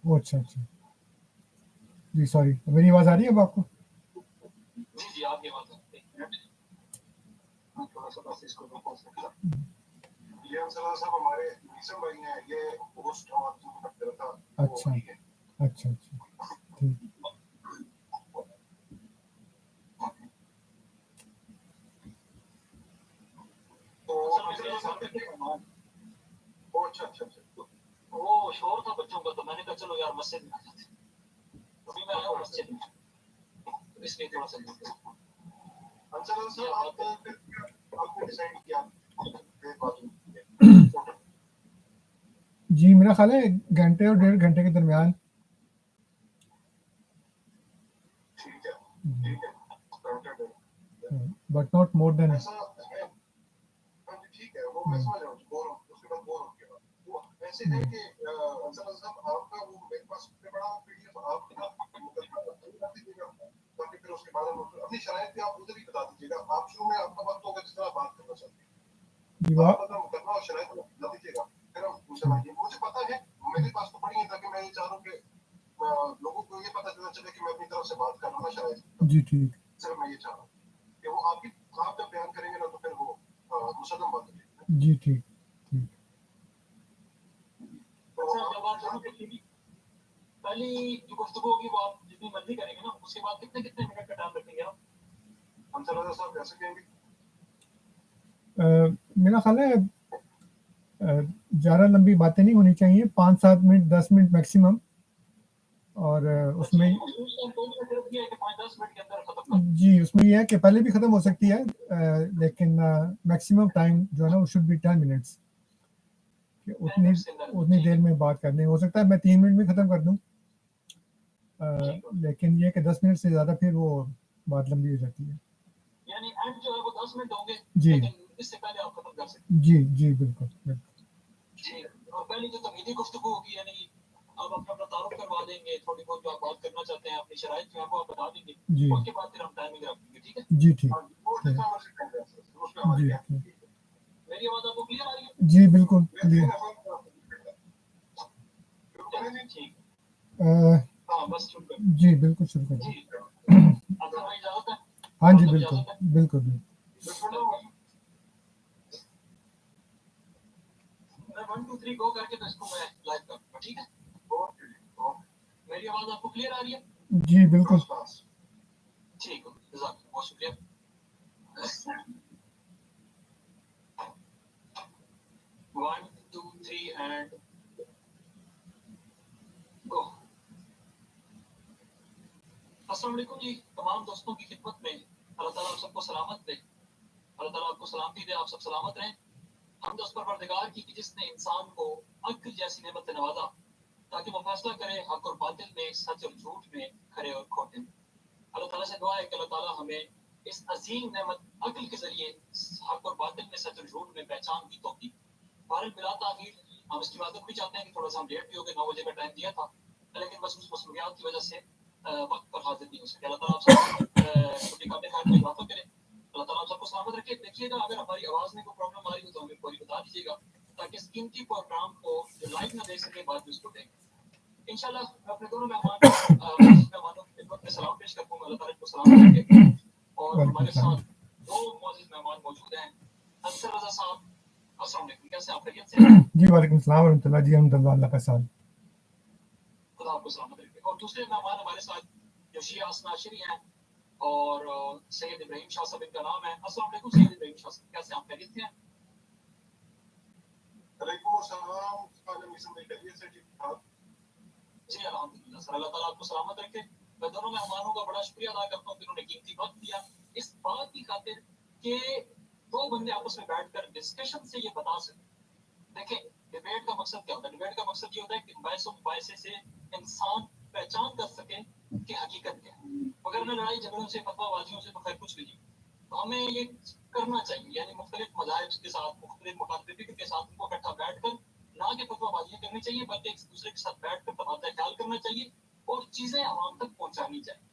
وہ اچھا اچھا جی سوری میری آواز آ رہی ہے اب آپ کو؟ جی جی آپ کی آواز ایک منٹ تھوڑا سا بس اس کو روکو سکتا یہ انصر صاحب ہمارے نیسم بھائی ہیں یہ ہوسٹ اور کرتا تھا اچھا اچھا اچھا ٹھیک تو اچھا اچھا اچھا وہ شور تھا بچوں کا تو میں نے کہا چلو یار مسجد میں آ جاتے ابھی میں آیا ہوں مسجد میں اس لیے تھوڑا سا انصر صاحب آپ نے ڈیسائیڈ کیا جی میرا خیال ہے 1 گھنٹے اور 1.5 گھنٹے کے درمیان. ٹھیک ہے بٹ ناٹ مور دین. ٹھیک ہے وہ میں سمجھ رہا ہوں بور اس کے بعد بور ہو گیا وہ ایسے ہے کہ انصر صاحب آپ کا وہ میرے پاس بڑا پی ڈی ایف آپ کا دیجیے گا تاکہ پھر اس کے بعد اپنی شرائط بھی آپ ادھر ہی بتا دیجیے گا آپ شروع میں آپ کا وقت ہوگا جس طرح بات کرنا چاہتے ہیں آپ اپنا مقدمہ اور شرائط بتا دیجیے گا پھر ہم مجھے پتا ہے میرے پاس تو پڑی ہے تاکہ میں یہ چاہوں کہ لوگوں کو یہ پتا چلے کہ میں اپنی طرف سے بات کر رہا ہوں شرائط جی ٹھیک صرف میں یہ چاہ رہا ہوں کہ وہ آپ جب بیان کریں گے نا تو پھر وہ مسلم بات ہے جی ٹھیک ٹھیک. پہلی جو گفتگو ہوگی وہ آپ جتنی مرضی کریں گے نا اس کے بعد کتنے منٹ کا ٹائم رکھیں گے آپ ہم صاحب کیسے کہیں گے میرا خیال ہے زیادہ لمبی باتیں نہیں ہونی چاہیے 5-7 منٹ 10 منٹ میکسیمم اور اس میں جی اس میں یہ ہے کہ پہلے بھی ختم ہو سکتی ہے لیکن میکسیمم ٹائم جو ہے نا وہ شوڈ بی 10 منٹس کہ اتنی دیر میں بات کرنی ہو سکتا ہے میں 3 منٹ میں ختم کر دوں لیکن یہ کہ 10 منٹ سے زیادہ پھر وہ بات لمبی ہو جاتی ہے یعنی اینڈ جو ہے وہ 10 منٹ ہوں گے جی اس سے پہلے آپ ختم کر سکتے جی جی بالکل جی اور پہلی جو تمہیدی گفتگو ہوگی یعنی آپ اپنا تعارف کروا دیں گے تھوڑی بہت جو آپ بات کرنا چاہتے ہیں اپنی شرائط جو ہے وہ آپ بتا دیں گے جی اس کے بعد پھر ہم ٹائمنگ رکھ دیں گے ٹھیک ہے جی ٹھیک جی میری آواز آپ کو کلیئر آ رہی ہے جی بالکل کلیئر ٹھیک ہاں بس جی بالکل شروع کر دیں اجازت ہے ہاں جی بالکل بالکل بالکل میں 1 2 3 گو کر کے تو اس کو میں لائیو کروں گا ٹھیک ہے میری آواز آپ کو کلیئر آ رہی ہے جی بالکل ٹھیک ہے جزاک اللہ بہت شکریہ 1 2 3 اینڈ گو السلام علیکم جی تمام دوستوں کی خدمت میں اللہ تعالیٰ آپ سب کو سلامت دے اللہ تعالیٰ آپ کو سلامتی دے آپ سب سلامت رہیں ہم اس پروردگار کی کہ جس نے انسان کو عقل جیسی نعمت سے نوازا تاکہ وہ فیصلہ کرے حق اور باطل میں سچ اور جھوٹ میں کھرے اور کھوٹے اللہ تعالیٰ سے دعا ہے کہ اللہ تعالیٰ ہمیں اس عظیم نعمت عقل کے ذریعے حق اور باطل میں سچ اور جھوٹ میں پہچان کی توفیق بہرحال بلا تاخیر ہم اس کی عبادت بھی چاہتے ہیں کہ تھوڑا سا ہم لیٹ بھی ہو گئے 9 بجے کا ٹائم دیا تھا لیکن بس اس مصروفیات کی وجہ سے وقت پر حاضر نہیں ہو سکے اللہ تعالیٰ آپ سب چھوٹی کام خیر میں اضافہ کرے اللہ تعالیٰ آپ سب کو سلامت رکھے دیکھیے گا اگر ہماری آواز میں کوئی پرابلم آ رہی ہو تو ہمیں کوئی بتا دیجیے گا تاکہ اس قیمتی پروگرام کو جو لائیو نہ دیکھ سکے بعد میں اس کو دیکھیں انشاءاللہ میں اپنے دونوں مہمانوں کی خدمت میں سلام پیش کرتا ہوں اللہ تعالیٰ کو سلام رکھے اور ہمارے ساتھ 2 معزز مہمان موجود ہیں انصر رضا صاحب السلام علیکم کیسے آپ خیریت سے جی وعلیکم السلام ورحمۃ اللہ جی الحمد للہ اللہ کا ساتھ خدا آپ کو سلامت رکھے اور دوسرے مہمان ہمارے ساتھ جو شیعہ اسناشری ہیں اور سید ابراہیم شاہ صاحب ان کا نام ہے السلام علیکم سید ابراہیم شاہ صاحب کیسے آپ خیریت سے ہیں وعلیکم السلام جی الحمدللہ سر اللہ تعالیٰ آپ کو سلامت رکھے میں دونوں مہمانوں کا بڑا شکریہ ادا کرتا ہوں کہ انہوں نے قیمتی وقت دیا اس بات کی خاطر کہ 2 بندے آپس میں بیٹھ کر ڈسکشن سے یہ بتا سکیں دیکھیں ڈیبیٹ کا مقصد کیا ہوتا ہے ڈیبیٹ کا مقصد یہ ہوتا ہے کہ بحث و مباحثے سے انسان پہچان کر سکے کہ حقیقت کیا ہے مگر نہ لڑائی جھگڑوں سے فتویٰ بازیوں سے تو خیر کچھ بھی نہیں تو ہمیں یہ کرنا چاہیے یعنی مختلف مذاہب کے ساتھ مختلف مخالف فکر کے ساتھ ان کو اکٹھا بیٹھ کر نہ کہ فتویٰ بازیاں کرنی چاہیے بلکہ ایک دوسرے کے ساتھ بیٹھ کر تبادلہ خیال کرنا چاہیے اور چیزیں عوام تک پہنچانی چاہیے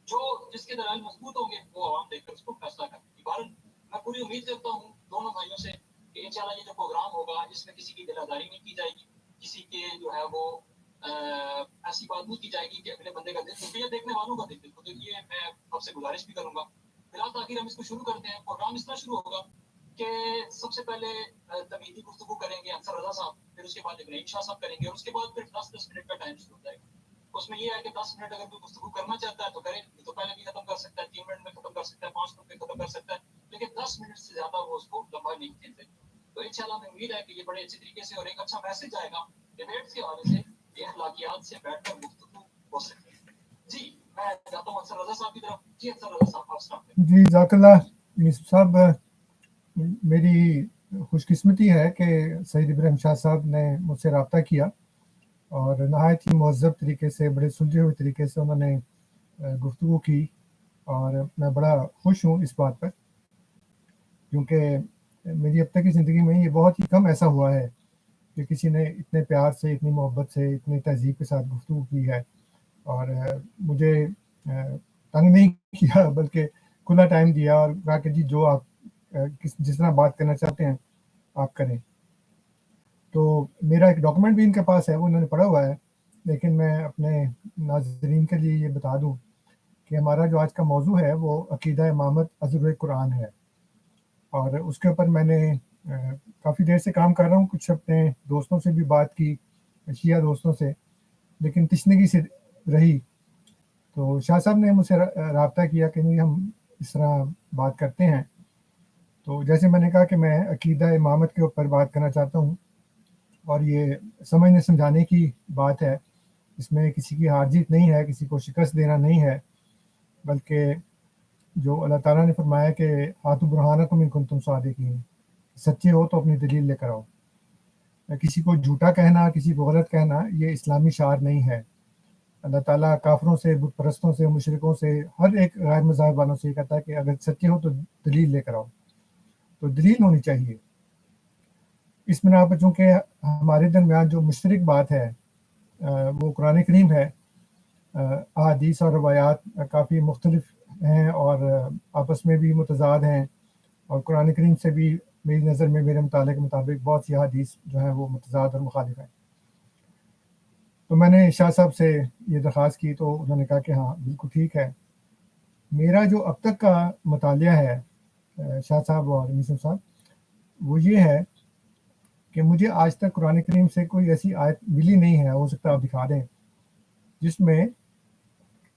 جو جس کے دلائل مضبوط ہوں گے وہ عوام دیکھ کر اس کو فیصلہ کریں گے بہرحال میں پوری امید کرتا ہوں دونوں بھائیوں سے کہ انشاءاللہ یہ جو پروگرام ہوگا اس میں کسی کی دل آزاری نہیں کی جائے گی کسی کے جو ہے وہ ایسی بات نہیں کی جائے گی کہ اگلے بندے کا دل دکھے یا دیکھنے والوں کا دل دکھے. تو یہ میں آپ سے گزارش بھی کروں گا. بلا تاخیر ہم اس کو شروع کرتے ہیں. پروگرام اس طرح شروع ہوگا کہ سب سے پہلے تمہیدی گفتگو کریں گے انصر رضا صاحب, پھر اس کے بعد ابراہیم شاہ صاحب کریں گے, اور اس کے بعد پھر 10 منٹ کا ٹائم شروع ہو جائے گا. اس میں یہ ہے کہ 10 منٹ اگر کوئی گفتگو کرنا چاہتا ہے تو کرے, نہیں تو پہلے بھی ختم کر سکتا ہے, 3 منٹ میں ختم کر سکتا ہے, 5 منٹ میں ختم کر سکتا ہے, لیکن 10 منٹ سے زیادہ وہ اس کو لمبا نہیں کھینچتے. تو انشاءاللہ ہمیں امید ہے کہ یہ بڑے اچھے طریقے سے اور ایک اچھا میسج آئے گا ڈیبیٹ کے حوالے سے, یہ اخلاقیات سے بیٹھ کر گفتگو ہو سکتی ہے. جی میں جاتا ہوں انصر رضا صاحب کی طرف. جی انصر رضا صاحب آپ اسٹارٹ کریں. جی جزاک اللہ یوسف صاحب. میری خوش قسمتی ہے کہ سعید ابراہیم شاہ صاحب نے مجھ سے رابطہ کیا اور نہایت ہی مہذب طریقے سے, بڑے سلجھے ہوئے طریقے سے انہوں نے گفتگو کی, اور میں بڑا خوش ہوں اس بات پر, کیونکہ میری اب تک کی زندگی میں یہ بہت ہی کم ایسا ہوا ہے کہ کسی نے اتنے پیار سے, اتنی محبت سے, اتنی تہذیب کے ساتھ گفتگو کی ہے, اور مجھے تنگ نہیں کیا بلکہ کھلا ٹائم دیا اور کہا کہ جی جو آپ جس طرح بات کرنا چاہتے ہیں آپ کریں. تو میرا ایک ڈاکومنٹ بھی ان کے پاس ہے, وہ انہوں نے پڑھا ہوا ہے, لیکن میں اپنے ناظرین کے لیے یہ بتا دوں کہ ہمارا جو آج کا موضوع ہے وہ عقیدہ امامت ازر قرآن ہے, اور اس کے اوپر میں نے کافی دیر سے کام کر رہا ہوں. کچھ اپنے دوستوں سے بھی بات کی, شیعہ دوستوں سے, لیکن تشنگی سے رہی. تو شاہ صاحب نے مجھ سے رابطہ کیا کہ نہیں ہم اس طرح بات کرتے ہیں. تو جیسے میں نے کہا کہ میں عقیدہ امامت کے اوپر بات کرنا چاہتا ہوں, اور یہ سمجھنے سمجھانے کی بات ہے, اس میں کسی کی ہار جیت نہیں ہے, کسی کو شکست دینا نہیں ہے, بلکہ جو اللہ تعالیٰ نے فرمایا کہ ہاتھ برہانکم ان کنتم صادقین, سچے ہو تو اپنی دلیل لے کر آؤ. کسی کو جھوٹا کہنا, کسی کو غلط کہنا, یہ اسلامی شعار نہیں ہے. اللہ تعالیٰ کافروں سے, بت پرستوں سے, مشرکوں سے, ہر ایک غیر مذہب والوں سے یہ کہتا ہے کہ اگر سچے ہو تو دلیل لے کر آؤ. تو دلیل ہونی چاہیے. اس بنا پر چونکہ ہمارے درمیان جو مشترک بات ہے وہ قرآن کریم ہے, احادیث اور روایات کافی مختلف ہیں اور آپس میں بھی متضاد ہیں, اور قرآن کریم سے بھی میری نظر میں, میرے مطالعے کے مطابق بہت سی احادیث جو ہیں وہ متضاد اور مخالف ہیں. تو میں نے شاہ صاحب سے یہ درخواست کی تو انہوں نے کہا کہ ہاں بالکل ٹھیک ہے. میرا جو اب تک کا مطالعہ ہے شاہ صاحب اور یوسف صاحب, وہ یہ ہے کہ مجھے آج تک قرآن کریم سے کوئی ایسی آیت ملی نہیں ہے, ہو سکتا ہے آپ دکھا دیں, جس میں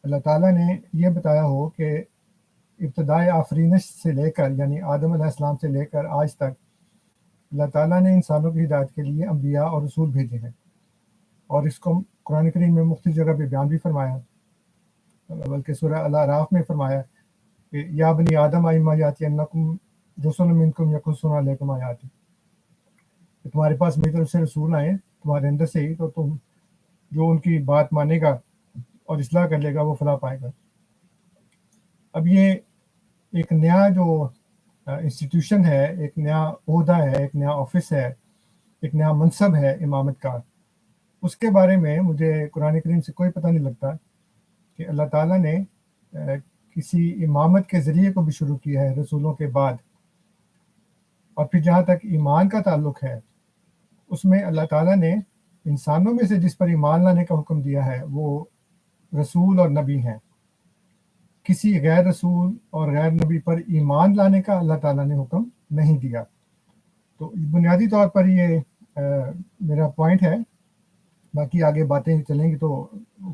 اللہ تعالیٰ نے یہ بتایا ہو کہ ابتدائے آفرینش سے لے کر, یعنی آدم علیہ السلام سے لے کر آج تک, اللہ تعالیٰ نے انسانوں کی ہدایت کے لیے انبیاء اور رسول بھیجے ہیں. اور اس کو قرآن کریم میں مختلف جگہ پہ بیان بھی فرمایا, بلکہ سورہ الاعراف میں فرمایا کہ یا بنی آدم ایما یاتینکم رسل منکم یقصون علیکم آیاتی, کہ تمہارے پاس میری طرف سے رسول آئے تمہارے اندر سے ہی, تو تم جو ان کی بات مانے گا اور اصلاح کر لے گا وہ فلاح پائے گا. اب یہ ایک نیا جو انسٹیٹیوشن ہے, ایک نیا عہدہ ہے, ایک نیا آفس ہے, ایک نیا منصب ہے امامت کا, اس کے بارے میں مجھے قرآن کریم سے کوئی پتہ نہیں لگتا کہ اللہ تعالیٰ نے کسی امامت کے ذریعے کو بھی شروع کیا ہے رسولوں کے بعد. اور پھر جہاں تک ایمان کا تعلق ہے, اس میں اللہ تعالیٰ نے انسانوں میں سے جس پر ایمان لانے کا حکم دیا ہے وہ رسول اور نبی ہیں. کسی غیر رسول اور غیر نبی پر ایمان لانے کا اللہ تعالیٰ نے حکم نہیں دیا. تو بنیادی طور پر یہ میرا پوائنٹ ہے, باقی آگے باتیں چلیں گی تو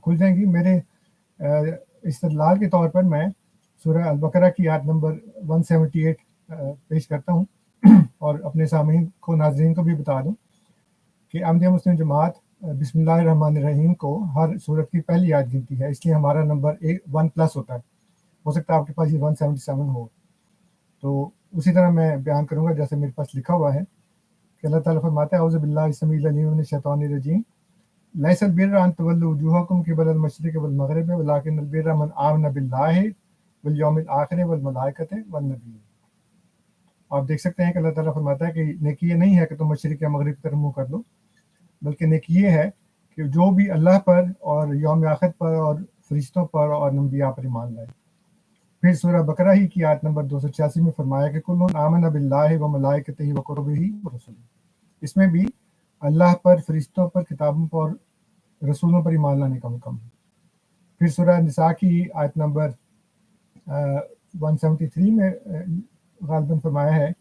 کھل جائیں گی. میرے استدلال کے طور پر میں سورہ البقرہ کی آیت نمبر 178 پیش کرتا ہوں, اور اپنے سامعین کو, ناظرین کو بھی بتا دوں کہ احمدیہ مسلم جماعت بسم اللہ الرحمن الرحیم کو ہر سورت کی پہلی آیت گنتی ہے, اس لیے ہمارا نمبر 1+ ہوتا ہے. ہو سکتا ہے آپ کے پاس یہ 177 ہو. تو اسی طرح میں بیان کروں گا جیسے میرے پاس لکھا ہوا ہے کہ اللہ تعالیٰ فرماتا ہے اعوذ باللہ السمیع العلیم من الشیطان الرجیم لیس البر ان تولوا وجوہکم قبل المشرق والمغرب ولکن البر من آمن باللہ والیوم الآخر والملائکۃ والنبیین. آپ دیکھ سکتے ہیں کہ اللہ تعالیٰ فرماتا ہے کہ نیکی یہ نہیں ہے کہ تم مشرق یا مغرب کی طرف منہ کر لو, بلکہ نیکی یہ ہے کہ جو بھی اللہ پر اور یوم آخر پر اور فرشتوں پر اور انبیاء پر ایمان لائے. پھر سورہ بقرہ ہی کی آیت نمبر 286 میں فرمایا کہ کل آمن باللہ و ملائکتہ و کتبہ و رسلہ. اس میں بھی اللہ پر, فرشتوں پر, کتابوں پر रसूलों पर ईमान लाने का हुक्म है। फिर सूरह निसा की आयत नंबर 173 में गालिबन फरमाया है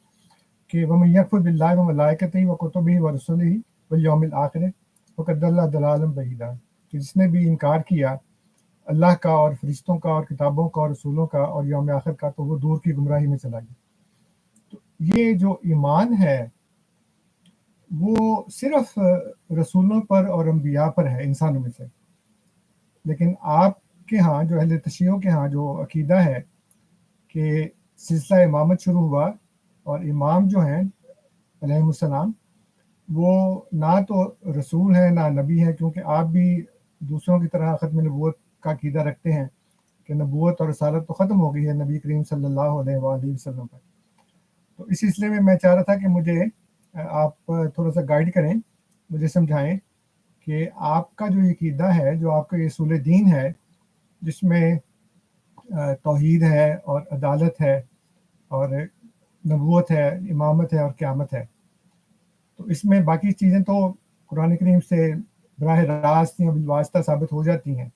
कि वमन यकफुर बिल्लाहि व मलाइकतिही व कुतुबिही व रुसुलिही वल यौमिल आखिर फक़द दल्ला दलालन बईदा, कि जिसने भी इनकार किया अल्लाह का और फरिश्तों का और किताबों का और रसूलों का और यौम आखिर का, तो वो दूर की गुमराही में चला गया। तो ये जो ईमान है वो सिर्फ रसूलों पर और अम्बिया पर है इंसानों में से, लेकिन आपके यहाँ जो अहले तशय्युह के यहाँ जो अकीदा है कि सिलसिला इमामत शुरू हुआ और इमाम जो हैं अलैहिमुस्सलाम वो ना तो रसूल हैं ना नबी हैं, क्योंकि आप भी दूसरों की तरह ख़त्म नबूवत का अकीदा रखते हैं कि नबूवत और रसालत तो ख़त्म हो गई है नबी करीम सल्लल्लाहु अलैहि वसल्लम पर। तो इस सिलसिले में मैं चाह रहा था कि मुझे आप थोड़ा सा गाइड करें, मुझे समझाएं कि आपका जो ये अकीदा है, जो आपका ये उसूल दीन है, जिसमें तौहीद है और अदालत है और नबूवत है, इमामत है और क़यामत है, तो इसमें बाकी चीज़ें तो कुरान करीम से बराह रास्त या बिलवास्ता साबित हो जाती हैं,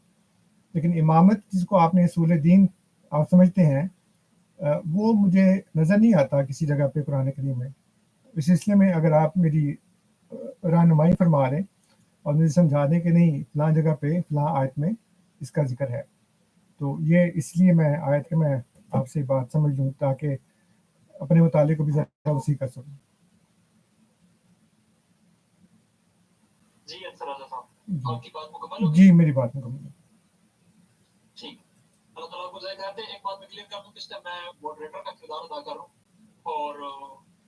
लेकिन इमामत जिसको आपने उसूल दीन आप समझते हैं वो मुझे नज़र नहीं आता किसी जगह पे कुरान करीम में। इस सिलसिले में अगर आप मेरी रहनुमाई फरमा लें और मुझे समझा दें कि नहीं फ़लाँ जगह पे फ़लाँ आयत में इसका ज़िक्र है, तो ये इसलिए मैं आयत के मैं आपसे बात समझ लूँ ताकि अपने मुतालिक को भी ज़्यादा वसी कर सकूँ। जी अंसर रज़ा साहब, आपकी बात मुकम्मल हो गई? जी मेरी बात मुकम्मल है। ठीक, अल्लाह ताला आपको ज़ाहिर करते एक बात मैं क्लियर कर दूँ कि इस टाइम मैं मॉडरेटर का किरदार अदा कर रहा हूँ और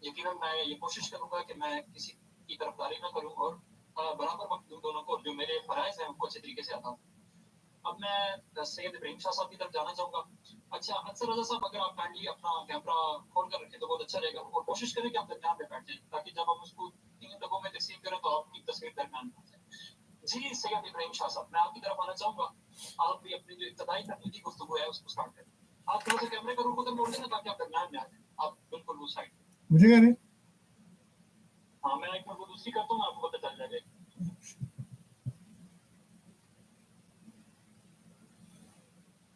यकीनन मैं ये कोशिश करूँगा कि मैं किसी की तरफदारी ना करूँ और बराबर वक्त दूँ दोनों को, जो मेरे फ़राइज़ हैं उनको अच्छे तरीके से अदा। अब मैं सैयद इब्राहिम शाह साहब की तरफ जाना चाहूँगा। अच्छा अंसर रज़ा साहब, अगर आप काइंडली अपना कैमरा खोल कर रखें तो बहुत अच्छा रहेगा और कोशिश करें कि आप दरमियान में बैठ जाएँ, ताकि जब हम उसको 3 डब्बों में तक़सीम करें तो आपकी तस्वीर दरमियान में आ जाए। जी सैयद इब्राहिम शाह साहब, मैं आपकी तरफ आना चाहूँगा। आप भी अपनी जो इब्तिदाई तकनीकी गुफ्तगू है उसको स्टार्ट करें। आप थोड़ा सा कैमरे का रुख उधर मोड़ देना ताकि आप दरमियान में आ जाएँ। आप बिल्कुल उस साइड। मुझे कह रहे हैं? हाँ, मैं एक मिनट को दूसरी करता हूँ, आपको पता चल जाएगा।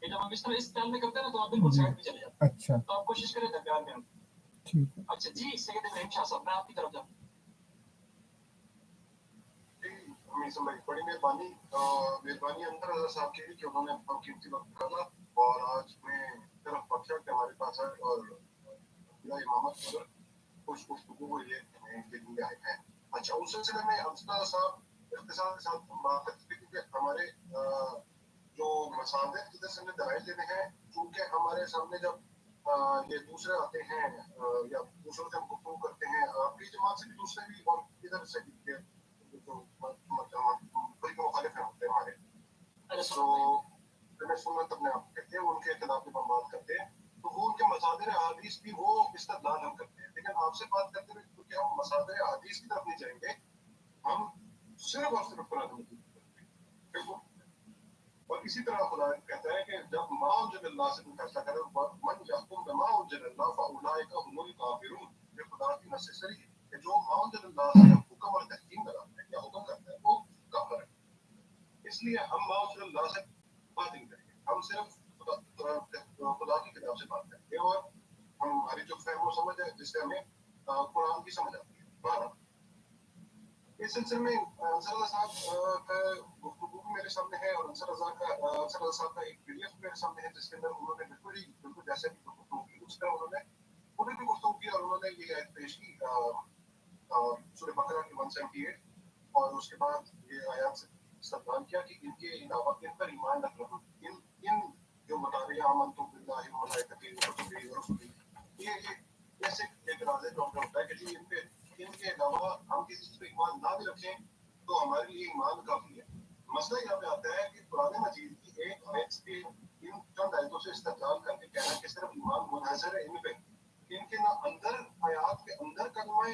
ये जब हम इस तरह इस स्टाइल में करते हैं ना तो आप बिल्कुल साइड में चले जाते हैं। अच्छा तो आप कोशिश करें दरमियान में। ठीक है। अच्छा जी सैयद इब्राहिम शाह साहब, मैं आपकी तरफ जाऊँ। बड़ी मेहरबानी मेहरबानी अंतर रज़ा साहब की कि उन्होंने अपना कीमती वक्त निकाला और आज मैं तरफ बख्शा कि हमारे पास आए और या इमामत पर कुछ गुफ्तगू ये के लिए आए हैं। अच्छा उस सिलसिले में अंतर साहब इख्तिसार के साथ हम बात करते हैं क्योंकि हमारे जो मसादिर जिधर से हमें दलाइल देने हैं, चूँकि हमारे सामने जब ये दूसरे आते हैं या दूसरों से हम गुफ्तगू करते हैं, आपकी जमात से भी दूसरे भी और इधर से भी जो मुखालिफ होते हैं हमारे, तो सुन्नत अपने आप कहते हैं, उनके खिलाफ जब हम बात करते हैं तो वो उनके मसादिर हदीस भी वो इस्तेदलाल हम करते हैं, लेकिन आपसे बात करते हुए क्योंकि हम मसादिर हदीस की तरफ नहीं जाएंगे, हम सिर्फ और सिर्फ कुरान मजीद बिल्कुल। और इसी तरह खुदा कहता है कि जब माउजल्लाह से फैसला करे मन यहकुम बिमा उजल्लाह फउलाइका हुमुल काफिरून, ये खुदा की नेसेसरी है कि जो माउजल्लाह से हुक्म और तहकीम कराता है या हुक्म करता है वो काफिर है। इसलिए हम माउजल्लाह से बात नहीं करेंगे, हम सिर्फ खुदा की किताब से बात करेंगे और हमारी जो फहम समझ है जिससे हमें कुरान की समझ आती है। इस सिलसिले में अंसर रज़ा साहब का गुफ्तगू मेरे सामने है और अंसर रज़ा साहब का एक पीडीएफ मेरे सामने है जिसके अंदर उन्होंने बिल्कुल जैसे भी गुफ्तगू की उस तरह उन्होंने पूरी भी गुफ्तगू की और उन्होंने ये आयत पेश की सूरह बकरा की 178 और उसके बाद ये आयत से इस्तेमाल किया कि इनके अलावा इन पर ईमान रखना, इन जो बता रहे हैं आमनतु बिल्लाहि व मलाइकतिही व कुतुबिही व रुसुलिही, ये ऐसे एतराज़ डॉक्टर होता है कि जी इनके अलावा हम किसी पर ईमान ना भी रखें तो हमारे लिए ईमान काफी है। मसला यहाँ पे आता है कि कुरान मजीद की एक आयत से इन चंद आयतों से इस्तेमाल करके कहना कि सिर्फ ईमान मुनहसर है इन पे, इनके ना अंदर आयात के अंदर कलमा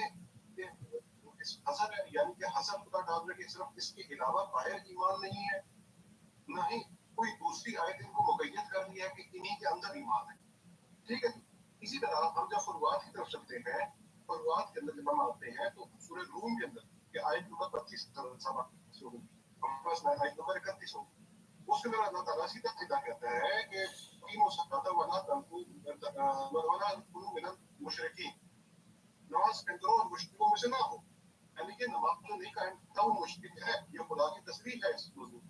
हसर है, यानी कि हसर खुदा डाल रहे कि सिर्फ इसके अलावा बाहर ईमान नहीं है, नहीं कोई दूसरी आयत इनको मुक़य्यद कर दिया है कि इन्हीं के अंदर ईमान है। ठीक है, इसी तरह हम जब फुरुआत की तरफ चलते हैं, फुरुआत के अंदर जब हम आते हैं तो सूरह रूम के अंदर ये आयत नंबर 25 शुरू ہمارے پاس آیت نمبر 31 ہو، اس کے اندر اللہ تعالیٰ سیدھا سیدھا کہتا ہے کہ تینوں صحابہ ولا تکونوا من المشرکین، نماز قائم کرو اور مشرکوں میں سے نہ ہو. یعنی کہ نماز جو نہیں قائم کرتا وہ مشرک ہے. یہ خدا کی تصریح ہے اس موضوع کی.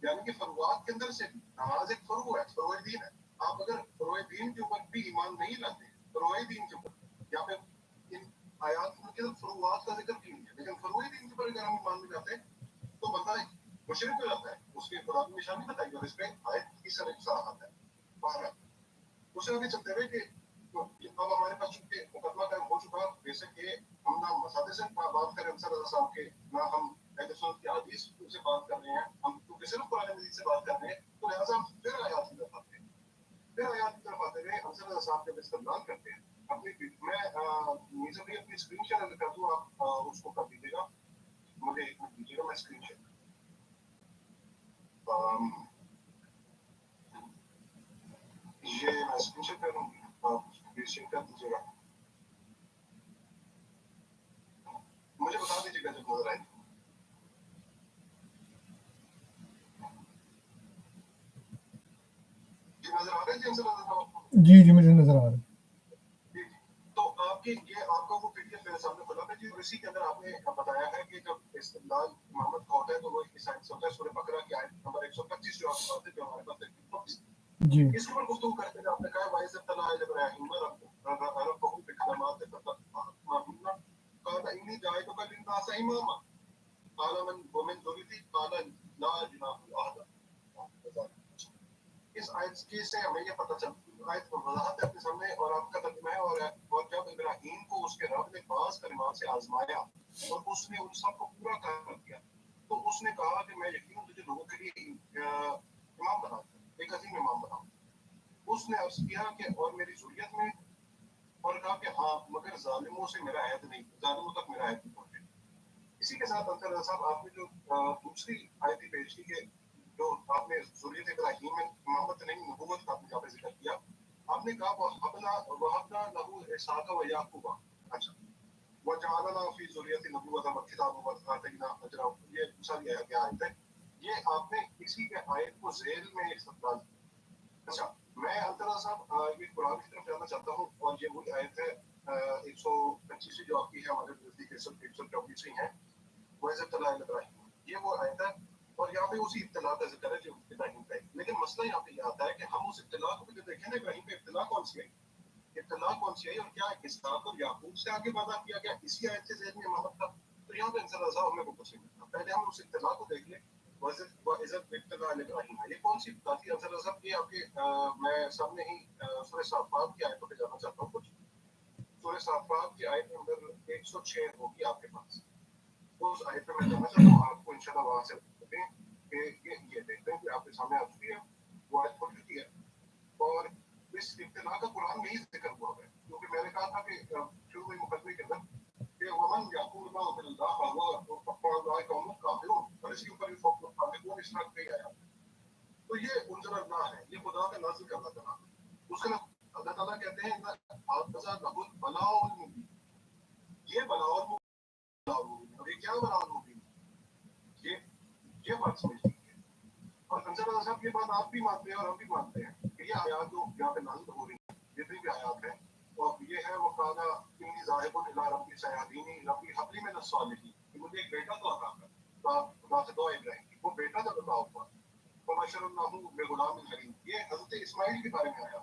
یعنی کہ فروعات کے اندر سے بھی نماز ایک فروع ہے، فروع دین ہے. آپ اگر فروع دین کے اوپر بھی ایمان نہیں لاتے، فروع دین کے اوپر یا پھر ان آیات کے فروعات کا ذکر بھی نہیں ہے، لیکن فروع دین کے اوپر اگر ہم ایمان نہیں لاتے تو بندہ مشرک ہو جاتا ہے. اس کی خدا کی نشانی بتائی اور اس پہ آیت کی صراحت ہے. بہرحال اس سے آگے چلتے ہوئے کہ اب ہمارے پاس چونکہ مقدمہ قائم ہو چکا، جیسے کہ ہم نہ مسادے سے بات کریں انصر رضا صاحب کے، نہ ہم اہل سنت کی حدیث سے بات کر رہے ہیں، ہم کیونکہ صرف قرآن مجید سے بات کر رہے ہیں، تو لہٰذا ہم پھر آیات کی طرف آتے ہیں. پھر آیات کی طرف آتے ہوئے انصر رضا صاحب جب استدلال کرتے ہیں اپنی میں میزا بھی اپنی اسکرین شیئر کر دوں، آپ اس کو کر دیجیے گا، مجھے ایک منٹ دیجیے گا، میں اسکرین شیئر یہ میں اسکرین شیئر کر دوں، آپ شیئر کر دیجیے گا. مجھے بتا دیجیے گا جب نظر آئے. جی نظر آ رہا ہے جی انصر رضا صاحب؟ جی مجھے نظر آ رہا ہے. تو آپ کی یہ آپ کا وہ پی ڈی ایف میرے سامنے کھلا ہے جی، اور اسی کے اندر آپ نے بتایا ہے کہ جب استدلال محمد کا ہوتا ہے تو وہ اس آیت سے ہوتا ہے، سورہ بقرہ کی آیت نمبر 125 جو آپ کی بات ہے، جو ہمارے پاس ہے. جی اس کے اوپر گفتگو کرتے ہیں. آپ نے کہا وَإِذِ ابْتَلَىٰ إِبْرَاهِيمَ رَبُّهُ بِكَلِمَاتٍ فَأَتَمَّهُنَّ قَالَ إِنِّي جَاعِلُكَ لِلنَّاسِ إِمَامًا قَالَ وَمِنْ ذُرِّيَّتِي قَالَ لَا يَنَالُ عَهْدِي. اس آیت کی سے ہمیں یہ پتہ چلتا ہے، آیت کو وضاحت ہے اپنے سامنے اور آپ کا ترجمہ ہے. اور جب ابراہیم کو اس کے رب نے بعض کلمات سے آزمایا اور اس نے ان سب کو پورا کر دیا، تو اس نے کہا کہ میں یقیناً تجھے لوگوں کے لیے امام بناؤں، ایک عظیم امام بناؤں. اس نے عرض کیا کہ اور میری ذریت میں، اور کہا کہ ہاں مگر ظالموں سے میرا عہد نہیں، ظالموں تک میرا عہد نہیں پہنچے. اسی کے ساتھ انصر رضا صاحب آپ نے جو دوسری آیت پیش کی کہ جو آپ نے ذریت ابراہیم میں امامت نہیں نبوت کا آپ نے جہاں ذکر کیا، آپ نے کہا وَهَبْنَا لَهُ إِسْحَاقَ وَيَعْقُوبَ. اچھا، وَجَعَلْنَا فِي ذُرِّيَّتِهِ النُّبُوَّةَ وَالْكِتَابَ وَآتَيْنَاهُ أَجْرَهُ. یہ ساری آیت ہے. یہ آپ نے اسی کے آیت کو ذیل میں استدلال کیا. اچھا، میں انصر رضا صاحب یہ قرآن کی طرف جانا چاہتا ہوں، اور یہ وہی آیت ہے 125 جو آپ کی ہے، ہمارے نزدیک 124 ہے. وَإِذِ ابْتَلَىٰ إِبْرَاهِيمَ، یہ وہ آیت ہے. اور یہاں پہ اسی ابتلا کا ذکر ہے جو ابراہیم کا ہے. لیکن مسئلہ یہاں پہ یہ آتا ہے کہ ہم اس ابتلا کو بھی دیکھیں نا، ابراہیم پہ ابتلا کون سی آئی، ابتلا کون سی آئی، اور کیا اسحاق اور یعقوب سے آگے وعدہ کیا گیا اسی آیت سے ذہن میں امامت کا. تو یہاں پہ انصر رضا ہمیں وہ کچھ نہیں ملتا. پہلے ہم اس ابتلا کو دیکھ لیں. وَإِذِ ابْتَلَىٰ إِبْرَاهِيمَ، یہ کون سی ابتلا تھی انصر رضا؟ یہ آپ کے میں سامنے ہی سورہ صافات کی آیتوں پہ جانا چاہتا ہوں. کچھ سورہ صافات کی آیت نمبر 106 ہوگی آپ کے پاس. اس آیت پہ میں جانا چاہتا ہوں، آپ کو انشاءاللہ وہاں سے دیکھیں کہ یہ دیکھتے ہیں کہ آپ کے سامنے آ چکی ہے، وہ آیت کھل چکی ہے. اور اس ابتلا کا قرآن میں ہی ذکر ہوا ہے، کیونکہ میں نے کہا تھا کہ شروع میں مقدمے کے اندر کہ ومن یقول ما من اللہ فهو قوم کافرون، اور اس کے اوپر بھی کافرون اس طرح کہی آیا. تو یہ انزل اللہ ہے، یہ خدا کا نازل کرنا کلام. اس کا اللہ تعالیٰ کہتے ہیں بلاء المبین، یہ بلاء المبین. اور یہ کیا بلاء المبین، یہ بات سمجھ لیجیے. اور انصر رضا صاحب یہ بات آپ بھی مانتے ہیں اور ہم بھی مانتے ہیں کہ یہ آیات جو یہاں پہ نازل ہو رہی ہیں، جتنی بھی آیات ہیں، اور یہ ہے وقال انی ذاہب الی ربی سیہدینی ربی ہب لی من الصالحین، کہ مجھے ایک بیٹا تو عطا کر. خدا سے دعا ابراہیم کی، وہ بیٹا جب عطا ہوا فبشرناہ بغلام حلیم، یہ حضرت اسماعیل کے بارے میں آیا.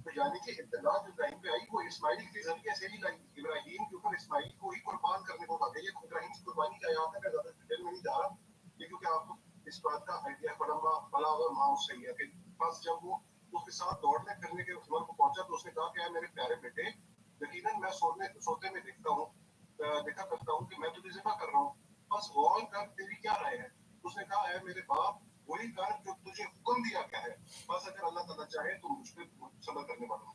تو یعنی کہ ابتلا جو ابراہیم پہ آئی وہ اسماعیل کے ذریعے سے ہی لائی. ابراہیم کے اوپر اسماعیل کو ہی قربان کرنے کو کہا. یہ ابراہیم کی قربانی کا آیات ہے، میں زیادہ ڈیٹیل میں نہیں جا رہا، کیونکہ آپ کو اس بات کا آئیڈیا فلما بلا اور ماں اس صحیح ہے کہ بس جب وہ اس کے ساتھ دوڑنے پھرنے کے عمر کو پہنچا تو اس نے کہا کہ اے میرے پیارے بیٹے، یقیناً میں سوتے میں دیکھا کرتا ہوں کہ میں تجھے ذبح کر رہا ہوں، بس غور کر تیری کیا رائے ہے. اس نے کہا اے میرے باپ وہی کر جو تجھے حکم دیا گیا ہے، بس اگر اللہ تعالیٰ چاہے تو مجھ پہ صبر کرنے والا ہوں.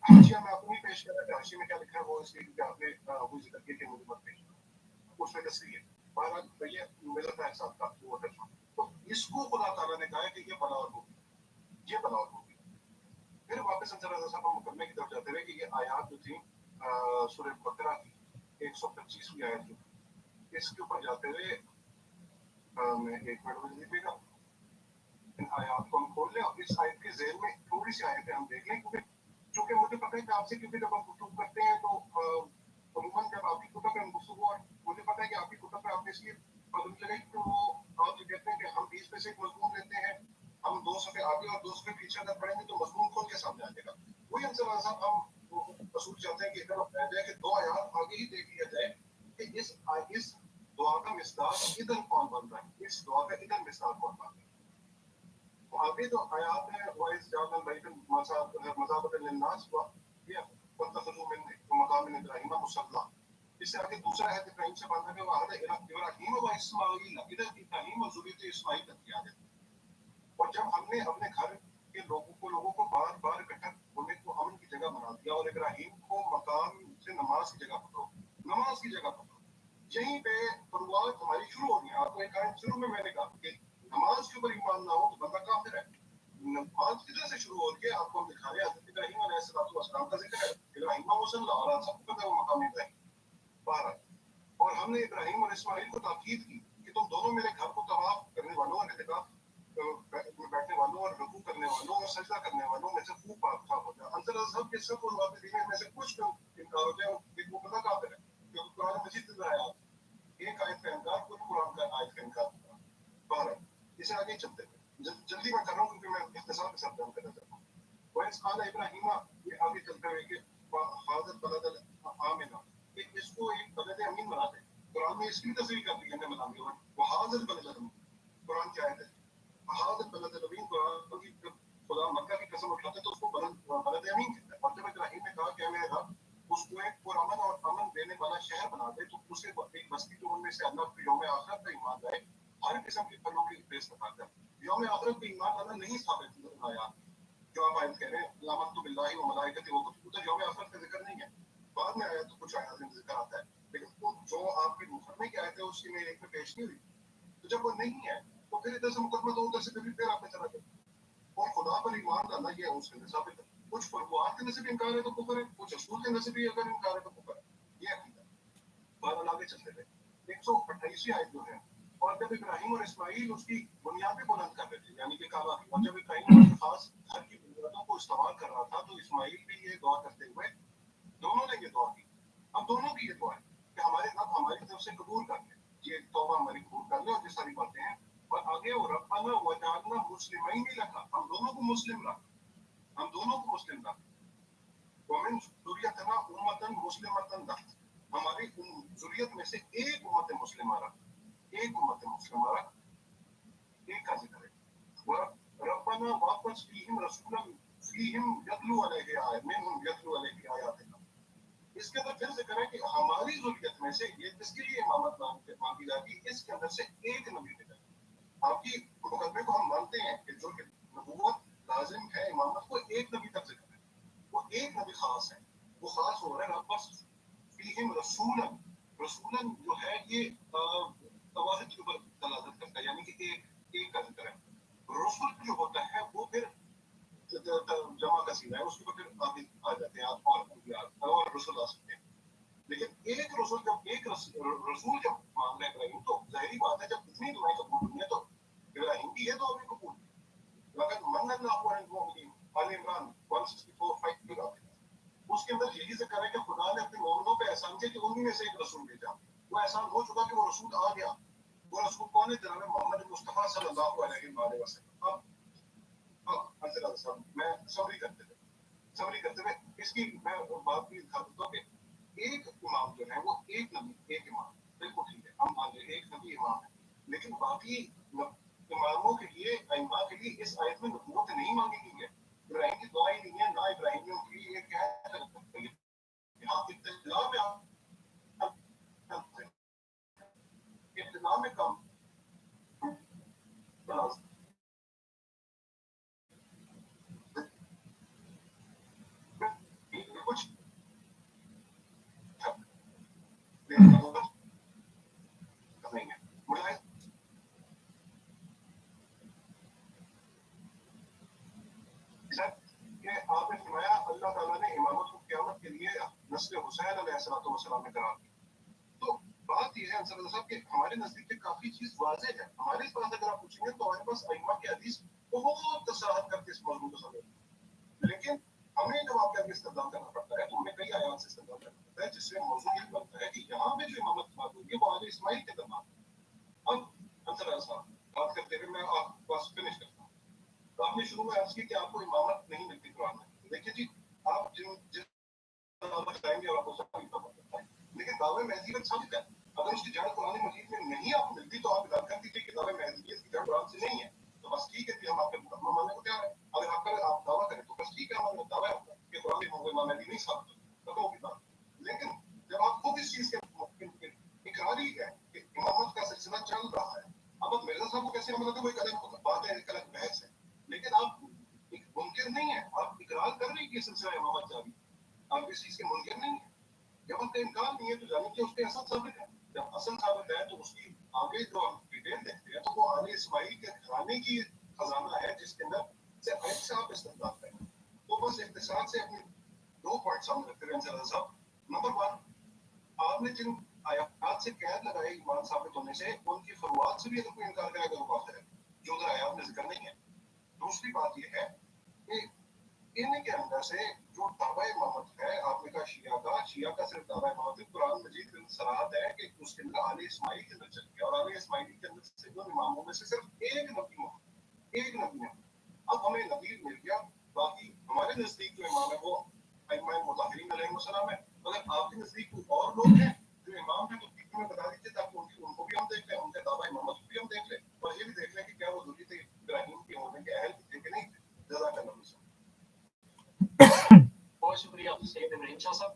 حاشیہ میں آپ کو نہیں پیش کر رہا کہ حاشیہ میں کیا لکھا ہے، وہ اس لیے کہ آپ نے وہ ذکر کیا کہ مجھے مت پیش کرو، اس میں تصریح ہے. بہرحال یہ میرا تھا احساس کا وہ ترجمہ. تو اس کو خدا تعالیٰ نے کہا ہے کہ یہ بلاور ہوگی، یہ بلاور ہوگی. پھر واپس انصر رضا صاحب مقدمے کی طرف جاتے ہوئے کہ یہ آیات جو تھیں سورہ بقرہ کی 125ویں آیت جو، اس کے اوپر جاتے ہوئے मैं एक मिनट में दीजिएगा, इन आयात को हम खोल लें और इस आयत के ज़ेल में थोड़ी सी आयतें हम देख लें, क्योंकि मुझे पता है कि आपसे, क्योंकि जब हम गुफ्तगू करते हैं तो अमूमन जब आपकी कुतुब पे हम गुफ्तगू, और मुझे पता है कि आपकी कुतुब पे आपने इसलिए पाबंदी लगाई कि वो आप जो कहते हैं कि हम 20 में से एक मजमून लेते हैं, हम 2 सफ़े आगे और 2 सफ़े पीछे अगर पढ़ेंगे तो मजमून खोल के सामने आ जाएगा। वही अंसर साहब हम असूल चाहते हैं कि इधर बताया जाए कि 2 आयात आगे ही देख लिया जाए कि इस दुआ का मिसदाक इधर कौन बन रहा है, इस दुआ का इधर मिसदाक कौन बन रहा है। आगे जो आयात है वाइस जालन बैतन मज़ाबतन लिन्नास व ये वतखज़ू मिन मकाम इब्राहीम मुसल्ला, इससे आगे दूसरा है इब्राहीम से बात है वहां इब्राहीम व इस्माईल, इधर इब्राहीम और ज़ुर्रियत इस्माईल तक किया है। और जब हमने अपने घर के लोगों को बार बार इकट्ठा होने को अमन की जगह बना दिया और इब्राहीम को मकाम से नमाज की जगह पकड़ो, नमाज की जगह पकड़ो, यहीं पे शुरुआत हमारी शुरू होगी। आपको एक आयत शुरू में मैंने कहा कि नमाज के ऊपर ईमान ना हो तो बंदा काफिर है। नमाज किधर से शुरू हो रही है, आपको हम दिखा रहे हैं। हज़रत इब्राहीम अलैहिस्सलाम का जिक्र है, इब्राहीम मुसल्ला, और आप सबको पता है वो मकाम इब्राहीम बारह, और हमने इब्राहीम और इस्माईल को ताकीद की कि तुम दोनों मेरे घर को तवाफ करने वालों और इत्तिकाफ बैठने वालों और रुकू करने वालों और सजदा करने वालों में से खूब पाक हो जाए। अंतर सब के सब मुवाफ़िक़ीन में से कुछ इनकार हो जाए, वो बंदा काफिर है, क्योंकि कुरान मजीद में आया एक आयत का इनकार, पूरी कुरान का आयत का इनकार बारह। इसे आगे चलते हैं, जल्दी मैं कर रहा हूँ क्योंकि मैं इख्तिसार के साथ बयान करना चाहता हूँ। वैस क़ाल इब्राहीम, ये आगे चलते हुए कि हाज़र बलदल आमिना, इसको एक बलद अमीन बना दे। कुरान में इसकी तस्वीर कर दी है बना दी, वो हाज़र बलदल अमीन, कुरान की आयत है। हाज़र बलदल अमीन, कुरान की खुदा मक्का की कसम उठाते तो उसको बलद अमीन कहता है। और जब इब्राहीम ने कहा कि मेरे रब उसको एक पुरअमन और अमन देने वाला शहर बना दे, तो उसे एक बस्ती जो उनमें से अल्लाह को यौम आखिरत का ईमान लाए, हर किस्म की फलों की बेइज्जत कर। यौम आखिरत पे ईमान लाना नहीं साबित आया, जो आप आयत कह रहे हैं आमनतु बिल्लाहि व मलाइकतिही व कुतुबिही, उधर यौम आखिरत का जिक्र नहीं है। बाद में आया तो कुछ आयत में जिक्र आता है, लेकिन वो जो आपकी मुकदमे की आयत है उसकी में एक में पेश नहीं हुई। तो जब वो नहीं है तो फिर इधर से मुकदमा तो उधर से फिर आपने चला गया। और खुदा पर ईमान लाना ये है उसके साबित है। कुछ फरमान के नसीब इनकार है तो कुफर है, कुछ रसूल के नसीब अगर इनकार है तो कुफर है, ये अकीदा। बात आगे चलते थे 128 आयत जो है, और जब इब्राहीम और इस्माईल उसकी बुनियादें बुलंद कर रहे थे, यानी कि काबा की, और जब इब्राहीम अपनी खास घर की बुनियादों को इस्तेमाल कर रहा था, तो इस्माईल भी ये दुआ करते हुए दोनों ने ये दुआ की। अब दोनों की ये दुआ है कि हमारे रब हमारी तरफ से कबूल कर ले, ये तौबा हमारी कबूल कर ले, और ये सारी बातें हैं। और आगे वो रब्बना वजअलना मुस्लिमैन लक, हम दोनों को मुस्लिम रख, हम दोनों को मुस्लिम रख, वमिन ज़ुर्रियतना उम्मतन मुस्लिमतन रख, हमारी ज़ुर्रियत में से एक उम्मत मुस्लिमा रख, एक उम्मत मुस्लिमा रख, एक का जिक्र है। रब्बना वापस फीहिम रसूलन फीहिम यतलू अलैहि मिनहुम यतलू अलैहि आयातिना, इसके अंदर फिर जिक्र है कि हमारी ज़ुर्रियत में से ये जिसके लिए इमामत मांगी जाती, इसके अंदर से एक नबी मिला। आपकी मुकदमे को हम मानते हैं कि जो नबूवत लाजिम है इमामत को, एक नबी तक जिक्र है, वो एक नबी खास है, वो खास हो रहा है बस फीहिम रसूलन। रसूलन जो है ये तवाहिद के ऊपर दलालत करता है, यानी कि एक का जिक्र है। रसूल जो होता है वो फिर जमा का सीधा है, उसके ऊपर फिर आगे आ जाते हैं आप और रसूल आ सकते हैं। लेकिन एक रसूल जब रसूल जब मांग रहे इब्राहिम, तो जाहिर बात है जब इतनी दुआएं कबूल हुई है तो इब्राहिम की ये दुआ भी कबूल। लक़द मन्ना अल्लाहु अलल मुमिनीन, आल इमरान 164 की बात है, उसके अंदर यही जिक्र है कि खुदा ने अपने मोमिनों पे एहसान किया कि उन्हीं में से एक रसूल भेजा। वो एहसान हो चुका कि वो रसूल आ गया। वो रसूल कौन है? जनाब मोहम्मद मुस्तफा सल्लल्लाहु अलैहि वसल्लम। अब साहब मैं समरी करते हुए इसकी मैं बात भी दिखा देता हूँ कि एक इमाम जो है वो एक नबी, एक इमाम, बिल्कुल ठीक है, हम मान लें एक नबी इमाम है, लेकिन बाकी इमामों के लिए, इमाम के लिए इस आयत में नबूवत नहीं मांगी गई है। इब्राहिम की दुआ ही नहीं है, ना इब्राहिमियों की ये क्या है, यहाँ इब्तिदा में कम कुछ नहीं है। मुझे कि आपने फरमाया अल्लाह ताला ने इमामत को क़यामत के लिए नस्ल हुसैन अलैहिस्सलाम में करार दिया। तो बात बात यह है अंसर रज़ा साहब कि हमारे नजदीक काफी चीज वाज़ेह है। हमारे पास अगर आप पूछेंगे तो हमारे पास अइम्मा की हदीस बहुत तसराहत करके इस मौजूद को समझ, लेकिन हमें जब आपके आगे इस्तेमाल करना पड़ता है तो हमें कई आयात से इस्तेमाल करना पड़ता है जिससे मौजूद ये बनता है कि यहाँ पे जो इमामत की बात होगी वो आले इस्माइल के दरमियान। अब अंसर रज़ा साहब बात करते हुए मैं आपके पास फिनिश करता हूँ। तो आपने शुरू में अर्ज की कि आपको इमामत नहीं मिलती कुरान में। देखिए जी, आप जिस बताएंगे और आपको सब पता है, लेकिन दावे महदीयत साबित है। अगर उसकी जड़ कुरान मजीद में नहीं आपको मिलती तो आप इदार कर दीजिए कि दावे महदीयत की जड़ कुरान से नहीं है, तो बस ठीक है, हम आपके मुकदमा मानने को तैयार है। अगर आप दावा करें तो बस ठीक है, हमारा दावा है आपका कि कुरान में इमाम महदी नहीं साबित होता, तो वो भी बात। लेकिन जब आप खुद इस चीज के इकरारी है कि इमामत का सिलसिला चल रहा है, अब मिर्जा साहब को कैसे मतलब वो एक अलग बात है, एक अलग बहस है, लेकिन आप मुनकिर नहीं है, आप इकरार कर रहे हैं कि सिलसिला इमामत जारी, आप इस चीज के मुनकिर नहीं है। जब उनका इनकार नहीं है तो जानिए कि उसके असल साबित है। जब असल साबित है तो उसकी आगे जो हम डिटेल देखते हैं तो वो आले इस्माइल के घराने की खजाना है जिसके अंदर से आप इस्तेमाल करें। तो बस इख्तिसार से अपने 2 पॉइंट सामने रखते हैं अंसर रज़ा साहब। नंबर 1, आपने जिन आयात से कैद लगाए ईमान साबित होने से, उनकी फरुआत से भी अगर कोई इनकार करेगा तो बात है, जो उधर आयात में जिक्र नहीं है। दूसरी बात यह है कि इनके अंदर से जो दावा इमामत है, आपने कहा शिया का सिर्फ दावा इमामत है, कुरान मजीद में सराहत है कि उसके अंदर आले इस्माइल के अंदर चल गया, और आले इस्माइल के अंदर से दो इमामों में से सिर्फ एक नबी है। अब हमें नबी मिल गया, बाकी हमारे नजदीक जो इमाम है वो अइम्मा मुताहिरीन अलैहिस्सलाम है। अगर आपके नजदीक कोई और लोग हैं जो इमाम है तो में बता दीजिए ताकि उनको भी हम देख लें, उनके दावा इमामत को भी हम देख लें, और ये भी देख लें कि क्या वो ज़ुर्रियत इब्राहीम के होने के अहल थे कि नहीं थे। जज़ाकल्लाह। बहुत शुक्रिया सैयद इब्राहिम शाह साहब।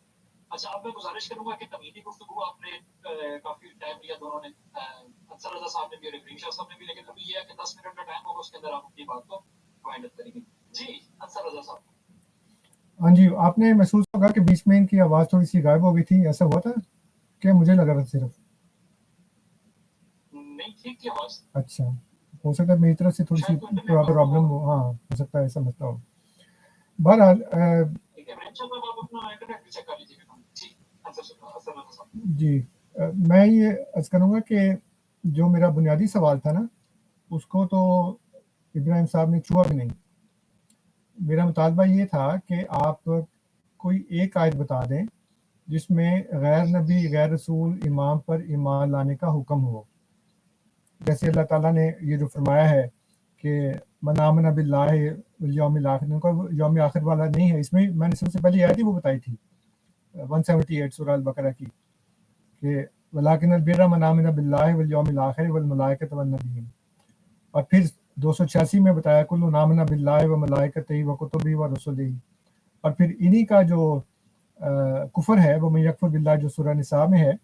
अच्छा, अब मैं गुजारिश करूंगा कि तमीदी गुफ्तगू आपने काफी टाइम लिया दोनों ने, अंसर रज़ा साहब ने भी और इब्राहिम शाह साहब ने भी, लेकिन अभी ये है कि 10 मिनट का टाइम होगा, उसके अंदर आप अपनी बात को वाइंड अप करेंगे। जी अंसर रज़ा साहब। हाँ जी, आपने महसूस होगा कि बीच में इनकी आवाज़ थोड़ी सी गायब हो गई थी, ऐसा हुआ था क्या? मुझे लगा था सिर्फ। नहीं, ठीक की आवाज़। अच्छा, हो सकता है मेरी तरफ से थोड़ी सी प्रॉब्लम हो, हाँ हो सकता है, ऐसा मसला हो। बहरहाल जी, मैं ये अर्ज करूँगा कि जो मेरा बुनियादी सवाल था ना, उसको तो इब्राहिम साहब ने छुआ भी नहीं। मेरा मुतालबा ये था कि आप कोई एक आयत बता दें जिसमें गैर नबी गैर रसूल इमाम पर ईमान लाने का हुक्म हो। जैसे अल्लाह ताला ने ये जो फरमाया है कि मन आमन बिल्लाहि वल यौमिल आखिर, उनका यौम आखिर वाला नहीं है, इसमें मैंने सबसे पहले आयत ही वो बताई थी 178 सूरह अल बकरा की, कि वलाकिनल बिर्रा मन आमन बिल्लाहि वल यौमिल आखिर वल मलाइकति वन नबिय्यीन, और फिर 286 में बताया कुल्लु आमना बिल्लाहि व मलाइकतिही व कुतुबिही व रुसुलिही, और फिर इन्हीं का जो कुफर है वो मन यकफुर बिल्लाह जो सूरह निसा में है,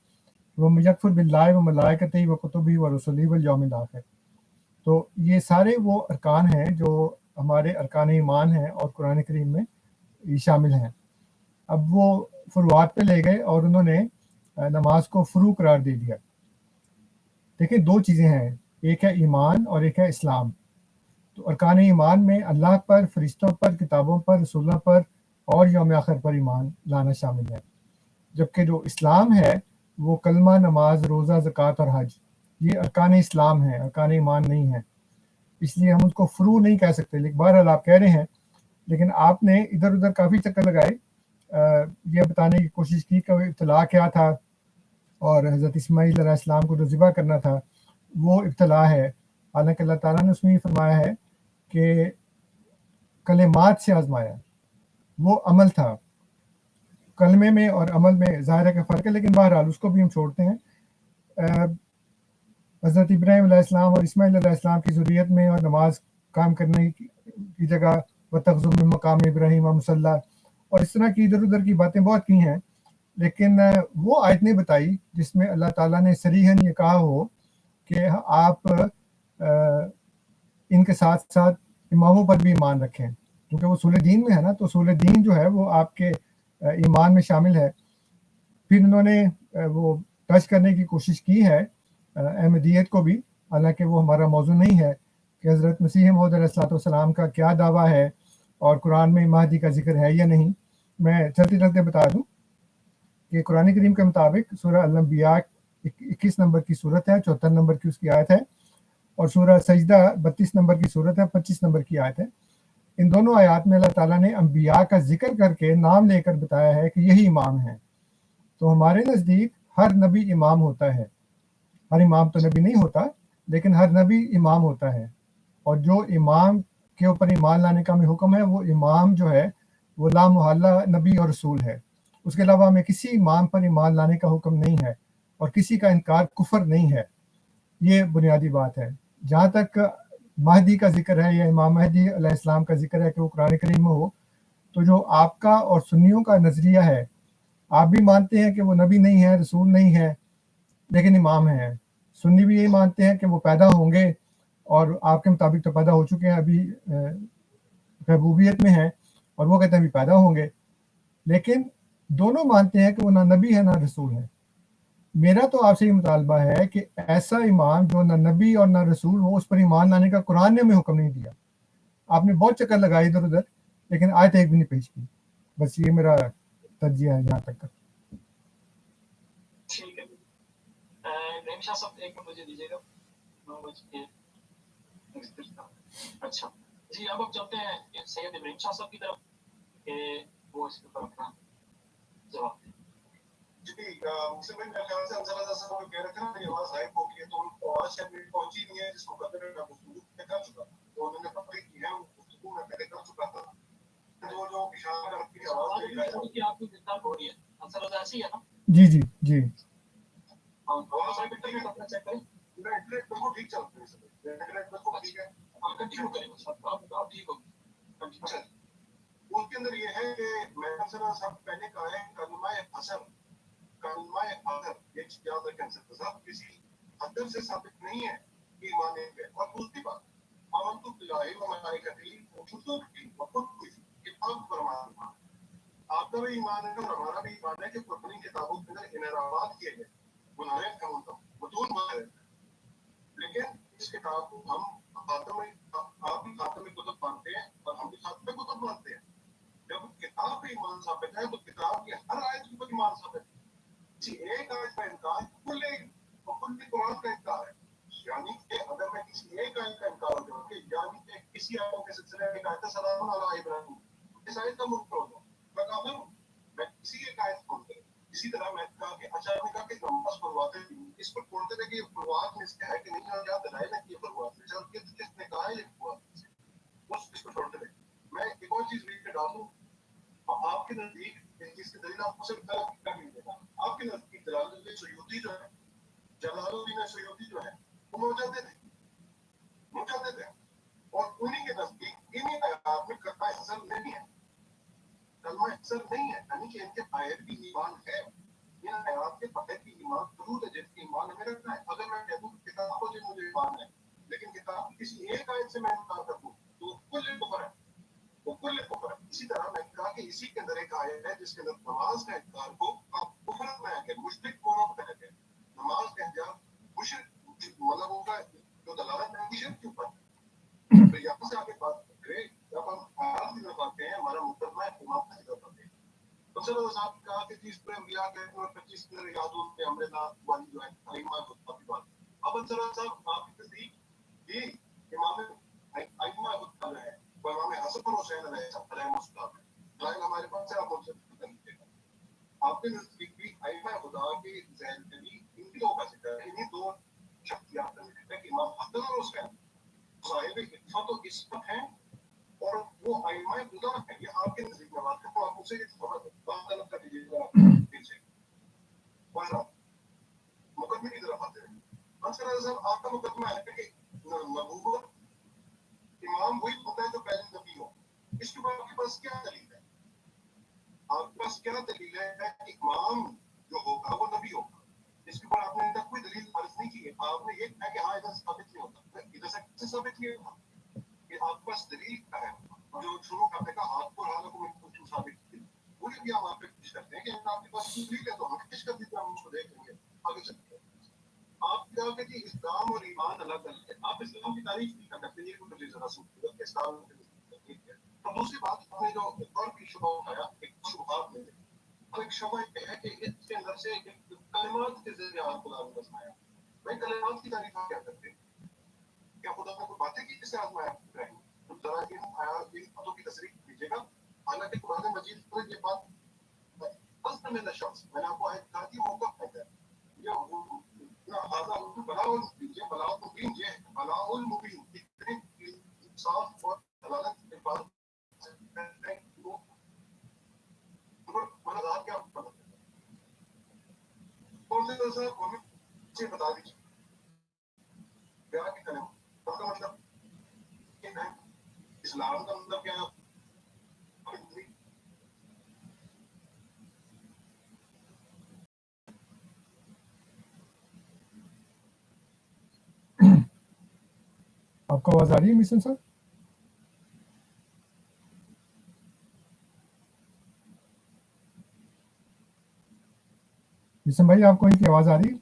वो मन यकफुर बिल्लाहि व मलाइकतिही व कुतुबिही व रुसुलिही वल यौमिल आखिर। तो ये सारे वो अरकान हैं जो हमारे अरकान ईमान हैं और कुरान करीम में ये शामिल हैं। अब वो फुरुआत पे ले गए और उन्होंने नमाज को फुरू करार दे दिया। देखिए, 2 चीज़ें हैं, एक है ईमान और एक है इस्लाम। तो अरकान ईमान में अल्लाह पर, फरिश्तों पर, किताबों पर, रसूलों पर और यौम आखिर पर ईमान लाना शामिल है। जबकि जो इस्लाम है वो कलमा, नमाज, रोज़ा, ज़कात और हज, ये अरकान इस्लाम है, अरकान ईमान नहीं है। इसलिए हम उसको फ्रू नहीं कह सकते। लेकिन बहरहाल आप कह रहे हैं, लेकिन आपने इधर उधर काफ़ी चक्कर लगाए, ये बताने की कोशिश की कि इब्तिला क्या था, और हज़रत इस्माईल अलैहिस्सलाम को जो ज़िबा करना था वो इब्तिला है। हालांकि अल्लाह ताला ने उसमें ये फरमाया है कि कलेमात से आजमाया, वो अमल था। कलमे में और अमल में ज़ाहिर है कि फ़र्क है, लेकिन बहरहाल उसको भी हम छोड़ते हैं। हज़रत इब्राहीम अलैहिस्सलाम और इस्माईल अलैहिस्सलाम की ज़ुर्रियत में और नमाज कायम करने की जगह वतख़्ज़ु मिन मक़ाम इब्राहीम मुसल्ला, और इस तरह की इधर उधर की बातें बहुत की हैं, लेकिन वो आयत नहीं बताई जिसमें अल्लाह ताला ने सरीहन ये कहा हो कि आप इनके साथ साथ इमामों पर भी ईमान रखें, क्योंकि वो उसूल दीन में है ना, तो उसूल दीन जो है वो आपके ईमान में शामिल है। फिर उन्होंने वो टच करने की कोशिश की है अहमदियत को भी, हालांकि वो हमारा मौजू नहीं है कि हज़रत मसीह मौऊद अलैहिस्सलाम का क्या दावा है और कुरान में महदी का जिक्र है या नहीं। मैं चलते चलते बता दूं कि कुरान करीम के मुताबिक सूरह अल-अंबिया 21 नंबर की सूरत है, 74 नंबर की उसकी आयत है, और सूरह सजदा 32 नंबर की सूरत है, 25 नंबर की आयत है। इन दोनों आयात में अल्लाह ताला ने अंबिया का जिक्र करके नाम लेकर बताया है कि यही इमाम है। तो हमारे नज़दीक हर नबी इमाम होता है, हर इमाम तो नबी नहीं होता, लेकिन हर नबी इमाम होता है, और जो इमाम के ऊपर ईमान लाने का हमें हुक्म है, वो इमाम जो है वो ला मुहल्ला नबी और रसूल है। उसके अलावा हमें किसी इमाम पर ईमान लाने का हुक्म नहीं है, और किसी का इनकार कुफर नहीं है। ये बुनियादी बात है। जहाँ तक महदी का जिक्र है या इमाम महदी अलैहिस्सलाम का जिक्र है कि वो कुरान करीम में हो, तो जो आपका और सुन्नियों का नज़रिया है, आप भी मानते हैं कि वो नबी नहीं है, रसूल नहीं है, लेकिन इमाम है। सुन्नी भी यही मानते हैं कि वो पैदा होंगे, और आपके मुताबिक तो पैदा हो चुके हैं, अभी महबूबियत में हैं, और वो कहते हैं अभी पैदा होंगे। लेकिन दोनों मानते हैं कि वो ना नबी है ना रसूल है। मेरा तो आपसे ये मुतालबा है कि ऐसा इमाम जो ना नबी और ना रसूल हो, उस पर ईमान लाने का कुरान ने हमें हुक्म नहीं दिया। आपने बहुत चक्कर लगाए इधर उधर, लेकिन आयत एक भी नहीं पेश की। बस ये मेरा तर्जिया है यहाँ तक का। ठीक है। रहीम शाह साहब एक मिनट मुझे दीजिएगा। 9:31। अच्छा जी, अब हम चलते हैं सैयद इब्राहिम शाह साहब की तरफ कि वो इसके ऊपर अपना जवाब दें। जी मुझसे भाई मेरे ख्याल से अंसला जैसा वो कह रहे थे ना, मेरी आवाज गायब हो गई है, तो उनको आवाज शायद मेरी पहुंची नहीं है, जिसको कहते हैं मैं गुफ्तगू में कर चुका, तो उन्होंने पकड़ी की है, वो गुफ्तगू में पहले कर चुका था। जो इशारा करती है आवाज मेरी गायब हो गई। आपकी डिस्टर्ब हो रही है, अंसला ऐसी है ना? जी जी जी, हाँ थोड़ा सा इंटरनेट अपना चेक करें। मेरा इंटरनेट बिल्कुल ठीक चल रहा है, इंटरनेट बिल्कुल ठीक है। हम कंटिन्यू करें, आप ठीक हो। अच्छा, उसके अंदर ये है कि मैं साहब पहले कहा है कलमा असर, कलमा अदर, ये याद रखें साहब, किसी अदर से साबित नहीं है कि ईमान है। और दूसरी बात, अमन तो बिल्लाहि व मलाइकतिही व कुतुबिही व कुतुबिही, किताब पर ईमान। आपका भी ईमान है और हमारा भी ईमान है कि पुरानी किताबों के अंदर इनरावात किए गए, गुनाह हैं उनका बतून है। लेकिन इस किताब को हम खातम, आप भी खातम कुतुब मानते हैं और हम भी खातम कुतुब मानते हैं। जब किताब पे ईमान साबित है तो किताब की हर आयत के ऊपर ईमान साबित है। किसी एक आयत का इनकार कुल कुरान का इनकार है। यानी कि अगर मैं किसी एक आयत का इनकार हो जाऊँ, यानी कि किसी आयत के सिलसिले में कहते हैं सलाम अला इब्राहिम, इस आयत का मुनकर हो जाऊँ, मैं काफिर हूँ। मैं किसी एक आयत खोलते, इसी तरह मैं कहा कि अच्छा आपने कहा कि नमाज पढ़वाते हैं, इसको खोलते थे कि ये फुलवात में इसके है कि नहीं, और क्या दलाइल है कि ये फुलवात में, चल किसने कहा है ये फुलवात में, बस इसको छोड़ते थे। मैं एक और चीज लिख के डालूं, आपके नजदीक जिसकी दलील आपको सिर्फ गलत कर नहीं देगा, आपके नजदीक जलालुद्दीन सुयूती जो है, जलालुद्दीन सुयूती जो है, वो मुजद्दिद थे, और उन्हीं के नजदीक इन्हीं आयात में कलमा असर नहीं है, कलमा असर नहीं है, यानी कि इनके बाहर भी ईमान है। इन आयात के बाहर भी ईमान जरूर है, जिसकी ईमान हमें रखना है। अगर मैं कहूँ किताब को जो मुझे ईमान है, लेकिन किताब किसी एक आयत से मैं इनकार कर दूँ तो कुल कुफर है, वो कुल कुफर है। इसी तरह मैं कहा कि इसी के अंदर एक आयत है जिसके अंदर नमाज का इनकार को आप कुफर बनाया गया, मुशरिक को बनाया गया। नमाज का इनकार मुशरिक मतलब होगा जो दलालत है मुशरिक के ऊपर। तो यहाँ से आगे बात करें, जब हम आयात की तरफ आते हैं, हमारा मुकदमा है इमाम की तरफ आते हैं। तो चलो साहब कहा कि 30 पे अंबिया के और 25 के याद होते हमने ना वाली जो है अइम्मा की बात। अब अंसर साहब आपके नजदीक ये इमाम अइम्मा खुद है, वो इमाम हसन और हुसैन अलैहिस्सलाम है, दलाइल हमारे पास है, आप उनसे पूछ लीजिएगा। आपके नजदीक भी अइम्मा खुदा के ज़हन में भी इन लोगों का जिक्र है, इन्हीं दो शख्सियत का जिक्र है कि इमाम हसन और हुसैन साहिब इफ़्फ़त और इस्मत हैं, और वो अइम्मा खुदा है। ये आपके नजदीक में बात है, तो आप उसे बात तलब कर लीजिएगा दिल से। मुकदमे की तरफ आते हैं। अंसर साहब आपका मुकदमा है कि नबूवत इमाम वही होता है जो पहले नबी हो। इसके बाद आपके पास क्या दलील है? आपके पास क्या दलील है कि इमाम जो होगा वो नबी होगा? इसके ऊपर आपने तक कोई दलील अर्ज नहीं की है। आपने ये कहा कि हाँ इधर साबित नहीं होता, इधर से कैसे साबित नहीं होता? कि आपके पास दलील क्या है? जो शुरू करने का हाथ को हाल को कुछ साबित की, वो भी हम आप पे पेश करते हैं कि आपके पास दलील है तो हम पेश कर दीजिए, हम उसको देख लेंगे, आगे चलते हैं। आप क्या कहते हैं इस्लाम और ईमान अलग अलग है, आप इस्लाम की तारीफ नहीं कर सकते, ये मुझे जरा सुनिए कि इस्लाम है। और दूसरी बात, आपने जो एक और की शुबा उठाया, एक शुबहात में ایک شمع ہے کہ اس کے اندر سے کلمات کے ذریعے آپ خدا نے آزمایا. بھائی کلمات کی تعریف آپ کیا کرتے ہیں؟ کیا خدا نے کوئی باتیں کی جسے آزمایا ابراہیم؟ تو ذرا ان باتوں کی تصریح کیجیے گا. حالانکہ قرآن مجید میں یہ بات اصل میں شخص میں نے آپ کو آیت کہا کہ موقع ہے بلاء المبین یہ بلاء المبین اتنی صاف اور دلالت کے بعد مدد کیا کون سے طرح سے بتا دیجیے بیان کی کلمہ کا مطلب کیا ہے؟ اسلام کا مطلب کیا ہے؟ آپ کو آواز آ رہی ہے مسلم صاحب؟ مسلم بھائی آپ کو ان کی آواز آ رہی ہے؟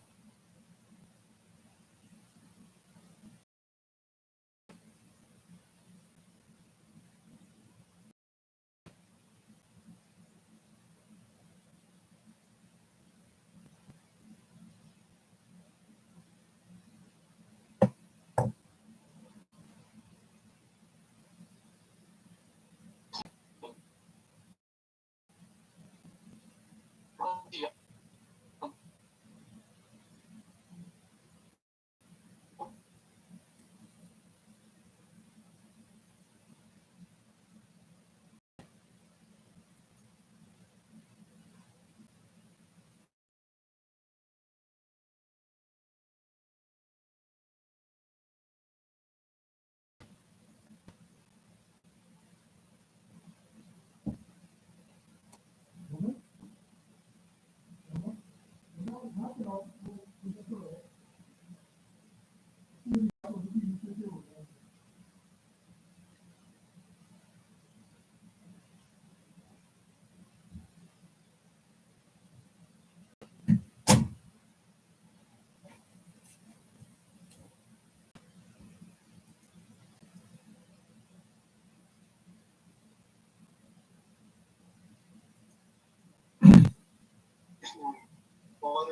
اور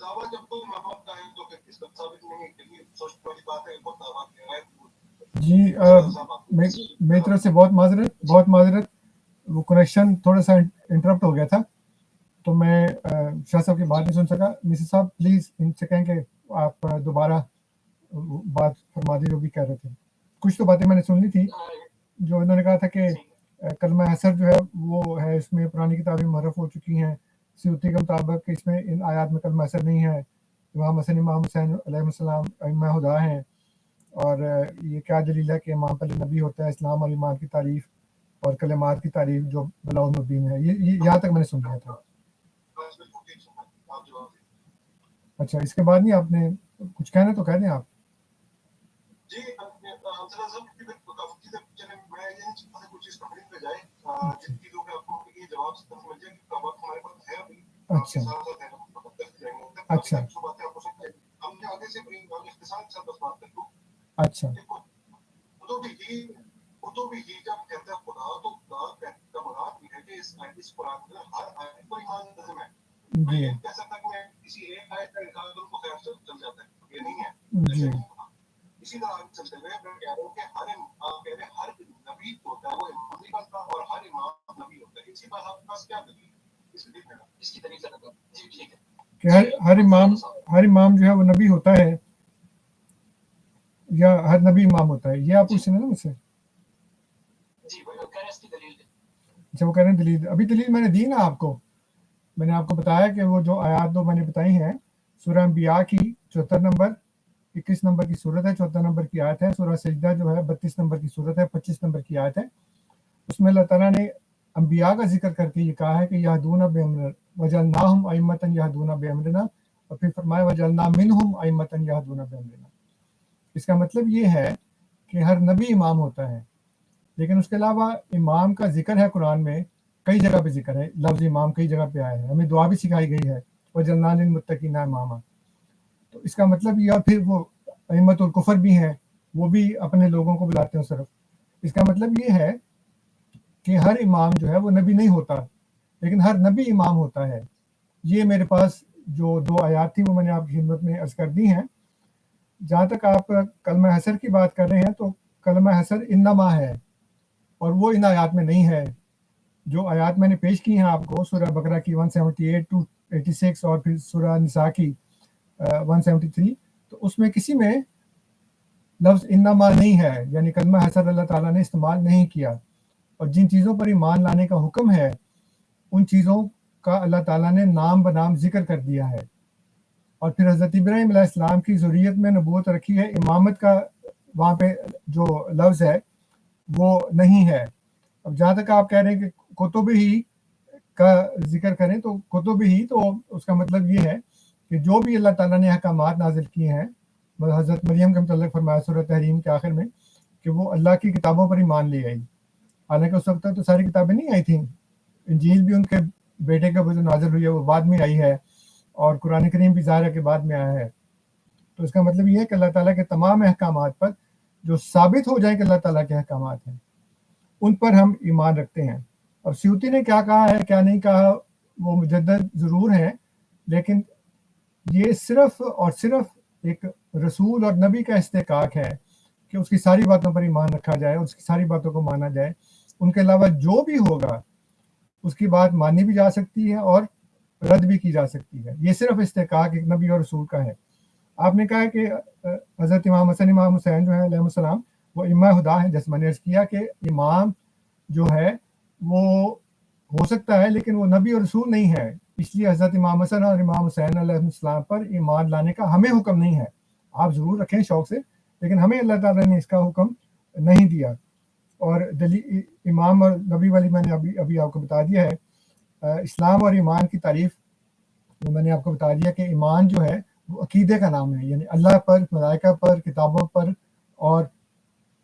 دعویٰ جب کوئی محبت کا ہے تو پھر اس کا ثابت نہیں ہے کہ یہ سوچنے والی بات ہے وہ دعویٰ کیا ہے. جی میری طرف سے بہت معذرت وہ کنیکشن تھوڑا سا انٹرپٹ ہو گیا تھا تو میں شاہ صاحب کی بات نہیں سن سکا. مسز صاحب پلیز ان سے کہیں کہ آپ دوبارہ بات فرما دیں جو بھی کہہ رہے تھے. کچھ تو باتیں میں نے سن لی تھی جو انہوں نے کہا تھا کہ کلمہ حسر جو ہے وہ ہے اس میں پرانی کتابیں محرف ہو چکی ہیں. سیوطی کے مطابق اس میں ان آیات میں کلمہ حسر نہیں ہے. امام حسن امام حسین علیہ السلام ائمہ ہدیٰ ہیں اور یہ کیا دلیل ہے کہ امام پہلے نبی ہوتا ہے. اسلام اور ایمان کی تعریف اور کلمات کی تعریف جو بلاء المبین ہے. یہ یہاں تک میں نے سن لیا تھا. اچھا اس کے بعد نہیں آپ نے کچھ کہنا تو کہہ دیں آپ. جی اچھا اچھا اچھا جی جی اسی طرح آگے چلتے ہوئے میں کہہ رہا ہوں کہ ہر نبی ہوتا ہے وہ امام نہیں بنتا اور ہر امام نبی ہوتا ہے. اسی بات آپ کے پاس کیا دلیل ہے اس کی دلیل ہے؟ جی ٹھیک ہے کہ ہر امام جو ہے وہ نبی ہوتا ہے یا ہر نبی امام ہوتا ہے. یہ آپ پوچھ رہے ہیں نا مجھ سے؟ جی وہ کہہ رہے ہیں اس کی دلیل ہے. اچھا وہ کہہ رہے ہیں دلیل. ابھی دلیل میں نے دی نا آپ کو. میں نے آپ کو بتایا کہ وہ جو آیات دو میں نے بتائی ہیں سورہ انبیاء کی 74 نمبر 21 نمبر کی صورت ہے 74 نمبر کی آیت ہے. سورہ سجدہ جو ہے 32 نمبر کی صورت ہے 25 نمبر کی آیت ہے. اس میں اللہ تعالیٰ نے انبیاء کا ذکر کر کے یہ کہا ہے کہ یہدون بامرنا وجعلناہم ائمۃ یہدون بامرنا اور پھر فرمایا وجعلنا منہم ائمۃ یہدون بامرنا. اس کا مطلب یہ ہے کہ ہر نبی امام ہوتا ہے لیکن اس کے علاوہ امام کا ذکر ہے قرآن میں کئی جگہ پہ ذکر ہے. لفظ امام کئی جگہ پہ آیا ہے. ہمیں دعا بھی سکھائی گئی ہے وجعلنا للمتقین اماما. تو اس کا مطلب یا پھر وہ ائمۃ الکفر بھی ہیں وہ بھی اپنے لوگوں کو بلاتے ہیں صرف. اس کا مطلب یہ ہے کہ ہر امام جو ہے وہ نبی نہیں ہوتا لیکن ہر نبی امام ہوتا ہے. یہ میرے پاس جو 2 آیات تھی وہ میں نے آپ کی خدمت میں عرض کر دی ہیں. جہاں تک آپ کلمہ حسر کی بات کر رہے ہیں تو کلمہ حسر انما ہے اور وہ ان آیات میں نہیں ہے. جو آیات میں نے پیش کی ہیں آپ کو سورہ بقرہ کی 178 ٹو 86 اور پھر سورہ نساء کی 173، تو اس میں کسی میں لفظ انما نہیں ہے، یعنی کلمہ حسر اللہ تعالیٰ نے استعمال نہیں کیا. اور جن چیزوں پر ایمان لانے کا حکم ہے ان چیزوں کا اللہ تعالیٰ نے نام بنام ذکر کر دیا ہے. اور پھر حضرت ابراہیم علیہ السلام کی ذریت میں نبوت رکھی ہے، امامت کا وہاں پہ جو لفظ ہے وہ نہیں ہے. اب جہاں تک آپ کہہ رہے ہیں کہ کتب ہی کا ذکر کریں تو کتب ہی، تو اس کا مطلب یہ ہے کہ جو بھی اللہ تعالیٰ نے احکامات نازل کیے ہیں، حضرت مریم کے متعلق فرمایا سورہ تحریم کے آخر میں کہ وہ اللہ کی کتابوں پر ایمان لے آئی. حالانکہ اس وقت تو ساری کتابیں نہیں آئی تھیں. انجیل بھی ان کے بیٹے کا جو نازل ہوئی ہے وہ بعد میں آئی ہے، اور قرآن کریم بھی ظاہر ہے کہ بعد میں آیا ہے. تو اس کا مطلب یہ ہے کہ اللہ تعالیٰ کے تمام احکامات پر جو ثابت ہو جائیں کہ اللہ تعالیٰ کے احکامات ہیں ان پر ہم ایمان رکھتے ہیں. اب سیوطی نے کیا کہا ہے کیا نہیں کہا وہ مجدد ضرور ہے، لیکن یہ صرف اور صرف ایک رسول اور نبی کا استحقاق ہے کہ اس کی ساری باتوں پر ایمان رکھا جائے، اس کی ساری باتوں کو مانا جائے. ان کے علاوہ جو بھی ہوگا اس کی بات مانی بھی جا سکتی ہے اور رد بھی کی جا سکتی ہے. یہ صرف استحقاق ایک نبی اور رسول کا ہے. آپ نے کہا کہ حضرت امام حسن امام حسین جو ہے علیہ السلام وہ امام خدا ہیں. جیسے میں نے عرض کیا کہ امام جو ہے وہ ہو سکتا ہے لیکن وہ نبی اور رسول نہیں ہے. اس لیے حضرت امام حسن اور امام حسین علیہ السلام پر ایمان لانے کا ہمیں حکم نہیں ہے. آپ ضرور رکھیں شوق سے، لیکن ہمیں اللہ تعالیٰ نے اس کا حکم نہیں دیا. اور امام اور نبی والی میں نے ابھی آپ کو بتا دیا ہے. اسلام اور ایمان کی تعریف وہ میں نے آپ کو بتا دیا کہ ایمان جو ہے وہ عقیدے کا نام ہے، یعنی اللہ پر، ملائکہ پر، کتابوں پر اور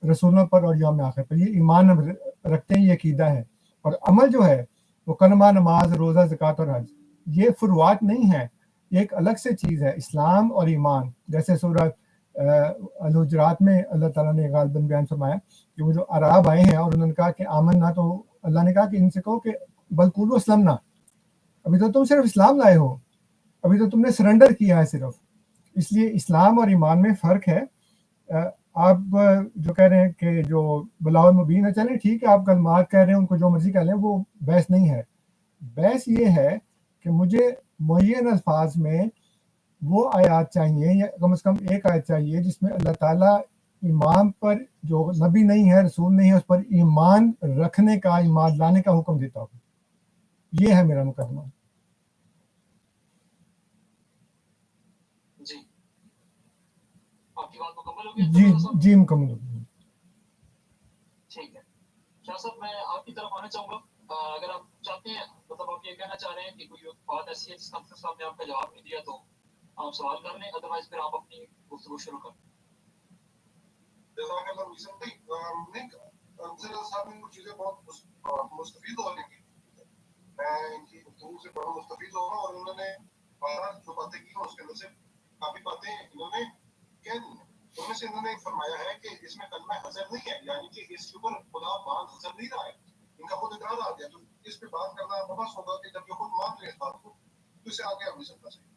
رسولوں پر اور یوم آخر پر یہ ایمان رکھتے ہیں، یہ عقیدہ ہے. اور عمل جو ہے وہ کلمہ، نماز، روزہ، زکوٰۃ اور حج، یہ فروعات نہیں ہے، یہ ایک الگ سے چیز ہے. اسلام اور ایمان جیسے سورہ الحجرات میں اللہ تعالیٰ نے غالباً بیان فرمایا کہ وہ جو عرب آئے ہیں اور انہوں نے کہا کہ آمن نہ، تو اللہ نے کہا کہ ان سے کہو کہ بلقولو اسلم نہ، ابھی تو تم صرف اسلام لائے ہو، ابھی تو تم نے سرنڈر کیا ہے صرف. اس لیے اسلام اور ایمان میں فرق ہے. آپ جو کہہ رہے ہیں کہ جو بلاغ مبین ہے، چلیں ٹھیک ہے، آپ کلمات کہہ رہے ہیں، ان کو جو مرضی کہہ لیں، وہ بحث نہیں ہے. بحث یہ ہے کہ مجھے معین الفاظ میں وہ آیات چاہیے، یا کم از کم ایک آیت چاہیے جس میں اللہ تعالیٰ ایمان پر، جو نبی نہیں ہے، رسول نہیں ہے، اس پر ایمان رکھنے کا، ایمان لانے کا حکم دیتا ہو. یہ ہے میرا مقدمہ. جی آپ کی بات مکمل ہو گئی؟ جی جی مکمل ہو گئی. ٹھیک ہے شاہ صاحب، میں آپ کی طرف آنا چاہوں گا. اگر آپ چاہتے ہیں، مطلب آپ یہ کہنا چاہ رہے ہیں کہ کوئی بات ایسی ہے جس کا افسر صاحب نے آپ کا جواب نہیں دیا تو آپ سوال کر لیں، ادروائز پھر آپ اپنی گفتگو شروع کریں. جزاک اللہ حسین بھائی. انصر صاحب نے کچھ چیزیں بہت مستفید ہونے کی، میں ان کی گفتگو سے بڑا مستفید ہو رہا ہوں، اور انہوں نے جو باتیں کی اس کے اندر سے کافی باتیں انہوں نے کہہ دی ہیں. ان میں سے انہوں نے فرمایا ہے کہ اس میں کلمہ حضر نہیں ہے، یعنی کہ اس کے اوپر خدا مان حضر نہیں رہا ہے. ان کا خود اقرار آ گیا، تو اس پہ بات کرنا بس ہوگا کہ جب یہ خود مان لے اس بات کو تو اسے آگے ہم نہیں سکتا صحیح.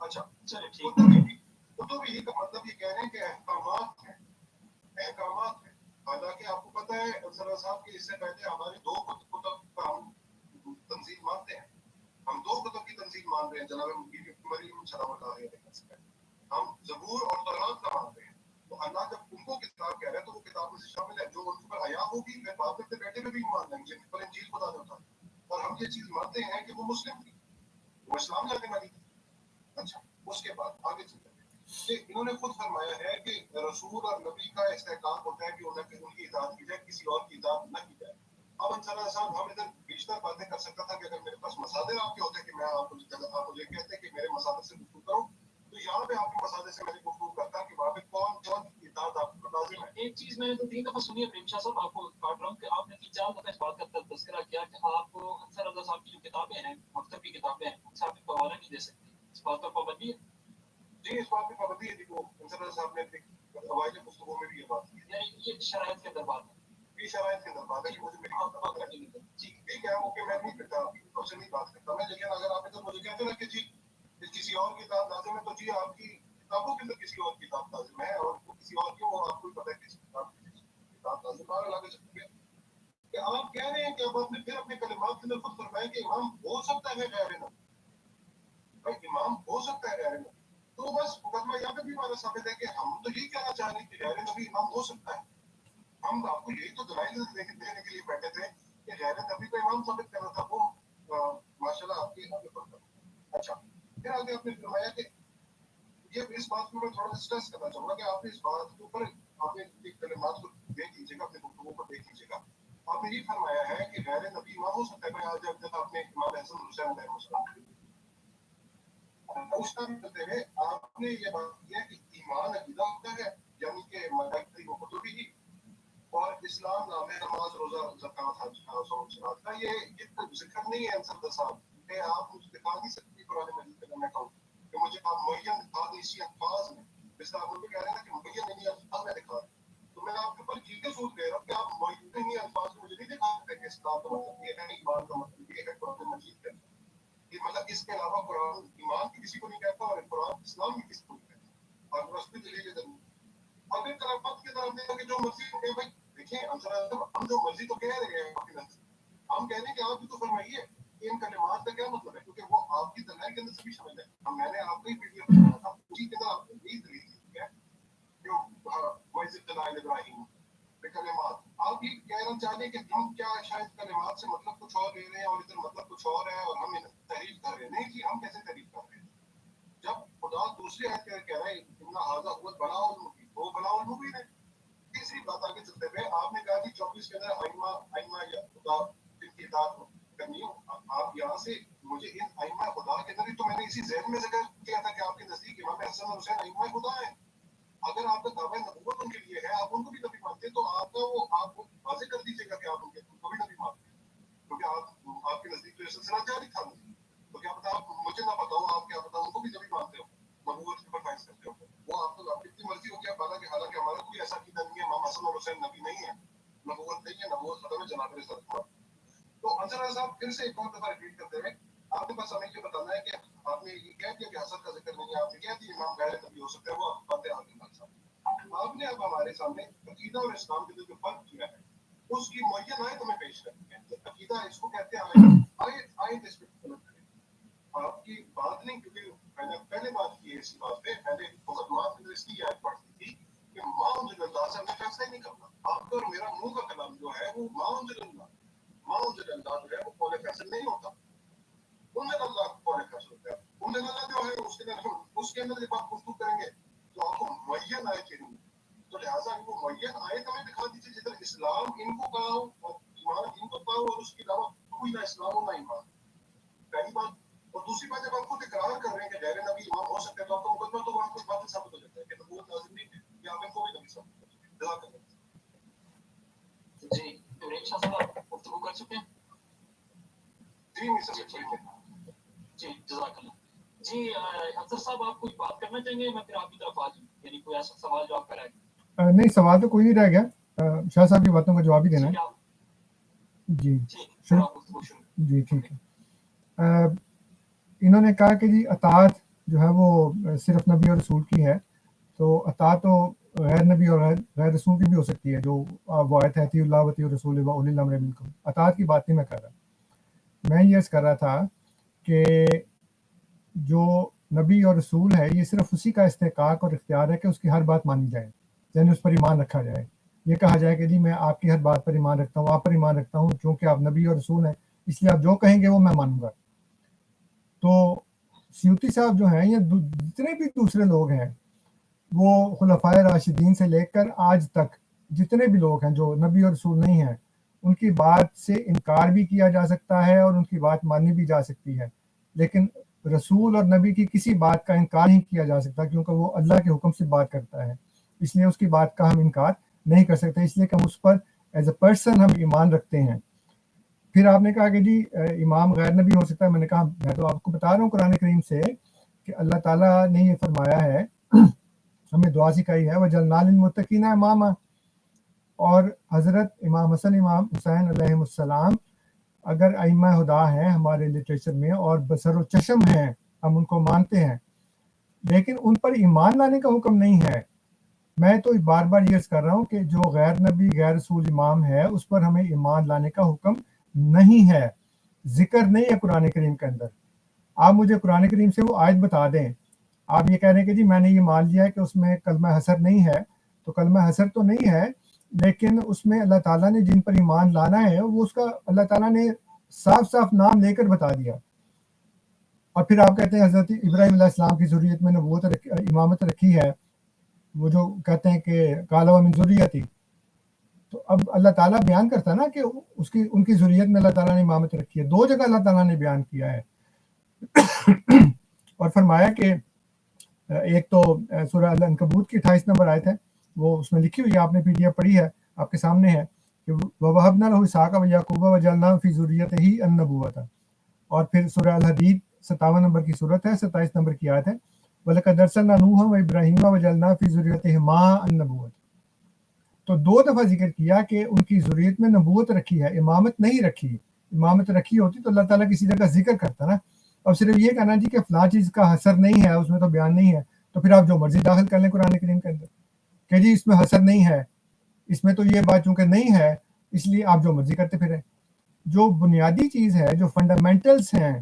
اچھا چلے ٹھیک. تو بھی کا مطلب یہ کہہ رہے ہیں کہ احکامات ہیں، احکامات ہیں. حالانکہ آپ کو پتہ ہے انصر صاحب کہ اس سے پہلے ہمارے 2 کتب کا ہم تنزیل مانتے ہیں. ہم 2 کتب کی تنزیل مان رہے ہیں، جناب مریم سلامت علیہ. ہم زبور اور تورات کا مانتے ہیں. تو اللہ جب ان کو کتاب کہہ رہا ہے تو وہ کتاب میں سے شامل ہے، جو ان پر آیا ہوگی پھر بات کرتے بیٹھے میں بھی مان لیں گے، پر انجیل خدا نے اتاری. اور ہم یہ چیز مانتے ہیں کہ وہ مسلم تھی، وہ اسلام لانے والی تھی. اچھا اس کے بعد آگے چلتے ہیں کہ انہوں نے خود فرمایا ہے کہ رسول اور نبی کا استحقاق ہوتا ہے کہ ان کی اطاعت کی جائے، کسی اور کی اطاعت نہ کی جائے. اب انصر صاحب ہم ادھر بیشتر باتیں کر سکتا تھا کہ اگر میرے پاس مصادر آپ کے ہوتے کہ میں آپ مجھے کہتے کہ میرے مصادر سے گفتگو کروں، تو یہاں پہ آپ کے مصادر سے میں نے گفتگو کرتا کہ وہاں پہ کون کون اطاعت آپ کو لازم ہے. ایک چیز میں نے تو 3 دفعہ سنی ہے پریم شاہ صاحب، آپ کو کاٹ رہا ہوں کہ آپ نے 3-4 دفعہ اس بات کا تذکرہ کیا کہ آپ انصر اللہ صاحب کی جو کتابیں ہیں، مکتبی کتابیں ہیں، ان سے آپ کو حوالہ نہیں دے سکتے. اس بات پر پابندی ہے؟ جی اس بات پہ پابندی ہے. دیکھو انصر اللہ صاحب نے اوائل گفتگو میں بھی یہ بات کی، یعنی یہ شرائط کے اندر بات ہے. की शराइत के अंदर बात है कि मुझे मेरी बात करनी है जी, ठीक है, ओके, मैं नहीं करता, आपसे नहीं बात करता मैं, लेकिन अगर आप इधर मुझे कहते ना कि जी किसी और की किताब लाजिम है, तो जी आपकी किताबों के अंदर किसी और की किताब लाजिम है, और वो किसी और की, वो आपको पता है किसी किताब लाजिम है। आगे चलते हैं कि आप कह रहे हैं कि अब आपने फिर अपने कलिमात के अंदर खुद फरमाया कि इमाम हो सकता है गैर नबी, भाई इमाम हो सकता है गैर नबी, तो बस मुकदमा यहाँ पे भी हमारा साबित है कि हम तो यही कहना चाह रहे हैं कि गैर नबी इमाम हो सकता है। हम आपको यही तो दलाइल देने के लिए बैठे थे कि गैर नबी को इमाम साबित करना था, वो माशाल्लाह आपकी आगे बढ़ता। अच्छा, फिर आगे आपने फरमाया कि ये इस बात को मैं थोड़ा स्ट्रेस करना चाहूंगा कि आपने इस बात के ऊपर आपने एक कलिमात को देख लीजिएगा, अपने गुफ्तगू को देख लीजिएगा। आपने ये फरमाया है कि गैर नबी इमाम हो सकता है। मैं आज जब तक आपने इमाम हसन हुसैन अलैहिस्सलाम उस टाइम करते हुए आपने ये बात की है कि ईमान अकीदा होता है, यानी कि मलाइका व कुतुबिही, और इस्लाम नाम है नमाज रोजा ज़कात हज सौम सलात का। ये जिक्र नहीं है अंसर साहब कि आप मुझे दिखा नहीं सकती कुरान मजीद के मैं कहूँ कि मुझे आप मुय्यन दिखा दें इसी अल्फाज में, जैसे आप मुझे कह रहे हैं कि मुय्यन नहीं अल्फाज में दिखा, तो मैं आपके ऊपर चीजें सोच दे रहा हूँ कि आप मुय्यन नहीं अल्फाज में मुझे नहीं दिखा सकते कि इस्लाम का मतलब ये है, ईमान का मतलब ये है, कुरान मजीद का ये मतलब इसके अलावा कुरान ईमान की किसी को नहीं कहता और कुरान इस्लाम की किसी को नहीं कहता। और रस्ते दलील जरूर अगर तराफत के तरफ देखो कि जो मर्जी हो गया भाई, देखिए हम जो मर्जी तो कह रहे हैं आपके नजर, हम कह रहे हैं कि आप भी तो फरमाइए कि इन कलिमात का क्या मतलब है, क्योंकि वो आपकी दलाइल के अंदर सभी शामिल है। हम मैंने आपको ही पीडीएफ बनाया था, उसी के अंदर आपने यही दलील दी है जो मस्जिद दलाइल इब्राहिम पे कलिमात। आप ये कहना चाहते हैं कि हम क्या शायद कलिमात से मतलब कुछ और ले रहे हैं और इधर मतलब कुछ और है और हम तारीफ कर रहे हैं। नहीं जी, हम कैसे तारीफ कर रहे हैं जब खुदा दूसरी आयत कह रहा है इन्ना हाज़ा हुवा बनाउल मुबीन, वो बनाउल मुबीन है। तीसरी बात आगे चलते हुए आपने कहा कि 24 के अंदर आइमा या खुदा जिनकी इताअत करनी हो, आप यहाँ से मुझे इन आइमा खुदा के अंदर, तो मैंने इसी ज़हन में जिक्र किया था कि आपके नजदीक इमाम हसन और हुसैन आइमा खुदा है। अगर आपका दावा नबूवत उनके लिए है, आप उनको भी नबी मानते हैं, तो आपका वो आप वाज़ेह कर दीजिएगा कि आप उनको भी नबी मानते हैं, क्योंकि आपके नजदीक तो ये सिलसिला जारी था। तो क्या पता आप मुझे ना बताओ, आप क्या पता उनको भी नबी मानते हो, नबूवत के ऊपर फाइज करते हो, वो आपको आपकी इतनी मर्जी हो गया। हालांकि हमारा कोई ऐसा कीदा नहीं है, इमाम हसन और हुसैन नबी नहीं है, नबूवत नहीं है, नबूवत खत्म है जनाब रसूलुल्लाह। तो अंसर साहब फिर से एक और दफा रिपीट करते हुए आपने बस हमें ये बताना है कि आपने ये कह दिया कि हसन का जिक्र नहीं है, आपने कह दिया इमाम गैर नबी हो सकते हैं, वो बातें आगे आपने अब हमारे सामने अकीदा और इस्लाम के जो फर्क किया है उसकी मुय्यन आयत हमें पेश करनी है। अकीदा इसको कहते हैं आयत इस पे आपकी बात नहीं, क्योंकि मैंने पहले बात की है इसी बात पे, मैंने बहुत माफ में इसकी आयत पढ़ी थी कि माउंजल्लाह से हमें फैसला नहीं करना। आपका और मेरा मुंह का कलाम जो है वो माउंजल्लाह जो है वो कौले फैसल नहीं होता, उनमें अल्लाह कौले फैसल होता है। उनमें अल्लाह जो है उसके अंदर जब आप गुफ्तगू करेंगे तो आपको मुय्यन आयत चाहिए, तो लिहाजा इनको मुय्यन आयत हमें दिखा दीजिए जिधर इस्लाम इनको कहा हो और ईमान इनको कहा हो, और उसके अलावा कोई ना इस्लाम हो ना ईमान। पहली बात। और दूसरी बात, जब आप खुद इकरार कर रहे हैं कि गैर नबी इमाम हो सकते हैं, तो आपका मुकदमा तो वहां कुछ बातें साबित हो जाता है कि नबूवत लाजिम नहीं है, या आप इनको भी नबी साबित कर सकते हैं। जज़ाकल्लाह जी, तो रेशा साहब गुफ्तगू कर चुके हैं। जी मिस्टर जी जज़ाकल्लाह। जी अंसर साहब, आप कोई बात करना चाहेंगे? मैं फिर आपकी तरफ आ जाऊँ, यानी कोई ऐसा सवाल जो आपका रहे। नहीं, सवाल तो कोई नहीं रह गया, शाह साहब की बातों का जवाब ही देना है। जी जी ठीक है। इन्होंने कहा कि जी अताअत जो है वो सिर्फ नबी और रसूल की है, तो अताअत तो गैर नबी और गैर रसूल की भी हो सकती है, जो वो आयत है अतीउल्लाह व अतीउर रसूल व उलिल अम्र मिनकुम। अताअत की बात नहीं मैं कर रहा, मैं ये कर रहा था कि जो नबी और रसूल है ये सिर्फ उसी का इस्तेकाक और इख्तियार है कि उसकी हर बात मानी जाए, यानी उस पर ईमान रखा जाए। ये कहा जाए कि जी मैं आपकी हर बात पर ईमान रखता हूँ, आप पर ईमान रखता हूँ, क्योंकि आप नबी और रसूल हैं, इसलिए आप जो कहेंगे वो मैं मानूंगा। तो सियूती साहब जो हैं, ये जितने भी दूसरे लोग हैं, वो खुलफाए राशिदीन से लेकर आज तक जितने भी लोग हैं जो नबी और रसूल नहीं हैं, उनकी बात से इनकार भी किया जा सकता है और उनकी बात मानी भी जा सकती है, लेकिन रसूल और नबी की किसी बात का इनकार नहीं किया जा सकता, क्योंकि वो अल्लाह के हुक्म से बात करता है, इसलिए उसकी बात का हम इनकार नहीं कर सकते, इसलिए कि हम उस पर एज अ पर्सन हम ईमान रखते हैं। फिर आपने कहा कि जी इमाम गैर नबी हो सकता है। मैंने कहा मैं तो आपको बता रहा हूँ कुरान करीम से कि अल्लाह ताला ने ये फरमाया है, हमें दुआ सिखाई है, वजअलना लिल मुत्तकीना इमामा, और حضرت امام حسن امام حسین علیہ السلام اگر ائمہ ہدا ہیں ہمارے لٹریچر میں اور بصر و چشم ہیں، ہم ان کو مانتے ہیں، لیکن ان پر ایمان لانے کا حکم نہیں ہے۔ میں تو بار بار یہ عرض کر رہا ہوں کہ جو غیر نبی غیر رسول امام ہے اس پر ہمیں ایمان لانے کا حکم نہیں ہے، ذکر نہیں ہے قرآن کریم کے اندر۔ آپ مجھے قرآن کریم سے وہ آیت بتا دیں۔ آپ یہ کہہ رہے ہیں کہ جی میں نے یہ مان لیا ہے کہ اس میں کلمہ حسر نہیں ہے، تو کلمہ حسر تو نہیں ہے، لیکن اس میں اللہ تعالیٰ نے جن پر ایمان لانا ہے وہ اس کا اللہ تعالیٰ نے صاف صاف نام لے کر بتا دیا۔ اور پھر آپ کہتے ہیں حضرت ابراہیم علیہ السلام کی ذریت میں نبوت امامت رکھی ہے، وہ جو کہتے ہیں کہ قال و من ذریتی، تو اب اللہ تعالیٰ بیان کرتا ہے نا کہ ان کی ذریت میں اللہ تعالیٰ نے امامت رکھی ہے، 2 جگہ اللہ تعالیٰ نے بیان کیا ہے اور فرمایا کہ ایک تو سورہ العنکبوت کی 28 نمبر آیت ہے، وہ اس میں لکھی ہوئی ہے، آپ نے پی ڈی ایف پڑھی ہے، آپ کے سامنے ہے کہ وَوَهَبْنَا لَهُ إِسْحَاقَ وَيَعْقُوبَ وَجَعَلْنَا فِي ذُرِّيَّتِهِ النُّبُوَّةَ، اور پھر سورہ الحدید 57 نمبر کی صورت ہے، 27 نمبر کی آیت ہے وَلَقَدْ أَرْسَلْنَا نُوحًا وَإِبْرَاهِيمَ وَجَعَلْنَا فِي ذُرِّيَّتِهِمَا النُّبُوَّةَ۔ تو 2 دفعہ ذکر کیا کہ ان کی ذریت میں نبوت رکھی ہے، امامت نہیں رکھی۔ امامت رکھی ہوتی تو اللہ تعالیٰ کسی جگہ ذکر کرتا نا، اور صرف یہ کہنا جی کہ فلاں چیز کا حسر نہیں ہے، اس میں تو بیان نہیں ہے، تو پھر آپ جو مرضی داخل کر لیں قرآن کریم کے اندر کہ جی اس میں حسر نہیں ہے، اس میں تو یہ بات چونکہ نہیں ہے اس لیے آپ جو مرضی کرتے پھریں۔ جو بنیادی چیز ہے، جو فنڈامنٹلز ہیں،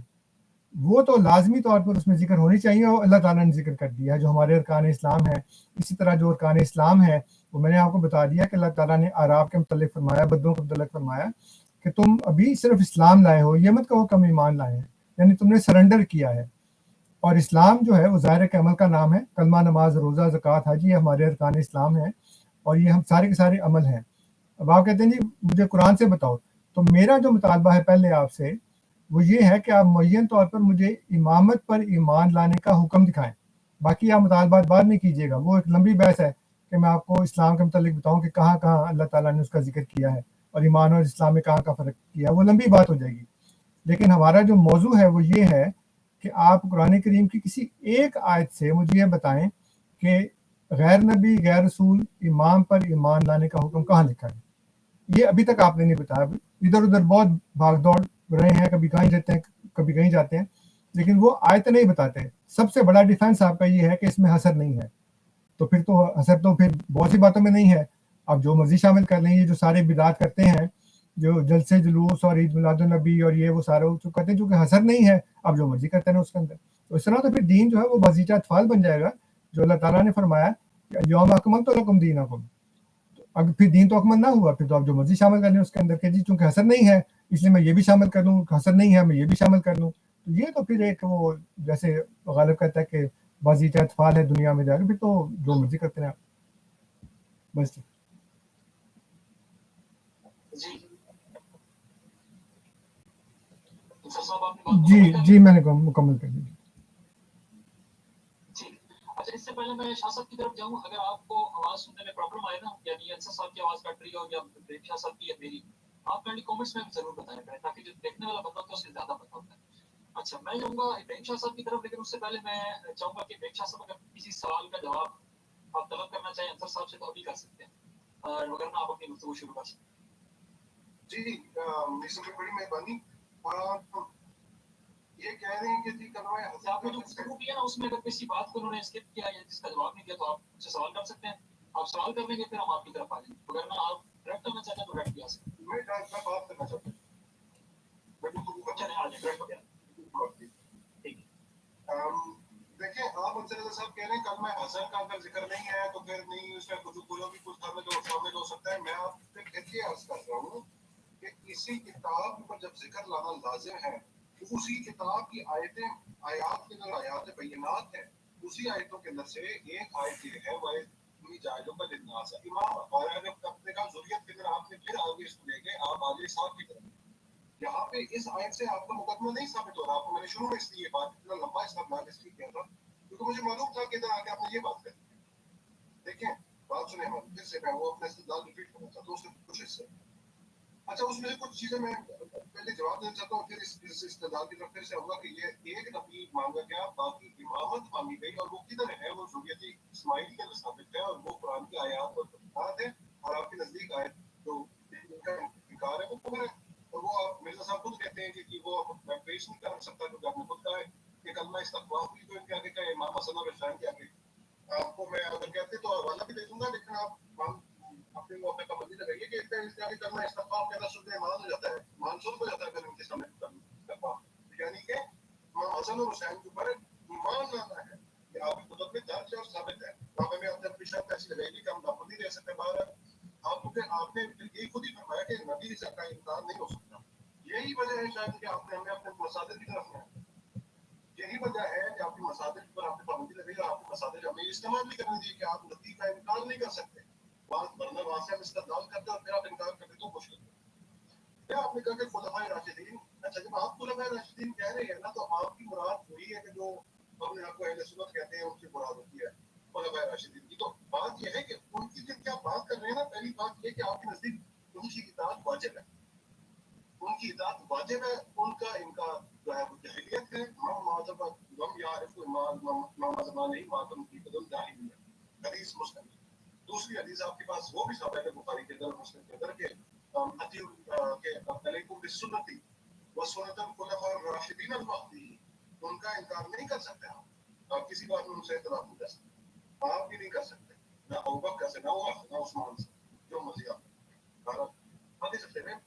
وہ تو لازمی طور پر اس میں ذکر ہونی چاہیے، اور اللہ تعالیٰ نے ذکر کر دیا ہے جو ہمارے ارکان اسلام ہے۔ اسی طرح جو ارکان اسلام ہے وہ میں نے آپ کو بتا دیا کہ اللہ تعالیٰ نے اعراب کے متعلق فرمایا، بدوں کے متعلق فرمایا کہ تم ابھی صرف اسلام لائے ہو، یہ مت کہو کم ایمان لائے ہیں، یعنی تم نے سرنڈر کیا ہے۔ اور اسلام جو ہے وہ ظاہر کے عمل کا نام ہے، کلمہ، نماز، روزہ، زکوٰۃ، حج، یہ ہمارے ارکان اسلام ہیں، اور یہ ہم سارے کے سارے عمل ہیں۔ اب آپ کہتے ہیں جی مجھے قرآن سے بتاؤ، تو میرا جو مطالبہ ہے پہلے آپ سے وہ یہ ہے کہ آپ معین طور پر مجھے امامت پر ایمان لانے کا حکم دکھائیں، باقی آپ مطالبات بعد میں کیجیے گا، وہ ایک لمبی بحث ہے کہ میں آپ کو اسلام کے متعلق بتاؤں کہ کہاں کہاں اللہ تعالیٰ نے اس کا ذکر کیا ہے اور ایمان اور اسلام میں کہاں کا فرق کیا ہے، وہ لمبی بات ہو جائے گی۔ لیکن ہمارا جو موضوع ہے وہ یہ ہے کہ آپ قرآن کریم کی کسی ایک آیت سے مجھے یہ بتائیں کہ غیر نبی غیر رسول امام پر ایمان لانے کا حکم کہاں لکھا ہے۔ یہ ابھی تک آپ نے نہیں بتایا، ادھر ادھر بہت بھاگ دوڑ رہے ہیں، کبھی کہیں جاتے ہیں کبھی کہیں جاتے ہیں، لیکن وہ آیت نہیں بتاتے۔ سب سے بڑا ڈیفینس آپ کا یہ ہے کہ اس میں حسر نہیں ہے، تو پھر تو حسر تو پھر بہت سی باتوں میں نہیں ہے، آپ جو مرضی شامل کر لیں۔ یہ جو سارے بدعات کرتے ہیں، جو جلسے جلوس اور عید میلاد النبی اور یہ وہ سارے جو کہتے ہیں چونکہ حسر نہیں ہے آپ جو مرضی کرتے ہیں اس کے اندر، تو اس طرح تو پھر دین جو ہے وہ بازیچہ اطفال بن جائے گا، جو اللہ تعالیٰ نے فرمایا کہ یوم اکملت لکم دینکم، اگر پھر دین تو اکمل نہ ہوا پھر تو آپ جو مرضی شامل کر لیں اس کے اندر کہ جی چونکہ حسر نہیں ہے اس لیے میں یہ بھی شامل کر لوں، حسر نہیں ہے میں یہ بھی شامل کر لوں، تو یہ تو پھر ایک وہ جیسے غالب کہتا ہے کہ بازیچہ اطفال ہے دنیا میں جا کے، پھر تو جو مرضی کرتے ہیں آپ بس۔ جی سر صاحب آپ نے بات جی مکمل کر لی؟ جی میں نے مکمل کر دی۔ ٹھیک، اچھا اس سے پہلے میں شاہ صاحب کی طرف جاؤں، اگر آپ کو آواز سننے میں پرابلم آئے نا، یعنی انصر صاحب کی آواز کٹ رہی ہو یا بریم شاہ صاحب کی یا میری، آپ کائنڈلی کامنٹس میں ضرور بتایا کریں تاکہ جو دیکھنے والا بندہ ہوتا ہے اس سے زیادہ پتہ ہوتا ہے۔ اچھا میں جاؤں گا ابراہیم شاہ صاحب کی طرف، لیکن اس سے پہلے میں چاہوں گا کہ ابراہیم شاہ صاحب اگر کسی سوال کا جواب آپ طلب کرنا چاہیں انصر صاحب سے تو ابھی کر سکتے ہیں، اور وغیرہ آپ اپنی گفتگو شروع کر سکتے ہیں۔ جی اس میں بڑی مہربانی۔ یہ کہہ رہے ہیں کہ جی کلمہ حسر آپ نے جو گفتگو کیا نا اس میں اگر کسی بات کو انہوں نے اسکپ کیا یا جس کا جواب نہیں دیا تو آپ مجھ سے سوال کر سکتے ہیں، آپ سوال کر لیں گے پھر ہم آپ کی طرف آ جائیں گے، اگر آپ ڈائریکٹ کرنا چاہتے ہیں تو ڈائریکٹ بھی آ سکتے ہیں۔ میں بات کرنا چاہتا ہوں، میں گفتگو کرنا چلیں آ جائیں ڈائریکٹ وغیرہ چاہتا ٹھیک ہے۔ ہوں۔ دیکھیں آپ انصر رضا صاحب کہہ رہے ہیں کلمہ حسر کا اگر ذکر نہیں ہے تو پھر نہیں اس میں کچھ بولو بھی کچھ شامل ہو سکتا ہے۔ میں آپ سے پھر یہ عرض کر رہا ہوں کہ اسی کتاب پر جب ذکر لانا لازم ہے، اسی کتاب کی آیتیں، آیات کے اندر آیات بینات ہیں، اسی آیتوں کے اندر سے ایک آیت یہ ہے وہ جائزوں کا للناس امام، اور اگر اپنے کا ضروریت کے اندر آپ نے پھر آگے اس کو لے کے آپ آگے صاحب کی طرف یہاں پہ اس آیت سے آپ کا مقدمہ نہیں ثابت ہو رہا۔ آپ کو میں نے شروع میں اس لیے بات اتنا لمبا استعمال اس لیے کیا تھا کیونکہ مجھے معلوم تھا کہ ادھر آ کے آپ نے یہ بات کر دیکھیں بات سنیں ہماری پھر سے میں وہ اپنا استدلال ریپیٹ کرنا چاہتا ہوں، اس میں کچھ حصے اچھا اس میں سے کچھ چیزیں میں پہلے جواب دینا چاہتا ہوں، پھر اس استدلال کی طرف پھر سے ہوگا کہ یہ ایک نبی مانگا گیا، باقی امامت مانگی گئی، اور وہ کدھر ہے؟ وہ ذریت اسماعیل کے نسابت ہے، اور وہ قرآن کی آیات اور بات ہے، اور آپ کے نزدیک آیت जो इनका इनकार है वो कबूल है। और वो आप मिर्जा साहब खुद कहते हैं कि वो मैं पेश नहीं कर सकता क्योंकि आपने खुद कहा है कि कलमा इस्तग़फ़ार हुई तो इनके आगे का इमाम हसन और हुसैन के आगे आपको मैं अगर कहते तो हवाला भी दे दूंगा, लेकिन आप अपने मुंह पे पाबंदी लगाइए कि इसके आगे कलमा इस्तग़फ़ार कहना शुद्ध ईमान हो जाता है, मानसून हो जाता है अगर इनके सामने इस्तग़फ़ार, यानी कि इमाम हसन और हुसैन के ऊपर ईमान लाना है कि आपकी कुतुब में दर्ज और साबित है। आप हमें अपने अपनी शर्त ऐसी लगाएगी कि हम आपको नहीं दे सकते बाहर, आपने ये खुद ही फरमाया कि नबी से का इनकार नहीं हो सकता। यही वजह है शायद कि आपने हमें अपने मसादिर की तरफ लाया। यही वजह है कि आपकी मसादिर पर आपने पाबंदी लगाई और आपके मसादिर हमें इस्तेमाल नहीं करने दिए कि आप नबी का इनकार नहीं कर सकते। वरना वहां से हम इस्तेमाल करते और फिर आप इनकार करते तो मुश्किल है। क्या आपने कहा कि खुलफाए राशिदीन, अच्छा जब आप खुलफाए राशिदीन कह रहे हैं ना तो आपकी मुराद वही है कि जो अपने आपको अहले सुन्नत कहते हैं उनकी मुराद होती है खुलफाए राशिदीन की। तो बात यह है कि उनकी जब क्या बात कर रहे हैं ना, पहली बात यह कि आपके नजदीक उनकी इताअत वाजिब है, उनकी इताअत वाजिब है, उनका इनका जो है वो जहलियत है। हम माजब हम यारिफु मामा नहीं मातम की बदल जाहिल है, हदीस मुस्लिम। दूसरी हदीस आपके पास वो भी साबित है बुखारी के अंदर मुस्लिम के अंदर के अतीउ के अलैकुम बिस्सुन्नती व सुन्नतुल खुलफाए राशिदीन अल-महदीयीन, उनका इनकार नहीं कर सकते आप किसी बात में उनसे इख्तिलाफ नहीं कर सकते, आप भी नहीं कर सकते, ना अबू बकर से, ना उमर से, ना उस्मान से, जो मर्जी आप आगे चलते हैं।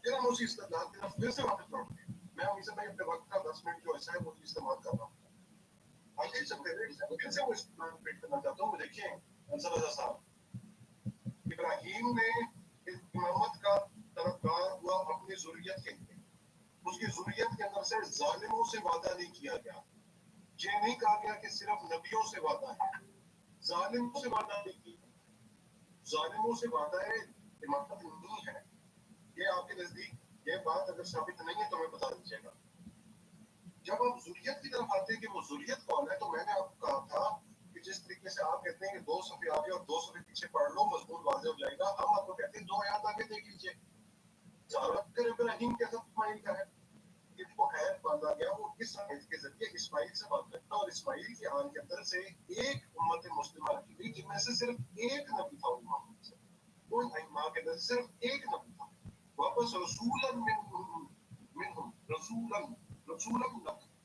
फिर हम उसी इस्तेदलाल की तरफ फिर से वापस लौटते हैं। मैं हमेशा भाई अपने वक्त का 10 मिनट जो ऐसा है वो इस्तेमाल कर रहा हूँ। आगे चलते हैं फिर से वो इस्तेमाल पेश करना चाहता हूँ। देखिए अंसर रज़ा साहब, इब्राहीम ने इमामत का तरफदार हुआ अपनी ज़ुर्रियत के लिए, उसकी ज़ुर्रियत के अंदर से जालिमों से वादा नहीं किया गया। ये नहीं कहा गया कि सिर्फ नबियों से वादा है, जालिमों से वादा नहीं की। जालिमों से वादा है इमामत नहीं है। ये आपके नजदीक ये बात अगर साबित नहीं है तो हमें बता दीजिएगा। जब आप ज़ुर्रियत की तरफ आते हैं कि वो ज़ुर्रियत कौन है, तो मैंने आपको कहा था कि जिस तरीके से आप कहते हैं कि 2 सफ़े आगे और 2 सफ़े पीछे पढ़ लो मजमून वाज़ेह हो जाएगा, हम आपको कहते हैं 2 आयत आगे देख लीजिए। इब्राहीम के साथ इस्माइल का है, जिनको खैर बांधा गया वो इस आयत के जरिए इस्माइल से बात करता है और इस्माइल के आन के अंदर से एक उम्मत मुस्लिमा रखी गई जिनमें से सिर्फ एक नबी था मोहम्मद से, वो माँ के अंदर सिर्फ एक नबी था। वापस रसूलन मिनहुम रसूलन रसूलन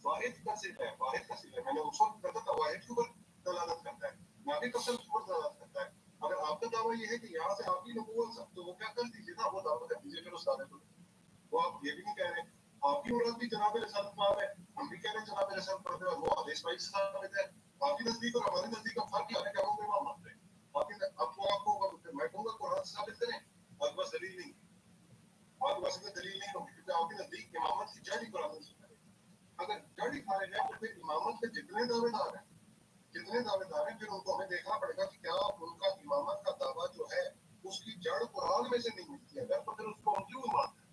वाहिद का सिला है, वाहिद का सिला है। मैंने उस वक्त कहा था वाहिद के ऊपर दलालत करता है, ना कि कसम के ऊपर दलालत करता है। अगर आपका दावा ये है कि यहाँ से आप ही नबूवत सब, तो वो क्या कर दीजिए ना, वो दावा कर दीजिए फिर उस दावे को। वो आप ये भी नहीं कह रहे, आपकी मुराद भी जनाब रिसालत पाक है, हम भी कह रहे हैं जनाब रिसालत पाक है, और वो हदीस पाक से साबित है। आपके नजदीक और हमारे नजदीक का फर्क क्या है कि हम इमाम मानते हैं, आपको मैं कहूँगा कुरान से साबित करें, आपके पास दलील नहीं, आपके पास दलील नहीं होगी क्योंकि आपके नजदीक इमामत की जड़ ही कुरान से है। अगर जड़ ही खारिज है तो फिर इमामत के जितने दावेदार हैं, फिर उनको हमें देखना पड़ेगा कि क्या उनका इमामत का दावा जो है उसकी जड़ कुरान में से नहीं मिलती है, तो फिर उसको हम क्यों मानते हैं।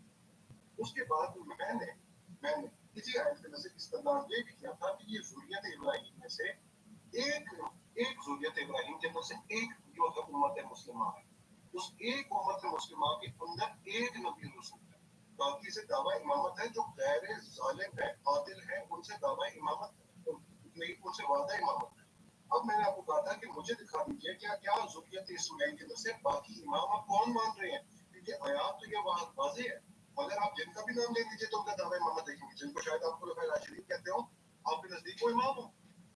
उसके बाद मैंने इसी आयत के अंदर से इस्तेमाल ये भी किया था कि ये ज़ुर्रियत इब्राहीम में से एक ज़ुर्रियत इब्राहीम के अंदर से एक जो है उम्मत मुस्लिमा है, उस एक उम्मत मुस्लिमा के अंदर एक नबी रसूल है, बाकी से दावा इमामत है जो गैर जालिम है, आदिल है, उनसे दावा इमामत नहीं, उनसे वादा इमामत है। अब मैंने आपको कहा था कि मुझे दिखा दीजिए क्या क्या ज़ुर्रियत इस्माइल के अंदर से बाकी इमाम आप कौन मान रहे हैं, क्योंकि आयात तो ये वाज़ेह है। अगर आप जिनका भी नाम ले लीजिए तो उनका दावा इमामत देखेंगे, जिनको शायद आप खुलफाए राशिदीन कहते हो, आपके नजदीक वो इमाम हो,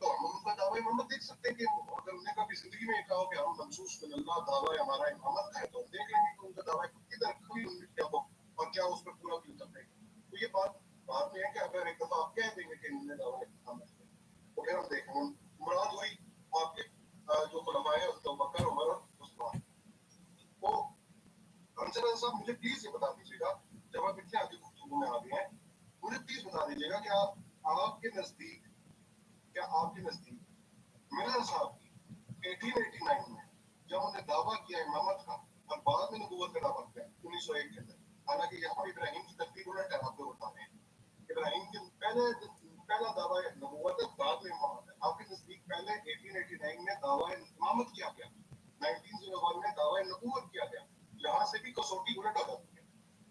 तो हम उनका दावा इमामत देख सकते हैं कि अगर उन्हें कभी जिंदगी में कहा कि हम मंसूस मिनल्लाह दावा हमारा इमामत का है, तो हम देख लेंगे कि उनका दावा किधर कभी क्या हो और क्या उस पर पूरा भी उतर देगा। तो ये बात में है कि अगर एक दफा आप कह देंगे कि इन्होंने दावा इमामत है, तो फिर हम देखेंगे मुराद हुई आपके जो खुलफाए हैं अबू बकर, उमर और उस्मान। तो अंसर साहब मुझे प्लीज ये बता दीजिएगा, जब आप इतने आगे गुफ्तगू में आ गए हैं, मुझे प्लीज बता दीजिएगा कि आपके नजदीक मिर्जा साहब की 1889 में जब उन्होंने दावा किया इमामत का और बाद में नबूवत का दावा किया 1901 के अंदर, हालांकि यहाँ इब्राहीम की तरतीब उलट है, आपको बता रहे हैं इब्राहीम के पहला दावा नबूवत है, बाद में इमामत है। आपके नजदीक पहले 1889 में दावा इमामत किया गया, 1901 में दावा नबूवत किया गया, यहाँ से भी कसौटी उलट हो जाती है,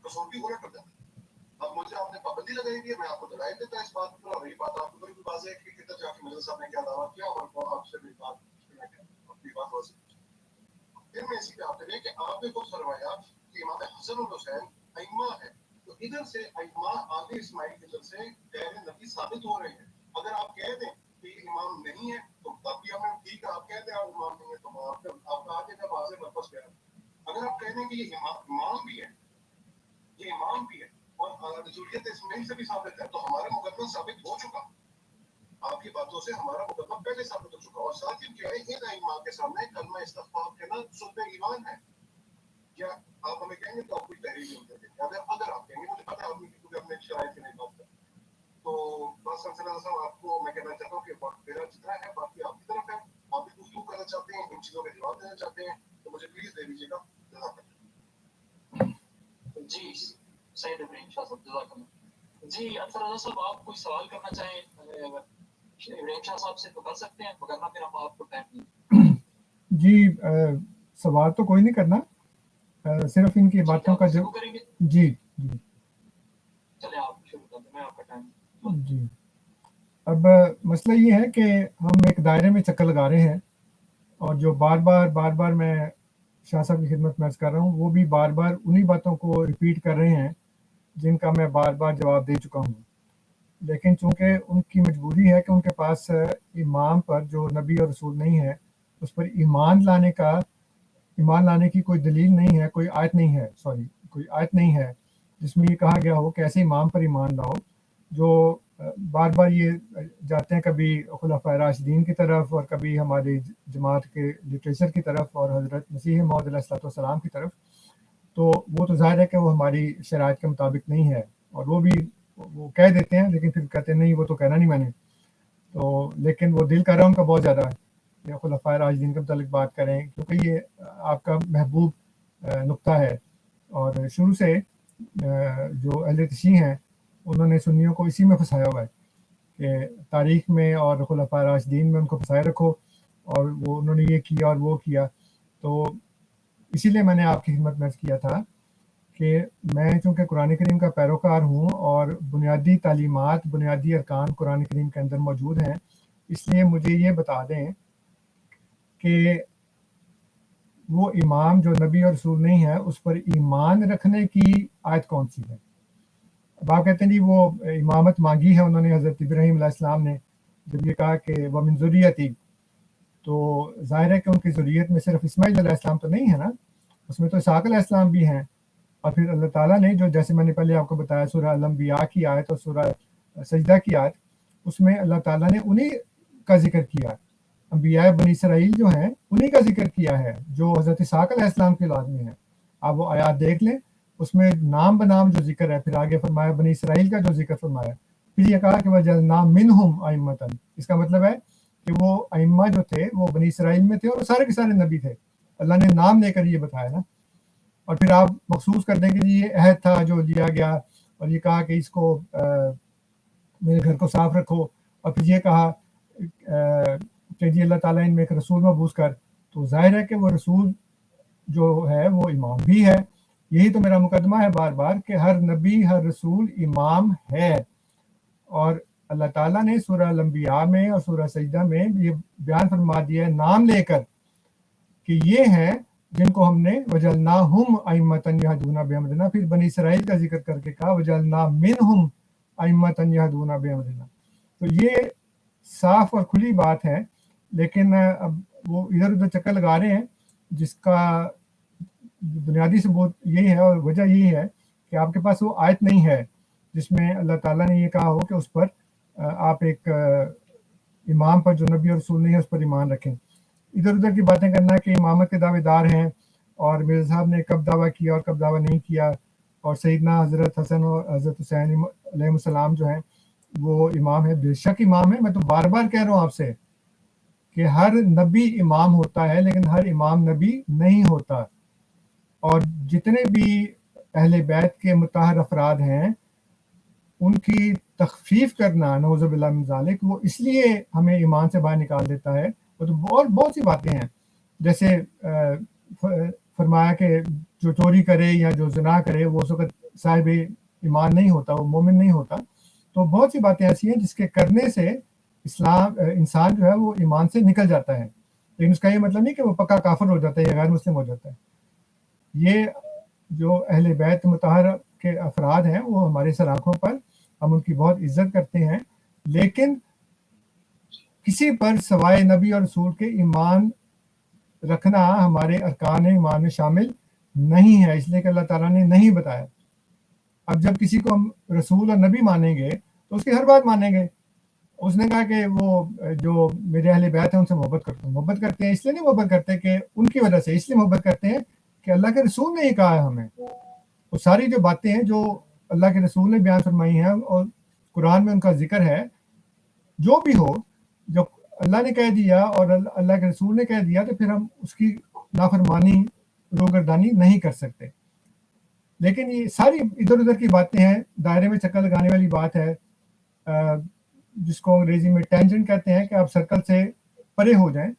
कसौटी उलट हो जाती है। अब मुझे आपने पाबंदी लगाई थी, मैं आपको दलाइल देता इस बात पर, और ये बात आपको बड़ी वाज़ेह है कि किधर जाके मिर्जा साहब ने क्या दावा किया और आपसे भी बात अपनी बात वाज़ेह। फिर मैं इसी पे आते रहे कि आपने खुद फरमाया कि इमाम हसन और हुसैन अइम्मा है, तो इधर से अइम्मा आगे इस्माइल की तरफ से गैर नबी साबित हो रहे हैं। अगर आप कह दें कि ये इमाम नहीं है तो तब भी हमें ठीक है, आप कह दें आप इमाम नहीं है तो आपका आगे का वाज़ेह वापस गया। अगर आप कह दें कि ये इमाम भी है, ये इमाम भी है और रसूलियत इस्माइल से भी साबित है, तो हमारा मुकदमा साबित हो चुका। आपकी बातों से हमारा मुकदमा पहले साबित हो चुका। और साथ ही क्या है, इन इमाम के सामने कलमा इस्तग़फ़ार कहना सुन्नत ईमान है। क्या आप हमें कहेंगे तो आप कोई तहरीर नहीं देते? अगर आप कहेंगे, मुझे पता है आपने क्योंकि अपने शराइत की नहीं बात कर, तो बस साहब आपको मैं कहना चाहता हूँ कि मेरा जितना है बाकी आपकी तरफ है, आप भी गुफ्तगू करना चाहते हैं, इन चीज़ों के जवाब देना चाहते हैं, तो मुझे प्लीज दे दीजिएगा। जी सैयद इब्राहिम शाह साहब, जज़ाकल्लाह। जी अनसर रज़ा साहब, आप कोई सवाल करना चाहें इब्राहिम शाह साहब से तो कर सकते हैं, वरना फिर हम आपको टाइम दें। जी सवाल तो कोई नहीं करना, सिर्फ इनकी बातों का जो करेंगे। जी जी चले आप शुरू कर दें, मैं आपका टाइम। जी अब मसला ये है कि हम एक दायरे में चक्कर लगा रहे हैं, और जो बार बार मैं शाह साहब की खिदमत में अर्ज़ कर रहा हूँ, वो भी बार बार उन्हीं बातों को रिपीट कर रहे हैं जिनका मैं बार बार जवाब दे चुका हूँ। लेकिन चूँकि उनकी मजबूरी है कि उनके पास इमाम पर जो नबी और रसूल नहीं है उस पर ईमान लाने की कोई दलील नहीं है, कोई आयत नहीं है, कोई आयत नहीं है जिसमें ये कहा गया हो कि ऐसे इमाम पर ईमान लाओ जो बार बार ये जाते हैं कभी खुलाफाए राशिदीन की तरफ और कभी हमारी जमात के लिटरेचर की तरफ और हज़रत मसीह मौऊद अलैहिस्सलाम की तरफ। तो वो तो ज़ाहिर है कि वो हमारी शराइत के मुताबिक नहीं है, और वो कह देते हैं लेकिन फिर कहते नहीं, वो तो कहना नहीं मैंने, तो लेकिन वो दिल कर रहा है उनका बहुत ज़्यादा है खुलाफाए राशिदीन के मुतालिक बात करें, क्योंकि ये आपका महबूब नुक्ता है। और शुरू से जो अहले तशीह हैं उन्होंने सुन्नियों को इसी में फंसाया हुआ है कि तारीख़ में और खुलाफाए राशिदीन में उनको फंसाए रखो, और वो उन्होंने ये किया और वो किया। तो इसीलिए मैंने आपकी खिदमत में अर्ज़ किया था कि मैं चूँकि कुरान करीम का पैरोकार हूँ और बुनियादी तालीमात, बुनियादी अरकान कुरान करीम के अंदर मौजूद हैं, इसलिए मुझे ये बता दें कि वो इमाम जो नबी और रसूल नहीं है उस पर ईमान रखने की आयत कौन सी है। अब आप कहते हैं जी वो इमामत मांगी है उन्होंने हज़रत इब्राहीम अलैहिस्सलाम ने, जब ये कहा कि व मिन ज़ुर्रियती, तो ज़ाहिर है कि उनकी ज़ुर्रियत में सिर्फ इस्माइल अलैहिस्सलाम तो नहीं है ना, उसमें तो इसहाक़ अलैहिस्सलाम भी हैं। और फिर अल्लाह ताला ने जो, जैसे मैंने पहले आपको बताया, सूरह अल-अंबिया की आयत और सूरह सजदा की आयत, उसमें अल्लाह ताला ने उन्हीं का जिक्र किया, अंबिया बनी इसराइल जो हैं उन्हीं का जिक्र किया है जो हज़रत इसहाक़ अलैहिस्सलाम की औलाद में है। आप वो आयत देख लें, उसमें नाम बनाम जो जिक्र है, फिर आगे फरमाया बनी इसराइल का जो जिक्र फरमाया, फिर ये कहा कि वजअलना मिनहुम अइम्मतन। इसका मतलब है कि वो अइम्मा जो थे वो बनी इसराइल में थे और सारे के सारे नबी थे। अल्लाह ने नाम लेकर ये बताया ना, और फिर आप महसूस कर दें कि ये अहद था जो लिया गया, और ये कहा कि इसको मेरे घर को साफ रखो, और फिर ये कहा कि जी अल्लाह ताला इनमें एक रसूल मबूस कर। तो जाहिर है कि वो रसूल जो है वो इमाम भी है। यही तो मेरा मुकदमा है बार बार कि हर नबी हर रसूल इमाम है, और अल्लाह ताला ने सूरह अल-अंबिया में और सूरह सजदा में ये बयान फरमा दिया है नाम लेकर कि ये हैं जिनको हमने वजअलनाहुम अइम्मतन यहदूना बिअमरिना, फिर बनी इसराइल का जिक्र करके कहा वजअलना मिनहुम अइम्मतन यहदूना बिअमरिना। तो ये साफ और खुली बात है, लेकिन अब वो इधर उधर चक्कर लगा रहे हैं, जिसका बुनियादी सबूत यही है और वजह यही है कि आपके पास वो आयत नहीं है जिसमें अल्लाह ताला ने ये कहा हो कि उस पर आप एक इमाम पर जो नबी और रसूल नहीं है उस पर ईमान रखें। इधर उधर की बातें करना कि इमामत के दावेदार हैं और मिर्ज़ा साहब ने कब दावा किया और कब दावा नहीं किया, और सैयदना हज़रत हसन और हज़रत हुसैन अलैहिस्सलाम जो हैं वो इमाम है। बेशक इमाम है, मैं तो बार बार कह रहा हूँ आपसे कि हर नबी इमाम होता है लेकिन हर इमाम नबी नहीं होता। और जितने भी अहले बैत के मुताहर अफराद हैं उनकी तखफीफ करना नऊज़ुबिल्लाह मिन ज़ालिक, वो इसलिए हमें ईमान से बाहर निकाल देता है। वो तो बहुत सी बातें हैं, जैसे फरमाया कि जो चोरी करे या जो ज़िना करे वो उस वक़्त साहिब ईमान नहीं होता, वो मोमिन नहीं होता। तो बहुत सी बातें ऐसी हैं जिसके करने से इंसान जो है वो ईमान से निकल जाता है, लेकिन उसका ये मतलब नहीं कि वो पक्का काफिर हो जाता है या गैर मुस्लिम हो जाता है। ये जो अहले बैत मुतहर के अफराद हैं वो हमारे सर आँखों पर, हम उनकी बहुत इज्जत करते हैं, लेकिन किसी पर सवाए नबी और रसूल के ईमान रखना हमारे अरकान ईमान में शामिल नहीं है, इसलिए कि अल्लाह ताला ने नहीं बताया। अब जब किसी को हम रसूल और नबी मानेंगे तो उसकी हर बात मानेंगे। उसने कहा कि वो जो मेरे अहले बैत हैं उनसे मोहब्बत करते हैं, इसलिए नहीं मोहब्बत करते कि उनकी वजह से, इसलिए मोहब्बत करते हैं कि अल्लाह के रसूल ने ये कहा है हमें। वो सारी जो बातें हैं जो अल्लाह के रसूल ने बयान फरमाई हैं और कुरान में उनका जिक्र है, जो भी हो, जो अल्लाह ने कह दिया और अल्लाह के रसूल ने कह दिया तो फिर हम उसकी नाफरमानी, रोगर्दानी नहीं कर सकते। लेकिन ये सारी इधर उधर की बातें हैं, दायरे में चक्कर लगाने वाली बात है, जिसको अंग्रेजी में टेंजेंट कहते हैं कि आप सर्कल से परे हो जाएं।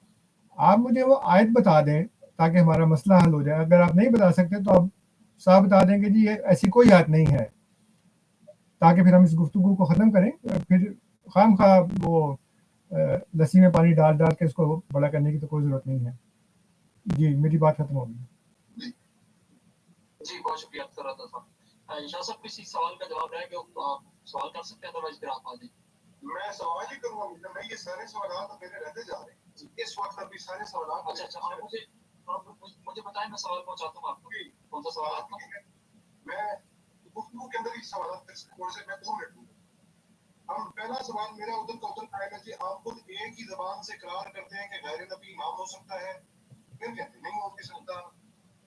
आप मुझे वो आयत बता दें ताकि हमारा मसला हल हो जाए। अगर आप नहीं बता सकते तो आप साफ बता दें कि जी ये ऐसी कोई आयत नहीं है, ताकि फिर हम इस गुफ्तगू को ख़त्म करें। फिर खामखा वो लस्सी में पानी डाल डाल के इसको बड़ा करने की तो कोई ज़रूरत नहीं है। जी मेरी बात खत्म होगी। जी बहुत शुक्रिया शाह साहब, किसी सवाल का जवाब है कि सवाल कर सकते हैं, तो फिर आप आ जाए। मैं सवाल ही करूंगा, मैं ये सारे सवाल तो मेरे रहते जा रहे हैं इस वक्त, अभी सारे सवाल। अच्छा आप मुझे बताएं, मैं सवाल पहुंचाता हूँ आपको। कौन सा सवाल आपका? मैं गुफ्तगू के अंदर ही सवाल से मैं 2 मिनट दूंगा। हम पहला सवाल मेरा उधर का उधर आएगा जी, आप खुद एक ही जबान से इकरार करते हैं कि गैर नबी इमाम हो सकता है, फिर कहते नहीं हो सकता,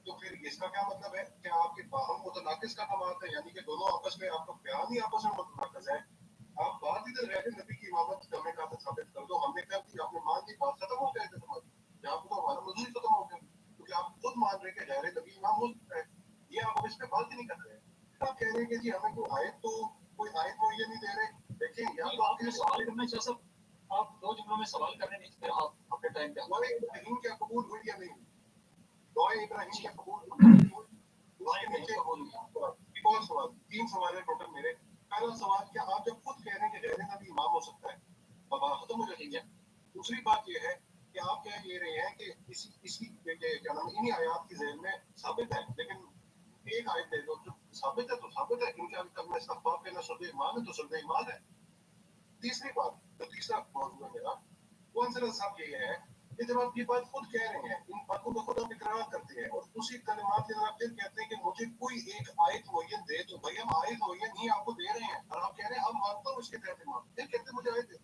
तो फिर इसका क्या मतलब है कि आपके बाहम मुतनाकिस का कमात है, यानी कि दोनों आपस में आपका बयान ही आपस में मुतनाकिस है। आप बात इधर गैर नबी की इमामत करने का साबित कर दो, हमने कहा कि आपने मान ली, बात खत्म हो जाएगी तुम्हारी, यहाँ पर तो हमारा मौजूद खत्म हो गया, क्योंकि आप खुद मान रहे कि गैर नबी इमाम हो सकता है, ये आप इस पे बात ही नहीं कर रहे हैं। आप कह रहे हैं कि जी हमें कोई आयत मुहैया नहीं दे रहे। देखिए यहाँ तो आपके सवाल करना चाहिए सब, आप 2 जुमलों में सवाल कर रहे हैं, आप अपने टाइम पे इब्राहिम क्या कबूल हुई या नहीं? दुआ इब्राहिम क्या कबूल और सवाल 3 सवाल है टोटल मेरे। पहला सवाल, क्या आप जब खुद कह रहे हैं कि गैर नबी इमाम हो सकता है, अब खत्म हो जाएगी। दूसरी बात ये है कि आप कह ये रहे हैं कि इसी क्या नाम इन्हीं आयात की ज़ेल में साबित है, लेकिन एक आयत दे दो जो साबित है तो साबित है, क्योंकि अभी तक मैं इस्तग़फ़ार करना सुर्द ईमान है तो सुर्द ईमान है। तीसरी बात, जो तीसरा मौजूद है मेरा, वो आंसर साहब ये है कि जब आप ये बात खुद कह रहे हैं, इन बातों को खुद आप इकरार करते हैं और उसी कलिमात के अंदर आप फिर कहते हैं कि मुझे कोई एक आयत मुअय्यन दे, तो भाई हम आयत मुअय्यन ही आपको दे रहे हैं और आप कह रहे हैं हम मानता हूँ इसके तहत इमाम, फिर कहते हैं मुझे आयत दे।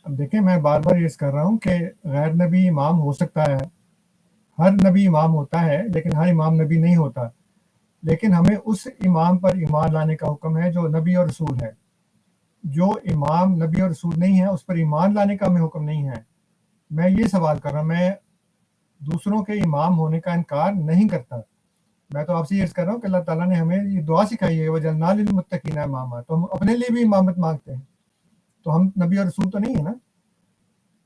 अब देखें, मैं बार बार ये कर रहा हूँ कि गैर नबी इमाम हो सकता है, हर नबी इमाम होता है, लेकिन हर इमाम नबी नहीं होता। लेकिन हमें उस इमाम पर ईमान लाने का हुक्म है जो नबी और रसूल है। जो इमाम नबी और रसूल नहीं है उस पर ईमान लाने का हमें हुक्म नहीं है। मैं ये सवाल कर रहा हूँ, मैं दूसरों के इमाम होने का इनकार नहीं करता। मैं तो आपसे ये कर रहा हूँ कि अल्लाह ताला ने हमें ये दुआ सिखाई है, वजअलना लिलमुत्तकीना इमामा, तो हम अपने लिए भी इमामत मांगते हैं, तो हम नबी और रसूल तो नहीं है ना।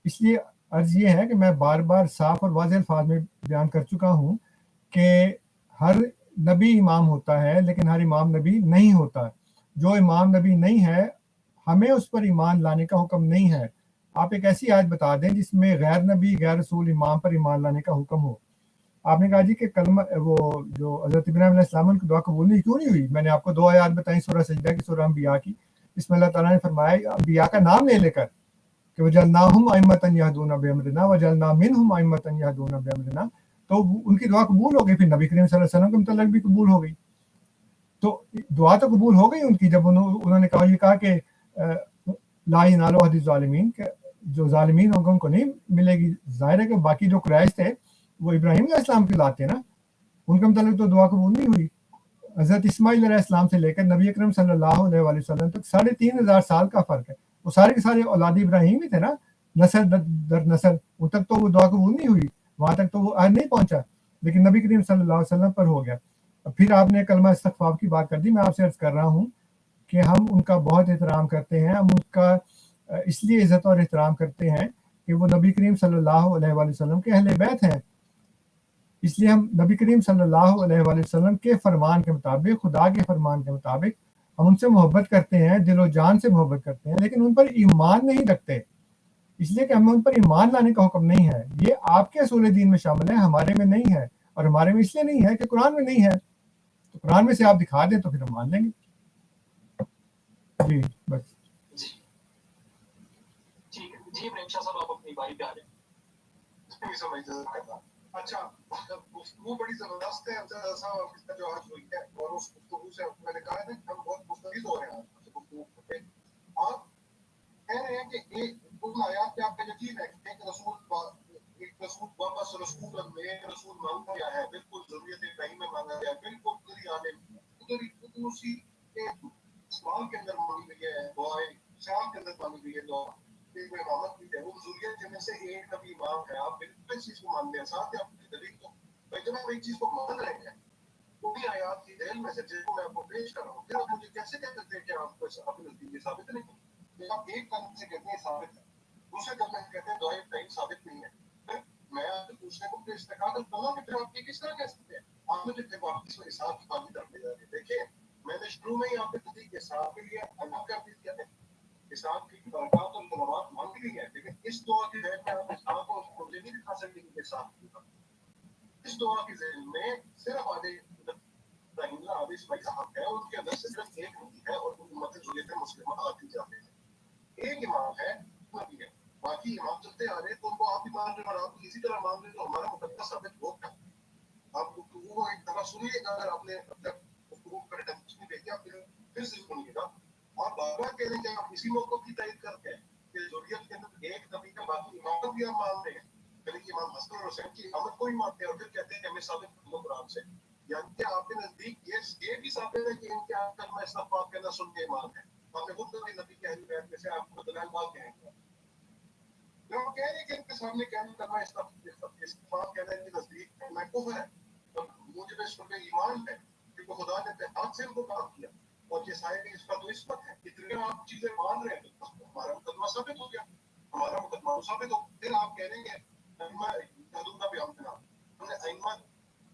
इसलिए अर्ज ये है कि मैं बार बार साफ और वाज़ेह अल्फाज में बयान कर चुका हूँ कि हर नबी इमाम होता है, लेकिन हर इमाम नबी नहीं होता। जो इमाम नबी नहीं है हमें उस पर ईमान लाने का हुक्म नहीं है। आप एक ऐसी आयत बता दें जिसमें गैर नबी गैर रसूल इमाम पर ईमान लाने का हुक्म हो। आपने कहा जी कि कलमा वो जो हज़रत इब्राहीम अलैहिस्सलाम की दुआ कबूल नहीं क्यों नहीं हुई। मैंने आपको 2 आयत बताई, सूरह सजदा की, सूरह अंबिया की। इसमें अल्लाह ताला ने फरमाया अंबिया का नाम ले लेकर कि वजअलनाहुम अइम्मतन यहदूना बिअमरिना वजअलना मिनहुम अइम्मतन यहदूना बिअमरिना, तो उनकी दुआ कबूल हो गई। फिर नबी करीम सल्लल्लाहु अलैहि वसल्लम के मुतल्लिक़ भी कबूल हो गई। तो दुआ तो कबूल हो गई उनकी जब उन्होंने कहा कि ला यनालु अहदी ज़ालिमीन, के जो ज़ालिमीन होंगे उनको नहीं मिलेगी। ज़ाहिर है कि बाकी जो कुरैश थे वो इब्राहीम अलैहिस्सलाम के लाते ना, उनके मुताबिक तो दुआ कबूल नहीं हुई। हज़रत इस्माइल अलैहिस्सलाम से लेकर नबी अकरम सल्लल्लाहु अलैहि वसल्लम तक 3500 साल का फ़र्क है। वो सारे के सारे औलाद इब्राहीम ही थे ना, नस्ल दर नस्ल। उन तक तो वो दुआ कबूल नहीं हुई, वहाँ तक तो वो आज नहीं पहुँचा, लेकिन नबी करीम सल्लल्लाहु अलैहि वसल्लम पर हो गया। फिर आपने कलमा इस्तग़फ़ार की बात कर दी। मैं आपसे अर्ज़ कर रहा हूँ कि हम उनका बहुत एहतराम करते हैं। हम उनका इसलिए इज़्ज़त और एहतराम करते हैं कि वो नबी करीम सल्लल्लाहु अलैहि वसल्लम के अहले बैत हैं। इसलिए हम नबी करीम सल्लल्लाहु अलैहि वसल्लम के फरमान के मुताबिक, खुदा के फरमान के मुताबिक हम उनसे मोहब्बत करते हैं, दिलो जान से मोहब्बत करते हैं, लेकिन उन पर ईमान नहीं रखते। اس لیے کہ ہمیں ان پر ایمان لانے کا حکم نہیں ہے. یہ آپ کے اصول دین میں شامل ہے, ہمارے میں نہیں ہے, اور ہمارے میں اس لیے نہیں ہے کہ قرآن میں نہیں ہے. تو قرآن میں سے آپ دکھا دیں تو پھر ہم مان لیں گے. جی بس. جی ٹھیک ہے جی ابراہیم شاہ صاحب آپ اپنی باری پہ آ جائیں. اچھا گفتگو بڑی زبردست ہے جو آج ہوئی ہے, اور اس گفتگو سے میں نے کہا تھا کہ ہم بہت مستفید ہو رہے ہیں گفتگو پہ. آپ کہہ رہے ہیں کہ ایک ان آیات پہ آپ کا یقین ہے کہ ایک رسول واپس رسول میں رسول مانگا گیا ہے, بالکل ضروریت ابراہیم میں مانگا گیا ہے, بالکل پوری عالم اسی اسمال کے اندر مانگی گئی ہے, دعائیں شام کے اندر مانگی گئی ہے دعا امامت کی ہے, وہ ضروریت میں سے ایک نبی امام ہے. آپ بالکل اس چیز کو مانتے ہیں, ساتھ ہی آپ کی دلیل کو بھائی جب آپ ایک چیز کو مان رہے ہیں انہیں آیات کی دلیل میں سے جس کو میں آپ کو پیش کر رہا ہوں, پھر آپ مجھے کیسے کہہ سکتے ہیں کہ آپ کو اپنے نزدیک ثابت نہیں ہے؟ آپ ایک کلمے سے کہتے ہیں ثابت ہے, دوسرے کلمے سے کہتے ہیں دعائیں ابراہیم ثابت نہیں ہے. پھر میں آپ سے پوچھنے کو پھر استقامت کروں کہ پھر آپ یہ کس طرح کہہ سکتے ہیں؟ آپ مجھے پھر واپس حساب کی بات کی طرف لے جا رہے ہیں. دیکھیں میں نے شروع میں ہی آپ کے نزدیک حساب کے لیے اللہ کا بھی کیا ہے, حساب کی برکات اور کلمات مانگ لی ہے, لیکن اس دعا کی ذہن میں آپ حساب کو مجھے نہیں دکھا سکتے کہ حساب کی بات. اس دعا کی ذہن میں صرف آدھے آدھے اسماعیل صاحب ہے, ان کے اندر سے صرف ایک نبی ہے اور وہ امت ضروریت مسلمہ آتی جاتے ہیں. ایک امام ہے نبی ہے, باقی امام چلتے آ رہے تو ان کو آپ بھی مان رہے اور آپ اسی طرح مان رہے تو ہمارا مقدمہ ثابت ہوگا. آپ گفتگو ایک دفعہ سنیے گا, اگر آپ نے اب تک گفتگو کا ریٹرن بھیجا پھر سے سنیے گا. آپ بار بار کہہ رہے ہیں کہ آپ اسی موقع کی تائید کرتے ہیں کہ ضروریت کے اندر ایک نبی کا باقی امامت بھی آپ مان رہے ہیں, یعنی کہ امام حسن اور حسین کی امامت کو ہی مانتے ہیں, اور پھر کہتے ہیں کہ ہمیں ثابت کر دو قرآن سے. یعنی کہ آپ کے نزدیک یہ بھی ثابت ہے کہ ان کے آپ کلمہ استغفار کہنا سن کے ایمان ہے. آپ نے خود کبھی نبی کے اہل بیت میں سے آپ کو دلائل بات کہیں گے, جو کہہ رہے ہیں کہ ان کے سامنے کہنا کلمہ استغفار کہنا ان کے نزدیک میں کفر ہے, مجھے بے شک ایمان ہے کہ خدا نے اتحاد سے ان کو کام کیا, اور یہ سائے اس کا تو اس وقت ہے. اتنے آپ چیزیں مان رہے ہیں تو ہمارا مقدمہ ثابت ہو گیا, ہمارا مقدمہ ثابت ہو. پھر آپ کہہ رہیں گے ائمہ یہود کا بھی ہم تھا, ہم نے ائمہ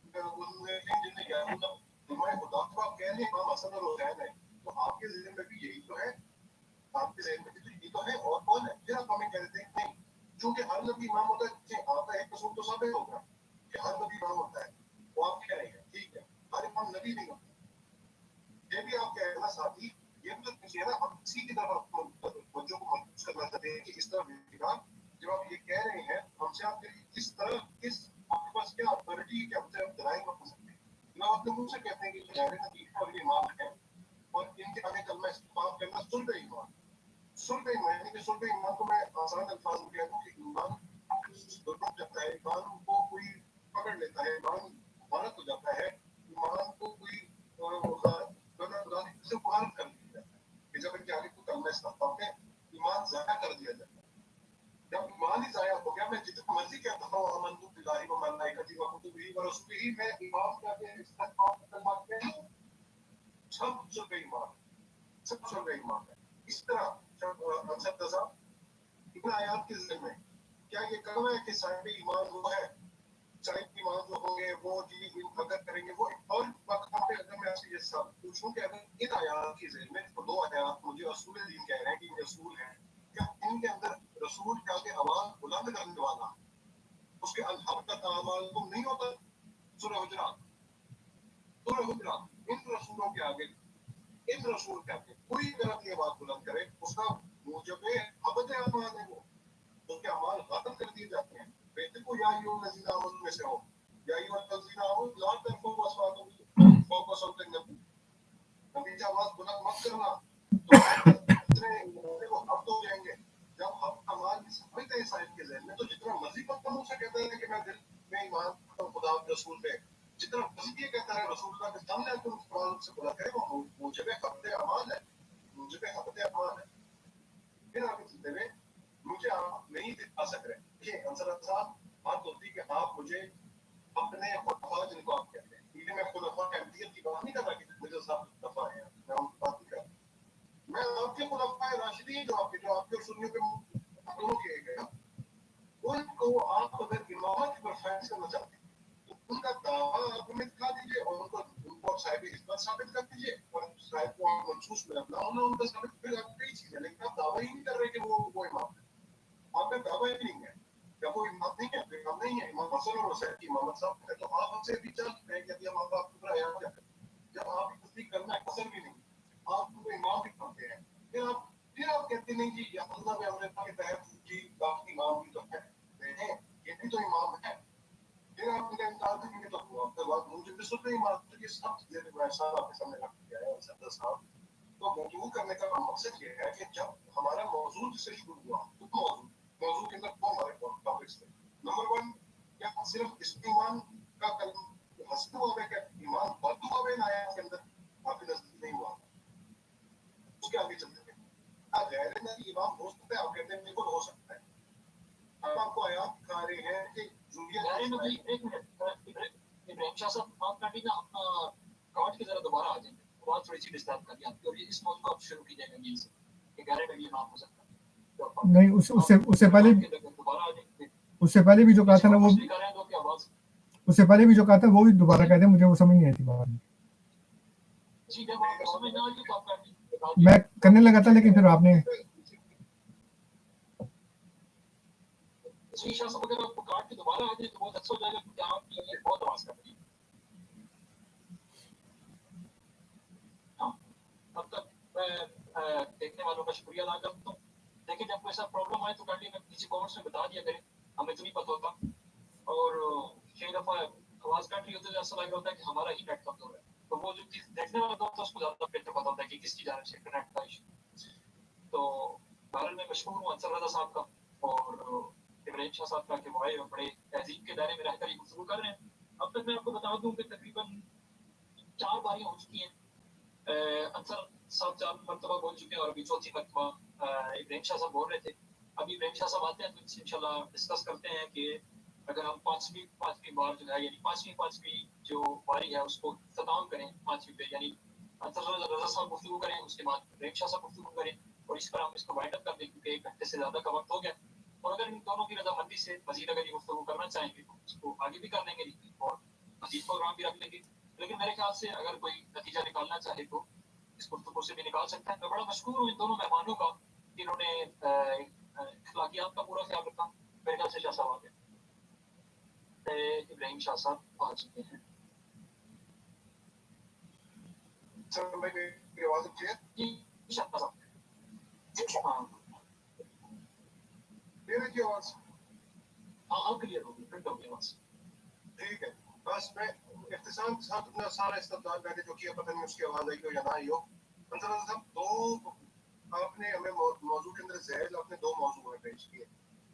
جن نے کیا خدا کو آپ کہہ رہے ہیں امام حسن اور حسین ہے, تو آپ کے ذہن میں بھی یہی تو ہے, آپ کے ذہن میں بھی یہی تو ہے, اور کون ہے؟ پھر آپ ہمیں کہتے ہیں نہیں چونکہ ہر نبی امام ہوتا ہے, آپ کا ایک قصور تو ثابت ہوگا کہ ہر نبی امام ہوتا ہے, وہ آپ کہہ رہے ہیں ٹھیک ہے, ہر امام نبی نہیں ہوتا. یہ بھی آپ کہہ رہے ہیں ساتھی, یہ بھی تو کسی ہے نا, ہم اسی کی طرف بچوں کو محسوس کرنا چاہتے ہیں کہ اس طرح جب آپ یہ کہہ رہے ہیں ہم سے, آپ کس طرح کس آپ کے پاس کیا اتھارٹی کہ ہم سے آپ دلائل بتا سکتے ہیں؟ جب آپ منہ سے کہتے ہیں کہ غیر نبی اور یہ امام ہے, اور ان کے آگے کلمہ استغفار کرنا سن رہے ایمان, سن رہے ایمان, یعنی کہ سن رہے ایمان کو میں آسان الفاظ میں کہہ دوں کہ ایمان رک جاتا ہے, ایمان کو کوئی پکڑ لیتا ہے, ایمان غلط ہو جاتا ہے, ایمان کو کوئی سے قرآن کر دیا جاتا ہے کہ جب ان کے آگے کو کلمہ استغفار ہے ایمان ضائع کر دیا جاتا ہے. جب ایمان ہی ضائع ہو گیا, میں جتنا مرضی کہتا ہوں آمنت باللہ و ملائکتہ و کتبہ و رسلہ, میں ایمان کا کے استغفار کرنا کہتا ہوں, سب سن رہے ایمان, سب سن رہے ایمان ہے. اس طرح اکثر تضا ابن آیات کے ذہن میں کیا یہ کلمہ ہے کہ صاحب ایمان وہ ہے, صاحب ایمان جو ہوں گے وہ جی اگر کریں گے وہ. اور وقت پہ اگر میں آپ سے یہ سب پوچھوں کہ اگر ان آیات کے ذہن میں دو آیات مجھے اصول دین کہہ رہے ہیں کہ یہ رسول ہیں, کیا ان کے اندر رسول کا کے آواز بلند کرنے والا اس کے الحق کا تعامل نہیں ہوتا؟ سورہ حجرات, سورہ حجرات, ان رسولوں کے آگے, ان رسول کے آگے کوئی غلط یہ بات بلند کرے, اس کا موجب ابد امان ہے, وہ اس کے اعمال ختم کر دیے جاتے ہیں. بیٹے کو یا ایھا الذین آمنوا میں سے ہو, یا ایھا الذین آمنوا لا ترفعوا اصواتکم فوق صوت النبی, نبی کی آواز بلند مت کرنا, تو وہ ہفت ہو جائیں گے. جب ہفت اعمال کی سمجھتے ہیں صاحب کے ذہن میں, تو جتنا مرضی وقت منہ سے کہتا ہے کہ میں دل میں ایمان خدا کے رسول پہ, جتنا مرضی یہ کہتا ہے رسول اللہ کے سامنے تم قرآن سے بلا کرے, وہ موجب ہفت اعمال ہے, موجب ہفت اعمال ہے. پھر آگے چلتے ہوئے مجھے آپ نہیں دکھا سک رہے. یہ انصر صاحب بات ہوتی ہے کہ آپ مجھے اپنے خلفاء جن کو آپ کہتے ہیں, یہ میں خلفاء اہمیت کی بات نہیں کر رہا کہ مجھے صاحب خلفاء ہیں, میں ان کی بات نہیں کر رہا, میں آپ کے خلفاء راشدین جو آپ کے سنیوں پہ دونوں کیے گئے, ان کو آپ اگر امامت پر فیصلہ کرنا چاہتے ہیں تو ان کا دعویٰ آپ ہمیں دکھا دیجیے, اور ان کو صاحب عزت ثابت کر دیجیے, اور صاحب کو آپ منصوص میں اپنا ہونا ان کا ثابت, پھر آپ کئی چیزیں, لیکن آپ دعویٰ ہی نہیں کر رہے کہ وہ امام ہے. वहाँ पे दावा ही नहीं है, क्या वो इमाम नहीं है, तो इमाम नहीं है, इमाम हसन और हुसैन की इमामत साहब है, तो आप हमसे भी चल रहे हैं कि यदि हम आपको पूरा याद करते हैं, जब आप तस्दीक करना है कसर भी नहीं, आप पूरे इमाम भी करते हैं, फिर आप कहते नहीं कि या अल्लाह में अमृता के तहत जी बाकी इमाम भी तो है, नहीं ये भी तो इमाम है, फिर आप इनका इनकार करेंगे तो आपके बाद मुझे भी सुन नहीं मानते, ये सब चीजें मैं साहब आपके सामने रख दिया है सरदार साहब। तो मौजूद करने का मकसद ये है कि जब हमारा मौजूद से शुरू हुआ तो मौजूद के अंदर दो हमारे टॉपिक्स थे। नंबर वन, क्या सिर्फ इस ईमान का कलम हंसते हुए क्या ईमान बद हुआ है नाया के अंदर आपके नजदीक नहीं हुआ, उसके आगे चलते थे। गैर नबी इमाम हो सकता है, आप कहते हैं बिल्कुल हो सकता है। हम आपको आयात दिखा रहे हैं कि गैर नबी, एक मिनट इब्राहिम शाह साहब, आप काटी ना अपना काट के जरा दोबारा आ जाएंगे, बात थोड़ी सी डिस्टर्ब कर दी आपकी, और इस मौजूद को आप शुरू कीजिएगा यहीं से कि गैर नबी इमाम हो सकता है। नहीं, उससे पहले दोबारा आ जाएंगे, उससे पहले भी जो कहा था ना वो, कर रहे हैं तो क्या आवाज उससे पहले भी जो कहा था वो भी दोबारा कहते, मुझे वो समझ नहीं आई थी बात। जी, जब आपको समझ ना आई तो आप काट दीजिए। मैं करने लगा था लेकिन फिर आपने जी शाह साहब, अगर आपको काट के दोबारा आ जाए तो बहुत अच्छा हो जाएगा, क्योंकि आपकी ये बहुत आवाज कर रही है। हाँ, तब तक मैं देखने वालों का शुक्रिया अदा करता हूँ। देखिए, जब कोई ऐसा प्रॉब्लम आए तो काइंडली मैं नीचे कमेंट्स में बता दिया करें, हमें तो नहीं पता होता, और कई दफा आवाज काट रही होती है तो ऐसा लग रहा होता है कि हमारा ही नेट कमजोर है, तो वो जो चीज देखने वाला दोस्त उसको ज्यादा बेहतर पता होता है कि किसकी जानिब से इंटरनेट का इशू। तो बहरहाल मैं मशहूर हूँ अंसर रजा साहब का और इब्राहिम शाह साहब का, कि वो आए और बड़े तहजीब के दायरे में रहकर ये गुफ्तगू कर रहे हैं। अब तक मैं आपको बता दूं कि तकरीबन 4 बारियां हो चुकी हैं। अंसर साहब 4 मरतबा बोल चुके हैं और अभी चौथी मरतबा इब्राहिम शाह साहब बोल रहे थे। अभी इब्राहिम शाह साहब आते हैं तो इनसे इंशाल्लाह डिस्कस करते हैं कि अगर हम पांचवी बार जो है, यानी पांचवी जो बारी है उसको खत्म करें 5वीं पे, यानी अंसर रजा साहब गुफ्तगू करें, उसके बाद इब्राहिम शाह साहब गुफ्तगू करें, और इस पर हम इसको वाइंड अप कर दें क्योंकि 1 घंटे से ज्यादा का वक्त हो गया। और अगर इन दोनों की रजामंदी से मजीद अगर ये गुफ्तगू करना चाहेंगे तो उसको आगे भी कर लेंगे और मजीद प्रोग्राम भी रख लेंगे। लेकिन मेरे ख्याल से अगर कोई नतीजा निकालना चाहे तो इस गुफ्तगू से भी निकाल सकता है। मैं बड़ा मशहूर हूँ इन दोनों मेहमानों का, जिन्होंने अखलाकियात का पूरा ख्याल रखा। मेरे ख्याल से शाह साहब आ गए, इब्राहिम शाह साहब आ चुके हैं। सर मेरी आवाज क्लियर? जी शाह साहब, हाँ क्लियर की आवाज? हाँ क्लियर होगी, प्रिंट होगी आवाज। ठीक है, बस मैं इख्तिसाम के साथ अपना सारा इस्तेमाल मैंने जो किया, पता नहीं उसकी आवाज आई हो या ना आई हो। अंसर साहब, दो आपने हमें मौजू के अंदर ज़ैल आपने 2 मौजू में पेश किए।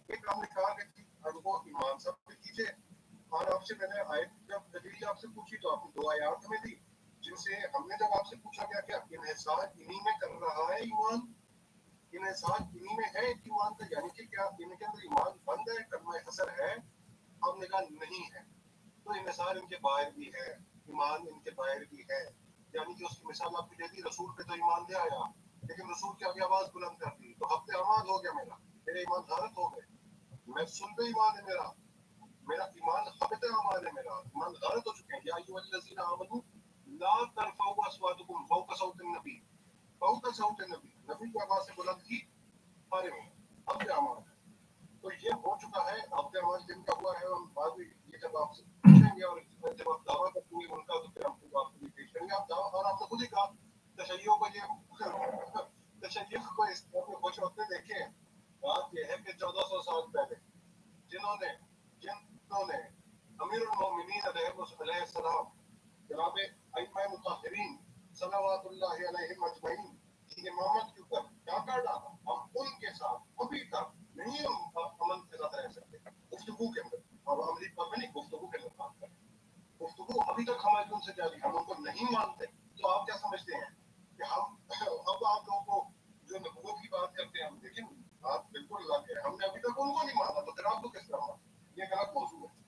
एक आपने कहा कि हमको ईमान सब पे कीजिए, और आपसे मैंने आयत जब दलील आपसे पूछी तो आपने 2 आयत हमें दी, जिनसे हमने जब आपसे पूछा गया क्या इन्हिसार इन्हीं में कर रहा है ईमान, इन्हिसार इन्हीं में है ईमान का, यानी कि क्या इनके अंदर ईमान बंद है, कलमा हसर है? हमने कहा नहीं है, तो इन्हिसार इनके बाहर भी है, ईमान इनके बाहर भी है। यानी कि उसकी मिसाल आपकी दे दी, रसूल पे तो ईमान ले आया, लेकिन रसूल की आगे आवाज बुलंद कर दी तो हफ्ते आवाज हो गया, मेरे ईमान हालत हो गए, मैं सुन पे ईमान है मेरा ईमान हबत अमाल है, मेरा ईमान गलत हो चुके हैं। या अय्युहल्लज़ीना आमनू ला तरफऊ अस्वातकुम फौका सौतिन नबी, फौका सौतिन नबी, नबी की आवाज से बुलंद की पारे हो, अब क्या अमाल। तो ये हो चुका है, अब क्या अमाल जिनका हुआ है, हम बाद में ये जब आपसे पूछेंगे और जब आप दावा करेंगे उनका, तो फिर आपको आपको पेश करेंगे आप दावा। और आपने खुद ही कहा तशय्युओं को, ये तशय्युओ को इस अपने खुश होते देखे। बात यह है कि 1400 साल पहले जिन्होंने अमीरुल मोमिनीन अलैहिस्सलाम जनाब अइम्मा मुताहिरीन सल्लल्लाहु अलैहि अजमईन की इमामत के ऊपर डाका डाला, हम उनके साथ अभी तक नहीं अमन के साथ रह सकते। गुफ्तगू के अंदर, अब अमली पर नहीं, गुफ्तगू के अंदर बात करें, गुफ्तगू अभी तक हमारी उनसे जारी, हम उनको नहीं मानते। तो आप क्या समझते हैं कि हम अब आप लोगों को जो नबूवत की बात करते हैं, हम लेकिन बात बिल्कुल अलग है, हमने अभी तक उनको नहीं माना, तो फिर आपको किस तरह माना? ये गलत मौजूद है।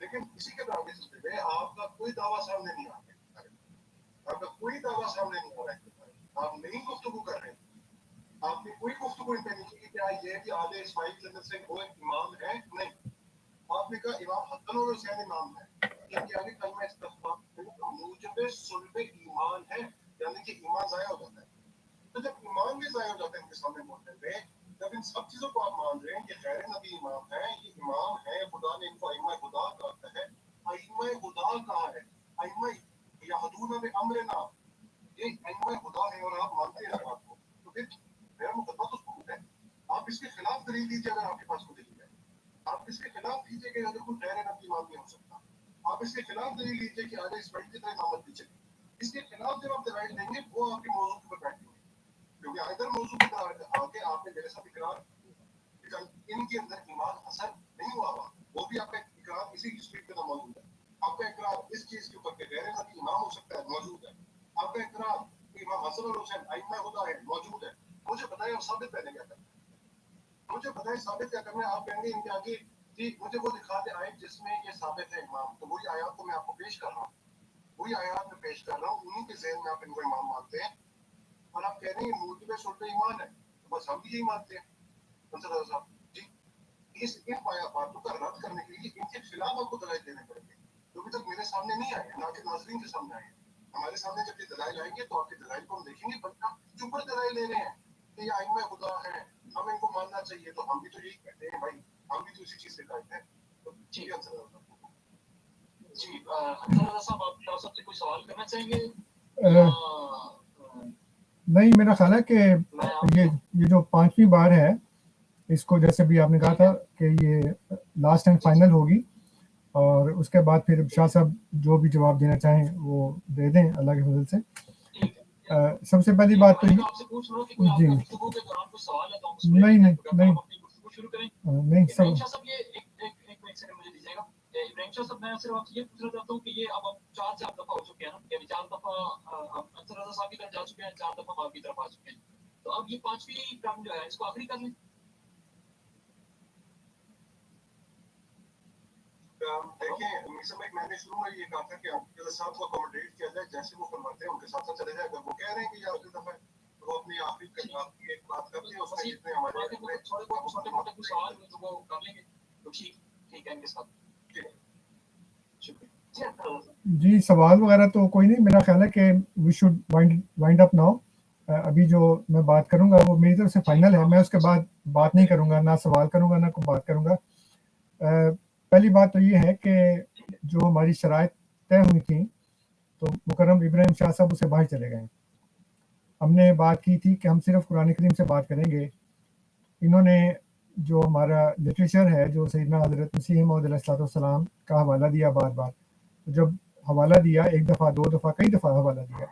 लेकिन इसी के बेसिस पे आपका कोई दावा सामने नहीं आ रहा है, आपका कोई दावा सामने नहीं आ रहा है, आप नहीं गुफ्तगू कर रहे हैं, आपने कोई गुफ्तगू इन पे नहीं की। क्या ये कि आले इस्माइल के अंदर से वो इमाम है? नहीं, आपने कहा इमाम हसन और हुसैन इमाम है, क्योंकि आगे कलमा इस्तग़फ़ार मूजिब सुल्ब ईमान है, यानी कि ईमान जाया हो जाता है। तो जब ईमान भी जाया हो जाता है इनके सामने बोलने पे, जब जब इन सब चीजों को आप मान रहे हैं कि गैर नबी इमाम है, ये इमाम है, खुदा ने इनको अइम्मा खुदा कहा है, अइम्मा खुदा कहा है, अइम्मा यहदून बि अमरना, ये अइम्मा खुदा है और आप मानते हैं इस बात को, तो फिर मेरा मुकदमा तो सबूत है, आप इसके खिलाफ दलील दीजिए अगर आपके पास कोई दलील है, आप इसके खिलाफ दीजिए कि अगर कोई गैर नबी इमाम नहीं हो सकता, आप इसके खिलाफ दलील दीजिए कि आगे इस बड़ी की तरह इमामत भी चले, इसके खिलाफ जब आप दलाइल देंगे वो आपके मौजू पर बैठेंगे, क्योंकि अगर मौजू के आगे आपने मेरे साथ इकरार इनके अंदर ईमान असर नहीं हुआ, वो भी आपका इकरार इसी स्पीड पे मौजूद है, आपका इकरार इस चीज के ऊपर कि गैर नबी इमाम हो सकता है मौजूद है, आपका इकरार इमाम हसन और हुसैन अइम्मा खुदा है मौजूद है, मुझे बताएं और साबित करने क्या करना है, मुझे बताएं साबित क्या करना है, आप कहेंगे इनके आगे जी मुझे वो दिखा दे आयत जिसमें ये साबित है इमाम, तो वही आयत को मैं आपको पेश कर रहा हूँ, वही आयत में पेश कर रहा हूँ, उन्हीं के ज़हन में आप इनको इमाम मानते हैं और आप कह रहे हैं मूर्ति पे सुल्तान ईमान है, तो बस हम भी यही मानते हैं साहब जी, इस इन बातों का रद्द करने के लिए इनके खिलाफ आपको दलाइल देने पड़ेंगे, जो अभी तक मेरे सामने नहीं आए, ना कि नाज़रीन के सामने आए, हमारे सामने जब ये दलाइल आएंगे तो आपके दलाइल को हम देखेंगे, बल्कि आप जो ऊपर दलाइल ले रहे हैं कि ये अइम्मा खुदा है, हम इनको मानना चाहिए, तो हम भी तो यही कहते हैं भाई, हम भी तो इसी चीज से कहते हैं, तो जी जी अंसर साहब, आप डॉक्टर साहब से कोई सवाल करना चाहेंगे? नहीं, मेरा ख्याल है कि ये जो 5वीं बार है, इसको जैसे भी आपने कहा था कि ये लास्ट एंड फाइनल होगी, और उसके बाद फिर शाह साहब जो भी जवाब देना चाहें वो दे दें अल्लाह के फजल से। सबसे पहली बात तो जी नहीं नहीं नहीं शुरू करें। नहीं सब इब्राहिम शाह साहब, ये एक सेकंड मुझे दीजिएगा। इब्राहिम शाह साहब, मैं सिर्फ आपसे ये पूछना चाहता हूँ कि ये अब 4 दफा हो चुके हैं ना, यानी 4 दफा अंसर रज़ा साहब की तरफ जा चुके हैं, 4 दफा आपकी तरफ आ चुके हैं, तो अब ये 5वीं टर्म जो है इसको आखिरी कर लें। देखिए मिसर भाई, मैंने शुरू में ये कहा था कि आपके साथ को अकोमोडेट किया जाए, जैसे वो फरमाते हैं उनके साथ साथ चले जाए, अगर वो कह रहे हैं कि ये आखिरी दफा वो अपनी आखिरी आपकी एक बात करते हैं, उसमें जितने हमारे छोटे मोटे कुछ सवाल जो वो कर लेंगे, तो ठीक है इनके साथ। जी, सवाल वगैरह तो कोई नहीं, मेरा ख्याल है कि we should wind up now. अभी जो मैं बात करूंगा वो मेरी तरफ से फाइनल है, मैं उसके बाद बात नहीं करूंगा, ना सवाल करूंगा ना कोई बात करूंगा। पहली बात तो ये है कि जो हमारी शराइत तय हुई थी, तो मुकर्रम इब्राहिम शाह साहब उसे बाहर चले गए। हमने बात की थी कि हम सिर्फ कुरान करीम से बात करेंगे, इन्होंने जो हमारा लिटरेचर है, जो सैयदना हज़रत मसीह मौऊद अलैहिस्सलाम का हवाला दिया बार बार, तो जब हवाला दिया, एक दफ़ा 2 दफ़ा कई दफ़ा हवाला दिया,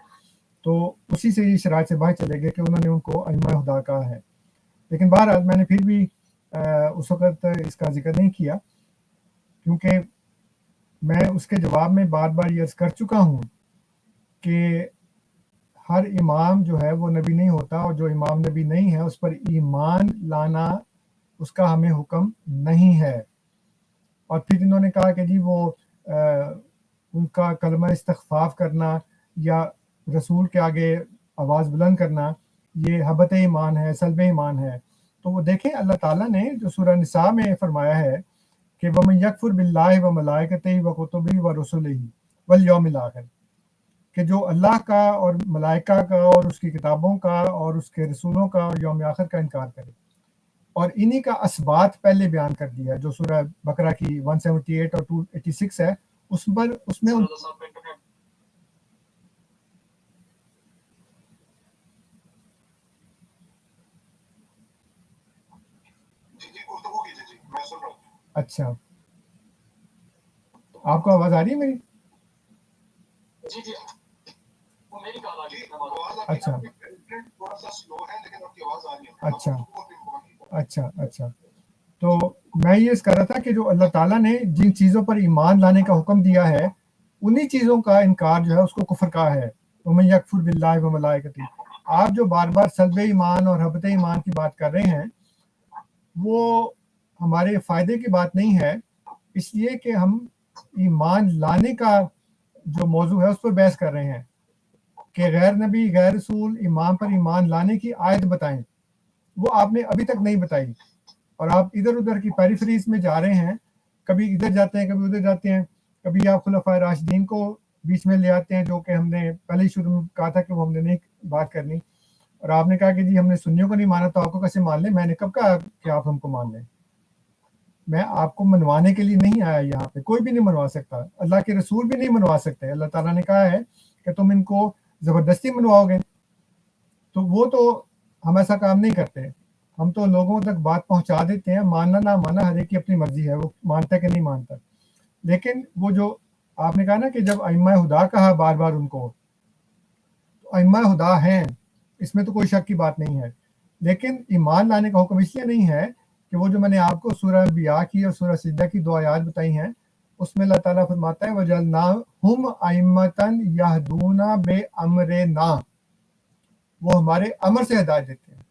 तो उसी से ये शराइत से बाहर चले गए कि उन्होंने उनको अइम्मा खुदा कहा है। लेकिन बहरहाल मैंने फिर भी उस वक़्त इसका जिक्र नहीं किया, क्योंकि मैं उसके जवाब में बार बार ये अर्ज़ कर चुका हूँ कि हर इमाम जो है वो नबी नहीं होता, और जो इमाम नबी नहीं है उस पर ईमान लाना उसका हमें हुक्म नहीं है। और फिर इन्होंने कहा कि जी वो उनका कलमा इस्तग़फ़ार करना या रसूल के आगे आवाज़ बुलंद करना ये हबत ईमान है, सल्ब ईमान है। तो वो देखें, अल्लाह ताला ने जो सूरह निसा में फरमाया है कि वमन यकफुर बिल्लाहि व मलाइकतिही व कुतुबिही व रुसुलिही वल यौमिल आखिर, कि जो अल्लाह का और मलाइका का और उसकी किताबों का और उसके रसूलों का और यौम आखिर का इनकार करे, और इन्हीं का असबात पहले बयान कर दिया, जो सूरह बकरा की 178 और 286 है, उसमें अच्छा, आपको आवाज आ रही है मेरी? जी जी, वो मेरी कॉल आ रही है। अच्छा थोड़ा सा स्लो है लेकिन आपकी आवाज आ रही है। अच्छा, तो मैं ये कह रहा था कि जो अल्लाह ताला ने जिन चीज़ों पर ईमान लाने का हुक्म दिया है, उन्हीं चीज़ों का इनकार जो है उसको कुफ्र कहा है। वमन यकफुर बिल्लाहि व मलाइकतिही, आप जो बार बार सल्ब ईमान और हबत ईमान की बात कर रहे हैं, वो हमारे फ़ायदे की बात नहीं है, इसलिए कि हम ईमान लाने का जो मौजू है उस पर बहस कर रहे हैं कि गैर नबी गैर रसूल इमाम पर ईमान लाने की आयत बताएं, वो आपने अभी तक नहीं बताई, और आप इधर उधर की पेरिफेरीज में जा रहे हैं, कभी इधर जाते हैं कभी उधर जाते हैं, कभी आप खुलफाए राशिदीन को बीच में ले आते हैं, जो कि हमने पहले ही शुरू में कहा था कि वो हमने नहीं बात करनी, اور آپ نے کہا کہ جی ہم نے سنیوں کو نہیں مانا تو آپ کو کیسے مان لیں؟ میں نے کب کہا کہ آپ ہم کو مان لیں؟ میں آپ کو منوانے کے لیے نہیں آیا یہاں پہ، کوئی بھی نہیں منوا سکتا، اللہ کے رسول بھی نہیں منوا سکتے. اللہ تعالیٰ نے کہا ہے کہ تم ان کو زبردستی منواؤ گے، تو وہ تو ہم ایسا کام نہیں کرتے. ہم تو لوگوں تک بات پہنچا دیتے ہیں، ماننا نہ ماننا ہر ایک کی اپنی مرضی ہے، وہ مانتا ہے کہ نہیں مانتا. لیکن وہ جو آپ نے کہا نا کہ جب ائمہ ہدا کہا بار بار ان کو، تو ائمہ ہدا ہیں، اس میں تو کوئی شک کی بات نہیں ہے. لیکن ایمان لانے کا حکم اس لیے نہیں ہے کہ وہ جو میں نے آپ کو سورہ انبیاء کی اور سورہ سجدہ کی 2 آیات بتائی ہیں، اس میں اللہ تعالیٰ فرماتا ہے وَجَعَلْنَاهُمْ أَئِمَّةً يَهْدُونَ بِأَمْرِنَا، وہ ہمارے امر سے ہدایت دیتے ہیں.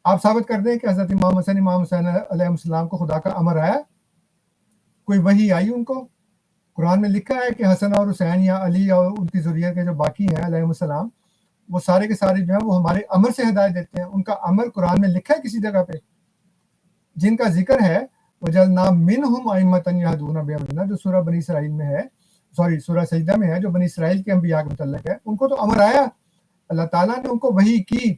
آپ ثابت کر دیں کہ حضرت امام حسین علیہ السلام کو خدا کا امر آیا، کوئی وحی آئی ان کو؟ قرآن میں لکھا ہے کہ حسن اور حسین یا علی اور ان کی ذریت کے جو باقی ہیں علیہ السلام، وہ سارے کے سارے جو ہیں وہ ہمارے امر سے ہدایت دیتے ہیں. ان کا امر قرآن میں لکھا ہے کسی جگہ پہ؟ جن کا ذکر ہے وَجَعَلْنَا مِنْهُمْ أَئِمَّةً يَهْدُونَ بِأَمْرِنَا، جو سورہ بنی اسرائیل میں ہے، سورہ سجدہ میں ہے، جو بنی اسرائیل کے انبیاء کے متعلق ہے. ان کو تو امر آیا، اللہ تعالیٰ نے ان کو وحی کی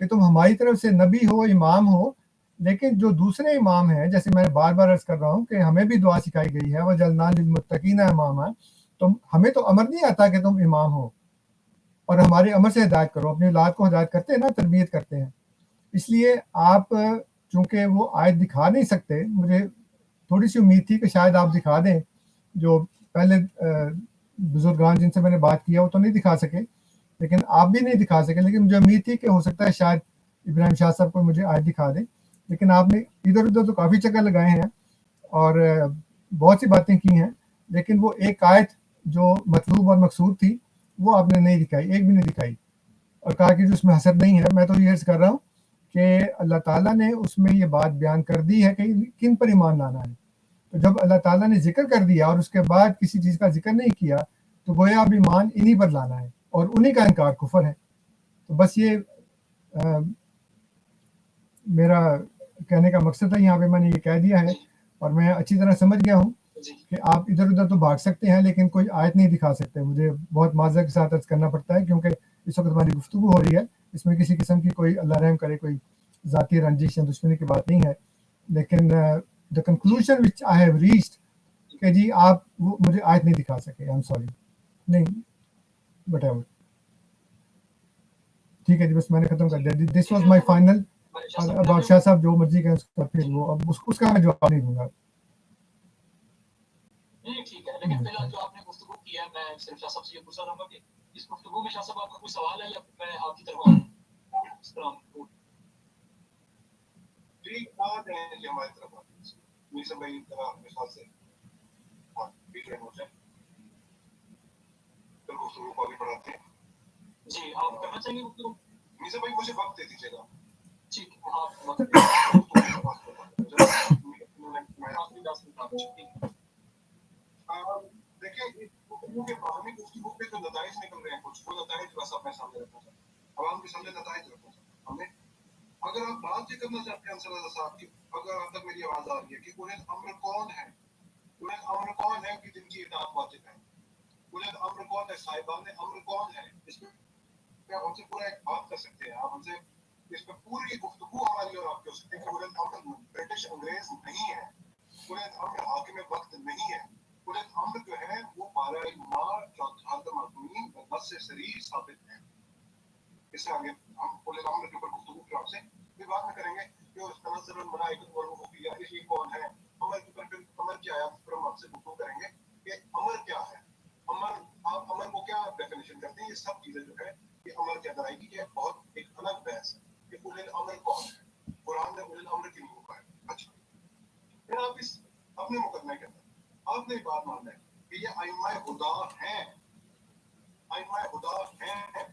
کہ تم ہماری طرف سے نبی ہو، امام ہو. لیکن جو دوسرے امام ہیں، جیسے میں بار بار عرض کر رہا ہوں کہ ہمیں بھی دعا سکھائی گئی ہے وَجَعَلْنَا لِلْمُتَّقِينَ إِمَامًا، تو ہمیں تو امر نہیں آتا کہ تم امام ہو اور ہمارے امر سے ہدایت کرو. اپنی اولاد کو ہدایت کرتے ہیں نا، تربیت کرتے ہیں. اس لیے آپ چونکہ وہ آیت دکھا نہیں سکتے، مجھے تھوڑی سی امید تھی کہ شاید آپ دکھا دیں. جو پہلے بزرگان جن سے میں نے بات کیا وہ تو نہیں دکھا سکے، لیکن آپ بھی نہیں دکھا سکے. لیکن مجھے امید تھی کہ ہو سکتا ہے شاید ابراہیم شاہ صاحب کو مجھے آیت دکھا دیں. لیکن آپ نے ادھر ادھر تو کافی چکر لگائے ہیں اور بہت سی باتیں کی ہیں، لیکن وہ ایک آیت جو مطلوب اور مقصود تھی وہ آپ نے نہیں دکھائی، ایک بھی نہیں دکھائی، اور کہا کہ جو اس میں حسد نہیں ہے. میں تو یہ عرض کر رہا ہوں کہ اللہ تعالیٰ نے اس میں یہ بات بیان کر دی ہے کہ کن پر ایمان لانا ہے. تو جب اللہ تعالیٰ نے ذکر کر دیا اور اس کے بعد کسی چیز کا ذکر نہیں کیا، تو گویا اب ایمان انہی پر لانا ہے اور انہی کا انکار کفر ہے. تو بس یہ میرا کہنے کا مقصد ہے. یہاں پہ میں نے یہ کہہ دیا ہے اور میں اچھی طرح سمجھ گیا ہوں کہ آپ ادھر ادھر تو بھاگ سکتے ہیں لیکن کوئی آیت نہیں دکھا سکتے. مجھے بہت معذرت کے ساتھ عرض کرنا پڑتا ہے کیونکہ اس وقت ہماری گفتگو ہو رہی ہے، اس میں کسی قسم کی کوئی اللہ رحم کرے کوئی ذاتی رنجش یا دشمنی کی بات نہیں ہے. لیکن the conclusion which I have reached کہ جی آپ وہ مجھے آیت نہیں دکھا سکے. I am sorry. نہیں وٹ ایور، ٹھیک ہے جی، بس میں نے ختم کر دیا. This was my final. بادشاہ صاحب جو مرضی کریں اس کا پھر وہ اب اس کا میں جواب نہیں دوں گا. نہیں ٹھیک ہے، لیکن فی الحال جو آپ نے گفتگو کی ہے، میں صرف شاہ صاحب سے یہ پوچھنا چاہوں گا کہ اس گفتگو میں شاہ صاحب آپ کا کوئی سوال ہے یا میں آپ کی طرف السلام ٹھیک بات ہے یہ ہماری طرف میرے بھائی اپنے خیال سے ہو جائے تو گفتگو کو آگے بڑھاتے ہیں. جی آپ کرنا چاہیں گے گفتگو؟ میزا بھائی مجھے وقت دے دیجیے گا. ٹھیک ہے، آپ وقت دیں. آخری 10 منٹ آپ دیکھیں گفتگو کے باہمی گفتگو پہ جو نتائج نکل رہے ہیں کچھ وہ نتائج بس اپنے سامنے رکھنا چاہتا عوام کے سامنے نتائج رکھنا چاہتا ہم نے. اگر آپ بات یہ کرنا چاہتے ہیں انصر رضا صاحب کی، اگر آپ تک میری آواز آ رہی ہے کہ اولد امر کون ہے، اولد امر کون ہے کہ جن کی اطاعت واجب ہے، اولد امر کون ہے، صاحبان امر کون ہے، اس میں آپ ہم سے پورا ایک بات کر سکتے ہیں. آپ ہم سے اس پہ پوری گفتگو ہماری اور آپ کی ہو سکتی ہے کہ اولد امر برٹش انگریز نہیں ہے، اولد امر حاکم وقت نہیں ہے. اولد امر جو ہے وہ بارہ مار چوتھا مضمون بس سے صریح ثابت ہے. اس سے آگے ہم اولد امر کے اوپر گفتگو کی آپ سے بھی بات میں کریں گے کہ اس تنزل الملائکۃ والروح فیہا، یہ کون ہے، امر کے اوپر امر کی آیات پر ہم آپ سے گفتگو کریں گے کہ امر کیا ہے. امر آپ امر کو کیا ڈیفینیشن کرتے ہیں. یہ سب چیزیں جو ہے یہ امر کے اندر آئے گی. یہ بہت ایک الگ بحث ہے کہ اولد امر کون ہے. قرآن نے اولد امر کی نہیں کہا ہے. اچھا پھر آپ اس اپنے مقدمے کے اندر آپ نے بات ماننا ہے کہ یہ ائمہ خدا ہیں، ائمہ خدا ہیں.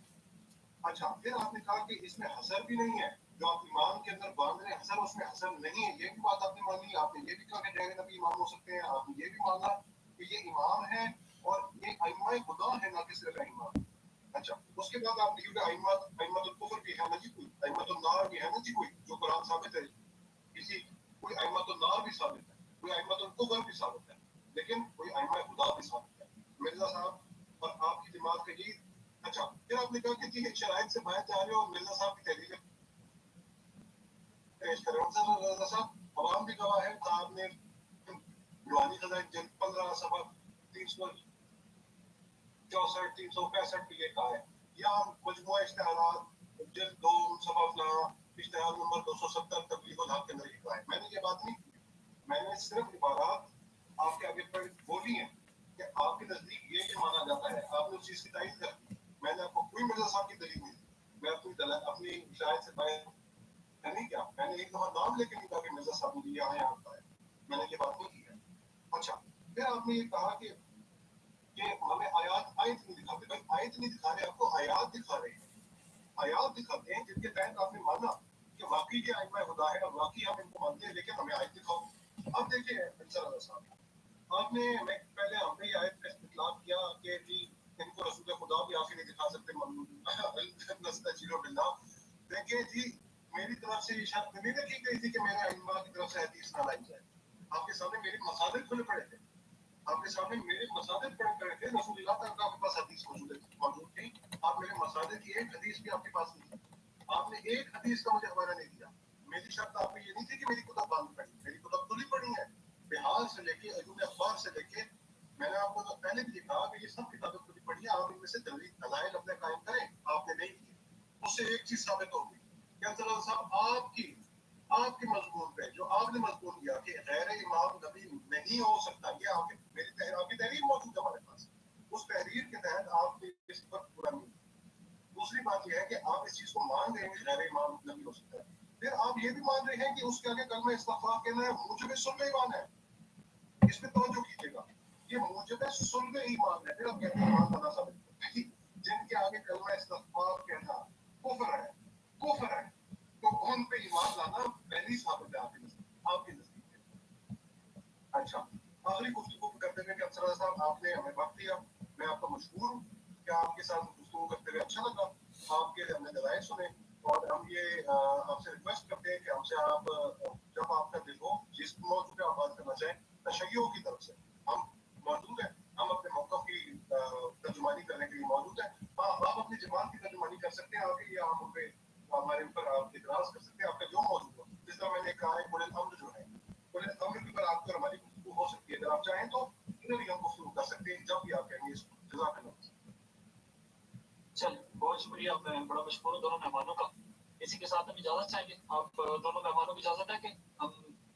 اچھا پھر آپ نے کہا کہ اس میں حسر بھی نہیں ہے، جو آپ ایمان کے اندر باندھ رہے ہیں حسر، اس میں حسر نہیں ہے. یہ بھی بات آپ نے مانی. آپ نے یہ بھی کہا کہ غیر نبی امام ہو سکتے ہیں. آپ نے یہ بھی مانا کہ یہ امام ہے اور یہ ائمہ خدا ہے، نہ کہ صرف امام. اچھا اس کے بعد آپ نے کیونکہ ائمہ الکفر بھی ہے نا جی، کوئی ائمہ النار بھی ہے نا جی، کوئی جو قرآن ثابت ہے، کسی کوئی ائمہ النار بھی ثابت ہے، کوئی ائمہ الکفر بھی ثابت ہے، لیکن کوئی ائمہ خدا بھی ثابت ہے. مرزا صاحب اور آپ کی جماعت کا یہی अच्छा, फिर आपने कहा कि जी शराइत से बाहर जा रहे हो और मिर्जा साहब की तहरीर पेश कर रहे हो। सर रजा साहब अवाम भी गवाह है, साहब ने दीवानी खजाइन जल्द 15 सफा 364 365 में ये कहा है, या मजमुआ इश्तिहारात जल्द 2 सफा इश्तिहार नंबर 270 तबलीग वल हक के अंदर लिखा है। मैंने ये बात नहीं की, मैंने सिर्फ इबारत आपके आगे पर बोली है कि आपके नजदीक ये माना जाता है, आपने उस चीज की तारीफ कर दी। मैंने आपको कोई मिर्जा साहब की दलील नहीं दी, मैं अपनी शायद से बाहर नहीं क्या, मैंने एक दफा नाम लेके नहीं कहा कि मिर्जा साहब मुझे यहाँ यहाँ आता है, मैंने ये बात नहीं की है। अच्छा, फिर आपने ये कहा कि हमें आयत नहीं दिखाते, भाई आयत नहीं दिखा रहे, आपको आयात दिखा रहे हैं, आयात दिखाते हैं जिनके तहत आपने माना कि वाकई ये आइमा खुदा है और वाकई हम इनको मानते हैं, लेकिन हमें आयत दिखाओ। अब देखिए अंसर साहब, आपने मैं पहले हमने आयत का इस्तेमाल किया कि जी इनको रसूल खुदा भी आखिर नहीं दिखा सकते, देखिए जी मेरी तरफ से ये शर्त नहीं रखी गई थी कि मेरे अइम्मा की तरफ से हदीस ना लाई जाए। आपके सामने मेरे मसादिर खुले पड़े थे, आपके सामने मेरे मसादिर पड़े थे, रसूलुल्लाह तक आपके पास हदीस मौजूद थी, आप मेरे मसादिर की एक हदीस भी आपके पास नहीं थी, आपने एक हदीस का मुझे हवाला नहीं दिया। मेरी शर्त आपको ये नहीं थी कि मेरी कुतुब बंद पड़ी, मेरी कुतुब खुली पड़ी है, बिहार से लेके अजूबे अखबार से लेके, मैंने आपको तो पहले भी लिखा कि ये सब किताबें खुली पड़ी है, आप इनमें से दलाइल अपने कायम करें, आपने नहीं किए। उससे एक चीज साबित हो गई कि अब्दुल्ला साहब आपके मजमून पे जो आपने मजमून किया कि गैर इमाम नबी नहीं हो सकता, ये आपकी तहरीर मौजूद है हमारे पास, उस तहरीर के तहत आपने इस पर पूरा नहीं। दूसरी बात यह है कि आप इस चीज को मान रहे हैं कि गैर इमाम नबी हो सकता है, फिर आप ये भी मान रहे हैं कि उसके आगे कलमा इस्तग़फ़ार कहना है मुझे सुनने ईमान है, इस पे तवज्जो कीजिएगा, ये मुझे सुनने ईमान है, फिर आप कहते हैं ईमान बना साबित जिनके आगे कलमा इस्तग़फ़ार कहना कुफ्र है, तो उन पे ईमान लाना पहली साबित है आपके नजदीक। अच्छा, आखिरी गुफ्तगू करते हुए कि अफसर साहब आपने हमें वक्त दिया, मैं आपका मशहूर हूँ कि आपके साथ गुफ्तगू करते हुए अच्छा लगा, आपके हमने दलाइल सुने, और हम ये आपसे रिक्वेस्ट करते हैं कि हमसे आप जब आपका दिल हो जिस मौजूद पे आप बात करना चाहें, तशय्यो की तरफ से हम मौजूद हैं, हम अपने मौक़िफ़ की तर्जुमानी करने के लिए मौजूद हैं। आप अपनी ज़बान की तर्जुमानी कर सकते हैं आगे, या हम पे हमारे ऊपर आप इतराज़ कर सकते हैं, आपका जो मौजूद हो, जिस तरह मैंने कहा है कुल अम्र जो है, कुल अम्र के ऊपर आपको हमारी गुफ्तगू हो सकती है, अगर आप चाहें तो इधर ही हम गुफ्तगू कर सकते हैं जब भी आप कहेंगे। जज़ाकल्लाह। चलिए, बहुत शुक्रिया, मैं बड़ा मशहूर हूँ दोनों मेहमानों का। इसी के साथ हम इजाज़त चाहेंगे, आप दोनों मेहमानों की इजाज़त है कि हम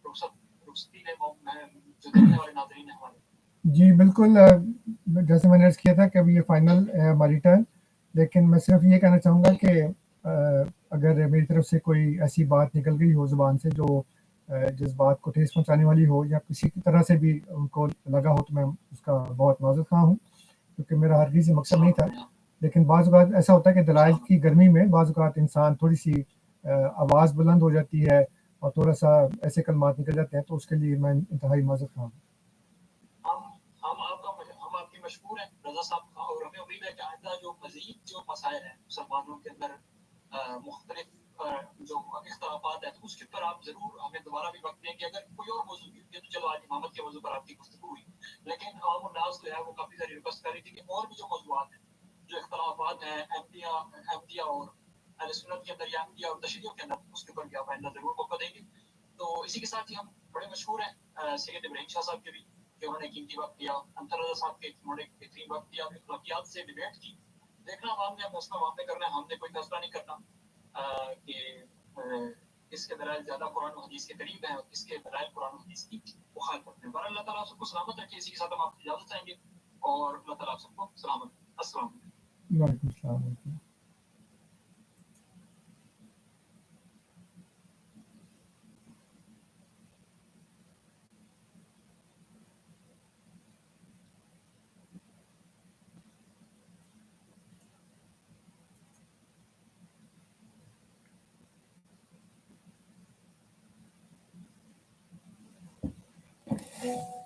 रुखसती लें, जो देखने वाले नाज़रीन हैं हमारे। जी बिल्कुल, जैसे मैंने अर्ज़ किया था कि अब ये फाइनल है हमारी टर्न, लेकिन मैं सिर्फ ये कहना चाहूँगा कि अगर मेरी तरफ से कोई ऐसी बात निकल गई हो ज़ुबान से जो जिस बात को ठेस पहुँचाने वाली हो या किसी की तरह से भी उनको लगा हो, तो मैं उसका बहुत माज़रत ख़्वाह हूँ, क्योंकि मेरा हरगिज़ ये मकसद नहीं था। लेकिन बाज़ औक़ात ऐसा होता है कि दलाइल की गर्मी में बाज़ औक़ात इंसान थोड़ी-सी आवाज़ बुलंद हो जाती है और थोड़ा-सा ऐसे कलमात निकल जाते हैं, तो उसके लिए मैं इंतहाई माज़रत ख़्वाह हूँ। हम आपके मशहूर हैं रज़ा साहब, और हमें उम्मीद है कि आइंदा जो मज़ीद जो मसाइल हैं मुसलमानों के अंदर मुख्तलिफ जो इख्तिलाफ़ात हैं, तो उसके ऊपर आप ज़रूर हमें दोबारा भी वक्त देंगे। अगर कोई और मौजूद भी, तो चलो आज इमामत के मौजू पर आपकी गुफ्तगू हुई, लेकिन आम उन्नास जो है वो काफ़ी सारी रिक्वेस्ट कर रही थी कि और भी जो मौज़ूआत हैं, जो इख्तिलाफ़ात हैं अहमदिया और अहले सुन्नत के अंदर या अहमदिया और तशय्युअ के अंदर, उसके ऊपर भी आप आइंदा ज़रूर मौका देंगे। तो इसी के साथ ही हम बड़े मशहूर हैं सैयद इब्राहिम शाह साहब के भी, कि उन्होंने कीमती वक्त दिया, अंतर रज़ा साहब के उन्होंने बेहतरीन वक्त दिया, अखलाकियात से डिबेट की। देखना आवाम ने फैसला आवाम ने करना है, हमने कोई फैसला नहीं करना कि किसके दलाइल ज़्यादा कुरान और हदीस के करीब हैं और किसके दलाइल कुरान और हदीस की मुखालिफत में। बहरहाल अल्लाह ताला सबको सलामत रखे। इसी के साथ हम आपकी इजाज़त चाहेंगे और अल्लाह ताला आप सबको सलामत रखे। अस्सलाम वालेकुम। वालेकुम अस्सलाम। Thank you.